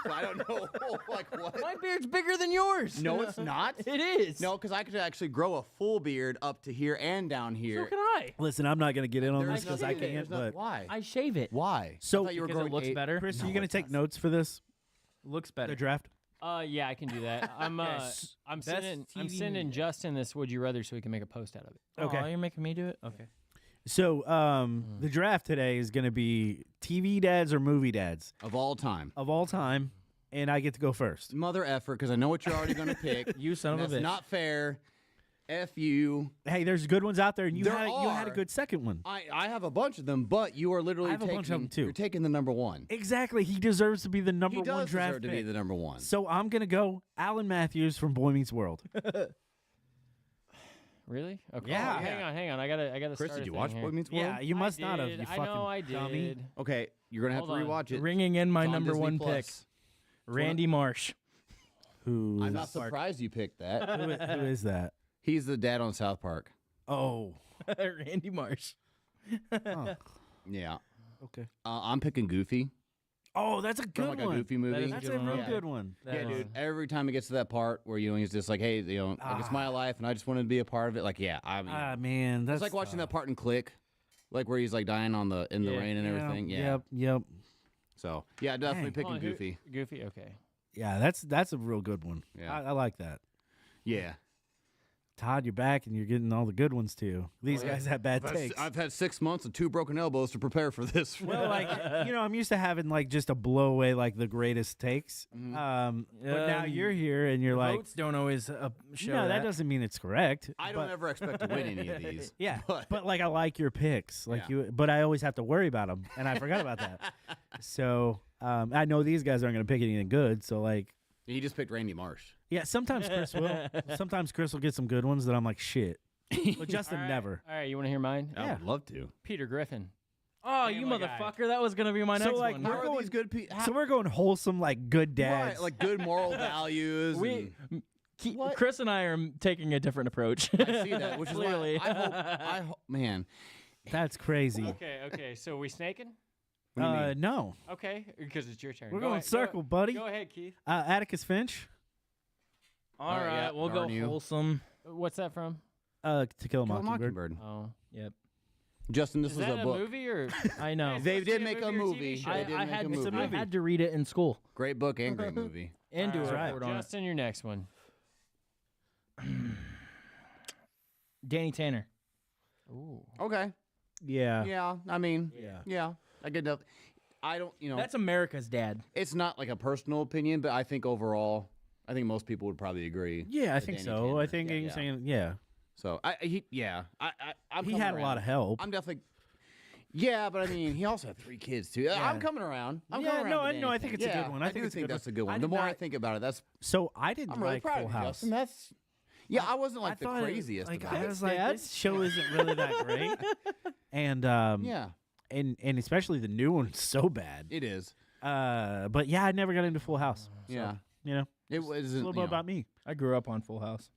So I don't know, like what. My beard's bigger than yours. No, it's not. It is. No, because I could actually grow a full beard up to here and down so here. can I. Listen, I'm not going to get in on There's this because I nothing- can't, there's no- but why? I shave it. Why? So- I thought you were Because it growing looks eight- better. Chris, are you No, going it to take doesn't. notes for this? Looks better. The draft? yeah, I can do that. I'm Yes. I'm Best I'm TV sending media. Justin this would you rather so we can make a post out of it. Okay. Oh, you're making me do it? Okay. So the draft today is going to be TV dads or movie dads of all time. of all time, and I get to go first. Mother effort, because I know what you're already going to pick. You son of a That's bitch. not fair. F you. Hey, there's good ones out there, and you There had a are. good second one. I have a bunch of them, but you are literally I have a bunch of them, too. You're taking the number one. Exactly. He deserves to be the number He does one draft deserve to be pick. the number one. So I'm gonna go Alan Matthews from Boy Meets World. Really? Okay. Yeah. Oh, hang on. I gotta. Chris, start did a you thing watch here. Boy Meets World? Yeah, you I must not have. did. You I fucking know I dummy. did. Okay, you're gonna have Hold to on. rewatch it. Ringing in my It's on number Disney one Plus. pick, Randy Marsh. Who? I'm not surprised you picked that. Who is that? He's the dad on South Park. Oh. Randy Marsh. Huh. Yeah. Okay. I'm picking Goofy. Oh, that's a From good like one. a Goofy movie. is That's good a one. real Yeah. good one. Yeah, dude. Every time he gets to that part where he's just like, hey, like it's my life, and I just wanted to be a part of it. Like, yeah, I mean, Ah, man, that's it's like watching that part in Click, like where he's like dying in the rain and everything. Yeah. Yep. So yeah, definitely Dang. Hold picking on, Goofy. Goofy. Okay. Yeah, that's a real good one. Yeah. I like that. Yeah. Todd, you're back and you're getting all the good ones too. These guys have bad takes. I've had 6 months and 2 broken elbows to prepare for this. Well, like I'm used to having like just a blow away like the greatest takes. Mhm. But now you're here and you're like, Votes don't always show no, that doesn't mean it's correct. I don't ever expect to win any of these. Yeah, but, but like I like your picks, like Yeah. but I always have to worry about them, and I forgot about that. So I know these guys aren't going to pick anything good. So like, he just picked Randy Marsh. yeah, sometimes Chris will. Sometimes Chris will get some good ones that I'm like, shit. But Justin All right. never. All right. You want to hear mine? I would love to. Peter Griffin. Oh, you Family Guy. motherfucker! That was gonna be my So, next like, one. we're How are going- these good people? So we're going wholesome, like good dads. Right, like good moral values. We, and- Ke- Chris and I are taking a different approach. I see that, which is Clearly. why I hope, man. That's crazy. Okay. So we snaking? What do you mean? No, Okay, because it's your turn. we're Go going ahead, circle, buddy. Go ahead, Keith. Atticus Finch, All All right, right, yeah, we'll darn go you. wholesome. What's that from? To Kill a Kill a Mockingbird. Oh, Yep, Justin, this is was that a a book. movie or? I know. It's They supposed to did be make a or TV movie. show. They did I make had a movie. I had to read it in school Great book and great movie. and do All a right. report on it. Justin, your next one. Danny Tanner. Ooh. Okay. Yeah. Yeah. I mean, Yeah. yeah. I get enough. I don't, That's America's dad. it's not like a personal opinion, but I think overall, I think most people would probably agree. Yeah, I with think Danny so. Tanner. I think Yeah, he's yeah. saying, yeah. So I'm He coming had a lot around. of help. I'm definitely. Yeah, but I mean, he also had 3 kids too. I'm coming around. I'm Yeah, coming around. no, to I Danny know, I think Tanner. it's a good Yeah, one. I think do it's a good that's one. a good I one. did The more I not- think about it, that's So I didn't I'm really like proud Full of you, House. Justin. That's I wasn't like the thought it- craziest Like, about I it. was like, Dad. this show isn't really that great. And Yeah, and especially the new one's so bad. it is. But yeah, I never got into Full House. So, Yeah, you know, it a was little bit about me. I grew up on Full House.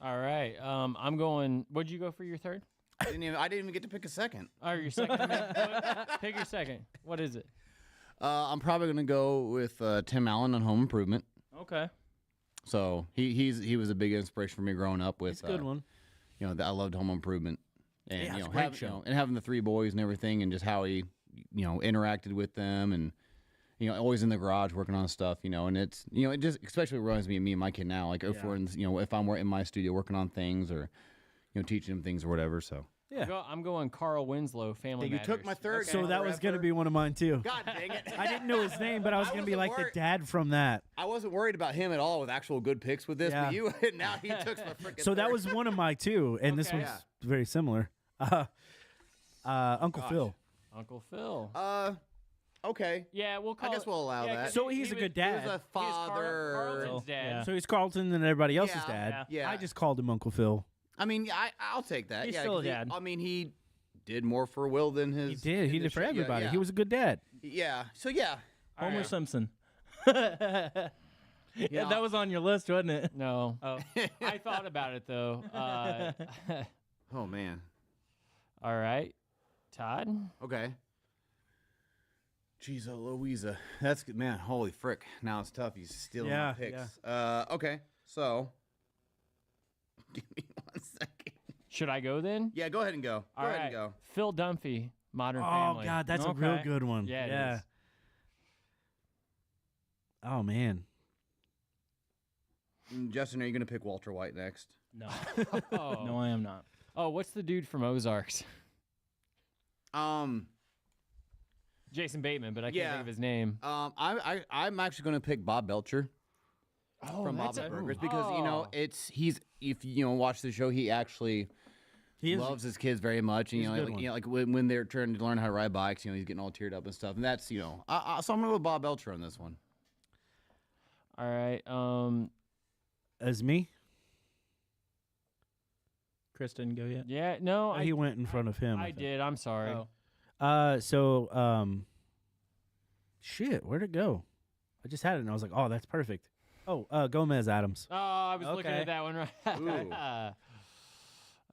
All right. I'm going. What'd you go for your third? I didn't even get to pick a second. Or your second? Pick your second. What is it? I'm probably gonna go with Tim Allen on Home Improvement. Okay. So he was a big inspiration for me growing up with. It's a good one. I loved Home Improvement, and Yeah, it's a great show. and having the 3 boys and everything, and just how he interacted with them, and always in the garage working on stuff, and it's it just especially reminds me of me and my kid now, like if we're in if I'm in my studio working on things or teaching him things or whatever. So Yeah. I'm going Carl Winslow, Family you Matters. took my third. So that was going to be one of mine too. God dang it! I didn't know his name, but I was I going to be wasn't like the worried. dad from that. I wasn't worried about him at all with actual good picks with this, Yeah. but you now he took my freaking. So that third. was one of my two, and this Okay. one's Yeah. very similar. Uncle Phil. Uncle Phil. Okay. Yeah, we'll call I guess it- we'll allow yeah, that. 'cause So he he's a was- good He was dad. a He was father. Carlton's dad. Yeah. So he's Carlton and everybody else's Yeah. dad. Yeah. I just called him Uncle Phil. I mean, I'll take that. He's yeah, still a 'cause he- dad. I mean, he did more for Will than He his. did. He in the did for show. Yeah, everybody. yeah. He was a good dad. Yeah. So yeah. Homer right. Simpson. Yeah. Yeah, that was on your list, wasn't it? No. Oh. I thought about it, though. Oh man. All right. Todd? Okay. Jeez, Louisa. That's good, man. Holy frick! Now it's tough. He's stealing Yeah, my picks. Okay. So. Give me 1 second. Should I go then? Yeah, go ahead and go. All Go ahead right. and go. Phil Dunphy, Modern Oh Family. God, that's a real Okay. good one. Yeah, it is. Oh man. Justin, are you gonna pick Walter White next? No. Oh. No, I am not. Oh, what's the dude from Ozarks? Jason Bateman, but I can't Yeah. think of his name. I'm actually gonna pick Bob Belcher. from that's Bob's a- Burgers because you know he's if you know watch the show he actually loves his kids very much and like when they're trying to learn how to ride bikes he's getting all teared up and stuff and that's so I'm gonna go with Bob Belcher on this one. All right. As me? Chris didn't go yet. Yeah. No. He went in front of him. I did. I'm sorry. Oh. Shit, where'd it go? I just had it and I was like, oh, that's perfect. Oh, Gomez Adams. Oh, I was looking Okay. at that one right. Ooh.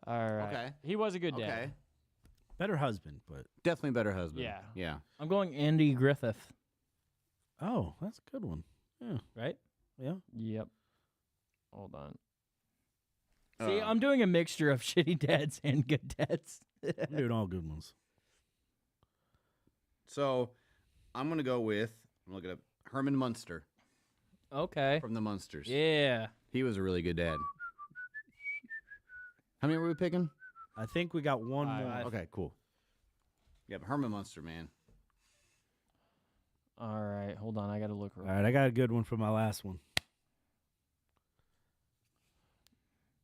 All right. Okay. He was a good dad. Okay. Better husband, but Definitely better husband. Yeah. Yeah. I'm going Andy Griffith. oh, that's a good one. Yeah, Right? yeah. Yep. Hold on. See, I'm doing a mixture of shitty dads and good dads. I'm doing all good ones. So I'm gonna go with I'm looking up Herman Munster Okay. from the Munsters. Yeah. He was a really good dad. How many were we picking? I think we got one more. Okay, cool. Yep, Herman Munster, man. All right. Hold on. I got to look. All right, I got a good one for my last one.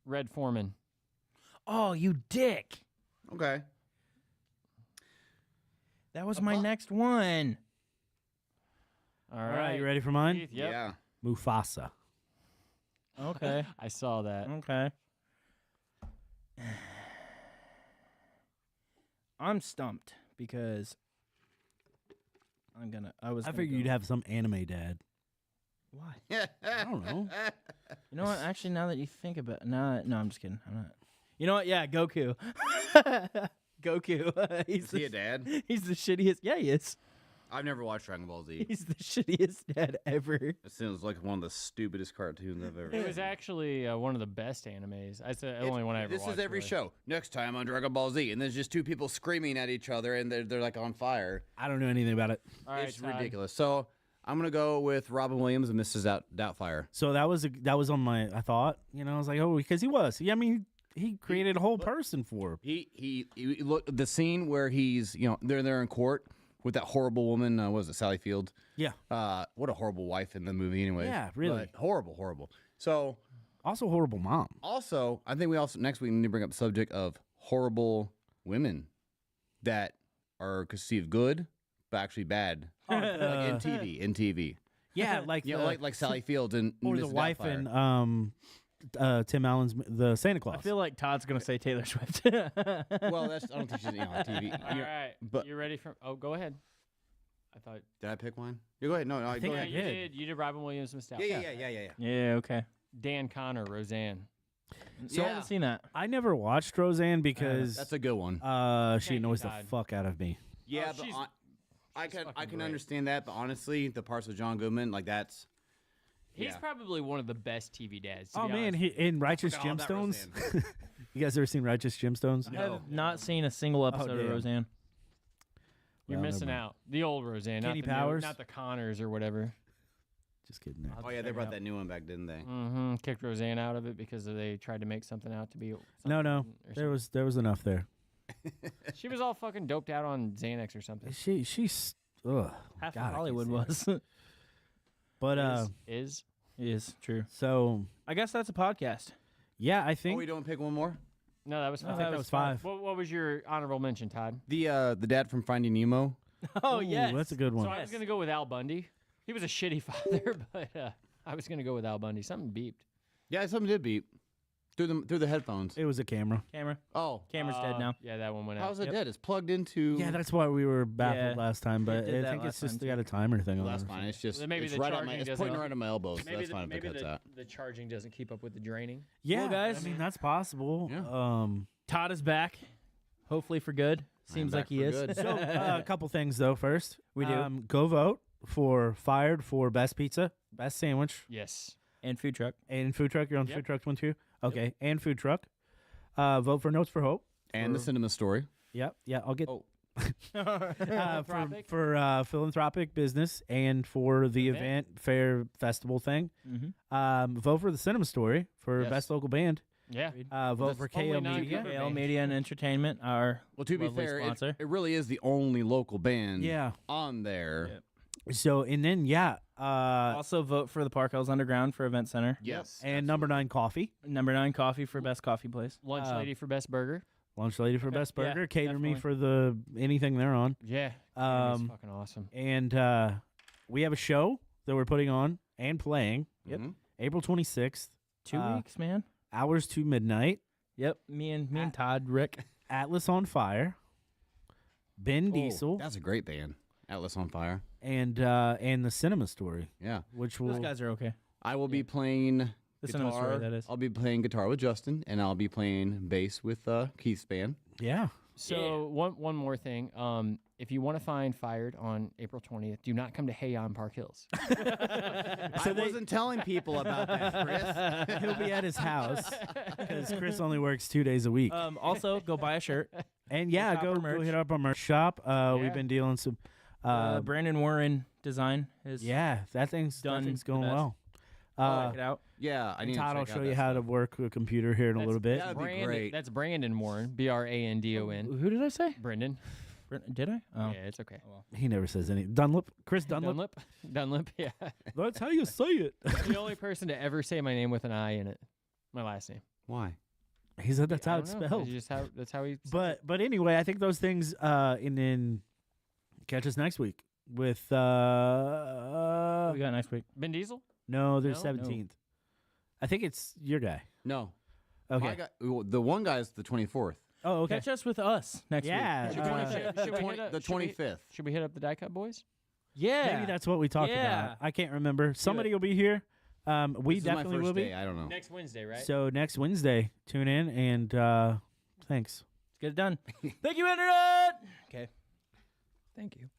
Red Foreman. Oh, you dick. Okay. That was my next one. All All right. right, you ready for mine? Keith, yep. Yeah. Mufasa. Okay. I saw that. Okay. I'm stumped because I figured you'd have some anime dad. Why? I don't know. You know what? Actually, now that you think about it, no, I'm just kidding. I'm not. You know what? Yeah, Goku. Goku. Is he a dad? He's the shittiest. Yeah, he is. I've never watched Dragon Ball Z. He's the shittiest dad ever. It sounds like one of the stupidest cartoons I've ever It seen. was actually one of the best animes. That's the only one I ever watched. This is every really. show. Next time on Dragon Ball Z, and there's just two people screaming at each other, and they're like on fire. I don't know anything about it. All right, It's Todd. ridiculous. So I'm gonna go with Robin Williams and Mrs. Doubtfire. So that was on my. I thought, I was like, oh, because he was. Yeah, I mean, he created a whole person for her. He look the scene where he's they're in court with that horrible woman. What was it, Sally Field? Yeah. What a horrible wife in the movie. Anyway. Yeah, really. But horrible. So Also, horrible mom. also, I think we also next week need to bring up the subject of horrible women that are conceived good but actually bad. Like in TV. Yeah, like Like Sally Field and or the Mrs. wife Doubtfire. in Tim Allen's the Santa Claus. I feel like Todd's gonna say Taylor Swift. Well, I don't think she's on TV. All right. but- you ready for? Oh, go ahead. I thought. Did I pick one? You go ahead. No, think go I ahead. You did. did. You did Robin Williams and stuff. Yeah. Yeah. Okay. Dan Connor, Roseanne. So I Yeah. haven't seen that. I never watched Roseanne because That's a good one. she annoys the God. fuck out of me. Yeah, Oh, she's- but I can fucking great. understand that. But honestly, the parts with John Goodman, like that's. He's Yeah. probably one of the best TV dads. To Oh be man, honest. he in Righteous forgot all about Gemstones. You guys ever seen Righteous Gemstones? I have not seen a single episode of damn. Roseanne. You're Well, missing never out. The old Roseanne, Kenny not the new, Powers? not the Connors or whatever. Just kidding. There. Oh yeah, they brought that new one back, didn't they? Mm-hmm. Kicked Roseanne out of it because they tried to make something out to be. No, something or there was enough there. She was all fucking doped out on Xanax or something. She's ugh. Half God, I of can't Hollywood see was. But Is Is true. so I guess that's a podcast. yeah, I Oh, think we don't pick one more. no, that was I fine. think that was 5. What was your honorable mention, Todd? The dad from Finding Nemo. Oh Ooh, yes, that's a good one. So I was gonna go with Al Bundy. He was a shitty father, but I was gonna go with Al Bundy. Something beeped. Yeah, something did beep through the headphones. It was a camera. Camera. Oh, Camera's dead now. Yeah, that one went out. how's it dead? It's plugged into. Yeah, that's why we were baffled Yeah, last time. But did I that think it's last just time, they got a timer thing Well, on. that's it. fine. It's just Then maybe it's the right at charging my it's doesn't- pointing right at my elbow, so that's fine if it cuts out. the charging doesn't keep up with the draining. Yeah, Well, guys, I mean that's possible. Yeah. Todd is back, hopefully for good. Seems back like he for is. good. So a couple things though. First, We do. go vote for Fired for best pizza, best sandwich, Yes. And food truck. and food truck. You're on Yep. food truck one too. Okay, and food truck. Vote for Notes for Hope. And the cinema story. Yep. Yeah, I'll get Oh. Philanthropic. for philanthropic business and for the Event. event fair festival thing. Mm-hmm. Vote for the Cinema Story for Yes. best local band. Yeah. Vote that's for only KO nine Media. cover KL band. Media and Entertainment, our Well, to be lovely fair, sponsor. it really is the only local band Yeah. on there. Yep. So and then Also vote for the Park Hills Underground for Event Center. Yes. and number 9 coffee. Number 9 coffee for best coffee place. Lunch lady for best burger. Lunch lady for best Yeah, burger. Cater me definitely. for the anything they're on. Yeah. It's fucking awesome. And we have a show that we're putting on and playing. Yep. Mhm. April 26th. 2 weeks, man. Hours to midnight. Yep. Me and Todd, Rick. Atlas on Fire. Ben Diesel That's a great band. Atlas on Fire. and the Cinema Story, Yeah. which will Those guys are okay. I will be playing The Cinema guitar. Story, that is. I'll be playing guitar with Justin, and I'll be playing bass with Keith's band. yeah. So one more thing. If you want to find Fired on April 20th, do not come to Hey on Park Hills. I wasn't telling people about that, Chris. He'll be at his house because Chris only works 2 days a week. Also, go buy a shirt. And yeah, Shop go our merch. hit up our merch shop. We've been dealing some. Brandon Warren design is Yeah, that thing's done going the best. well. I'll check it out. Yeah, I need Todd to will check show out you that how to stuff. work a computer here in a little bit. That'd be Brandon, great. That's Brandon Warren, Brandon. Who did I say? Brendan. Did I? Oh. Yeah, it's okay. He never says any. Dunlap, Chris Dunlap. Dunlap. Yeah. That's how you say it. The only person to ever say my name with an I in it. My last name. Why? He said that's I how don't it's know. spelled. That's how he. But anyway, I think those things. And then catch us next week with. What we got next week? Ben Diesel. No, there's No? 17th. I think it's your guy. No. Okay. My guy, the one guy's the 24th. Oh, okay. Catch us with us next Yeah. week. Should we hit up- The 25th. Should we hit up the Die Cut Boys? Yeah. Maybe that's what we talked Yeah. about. I can't remember. Somebody will be here. We This is my definitely first will day. be. I don't know. Next Wednesday, right? So next Wednesday, tune in and thanks. Let's get it done. Thank you, Internet. Okay. Thank you.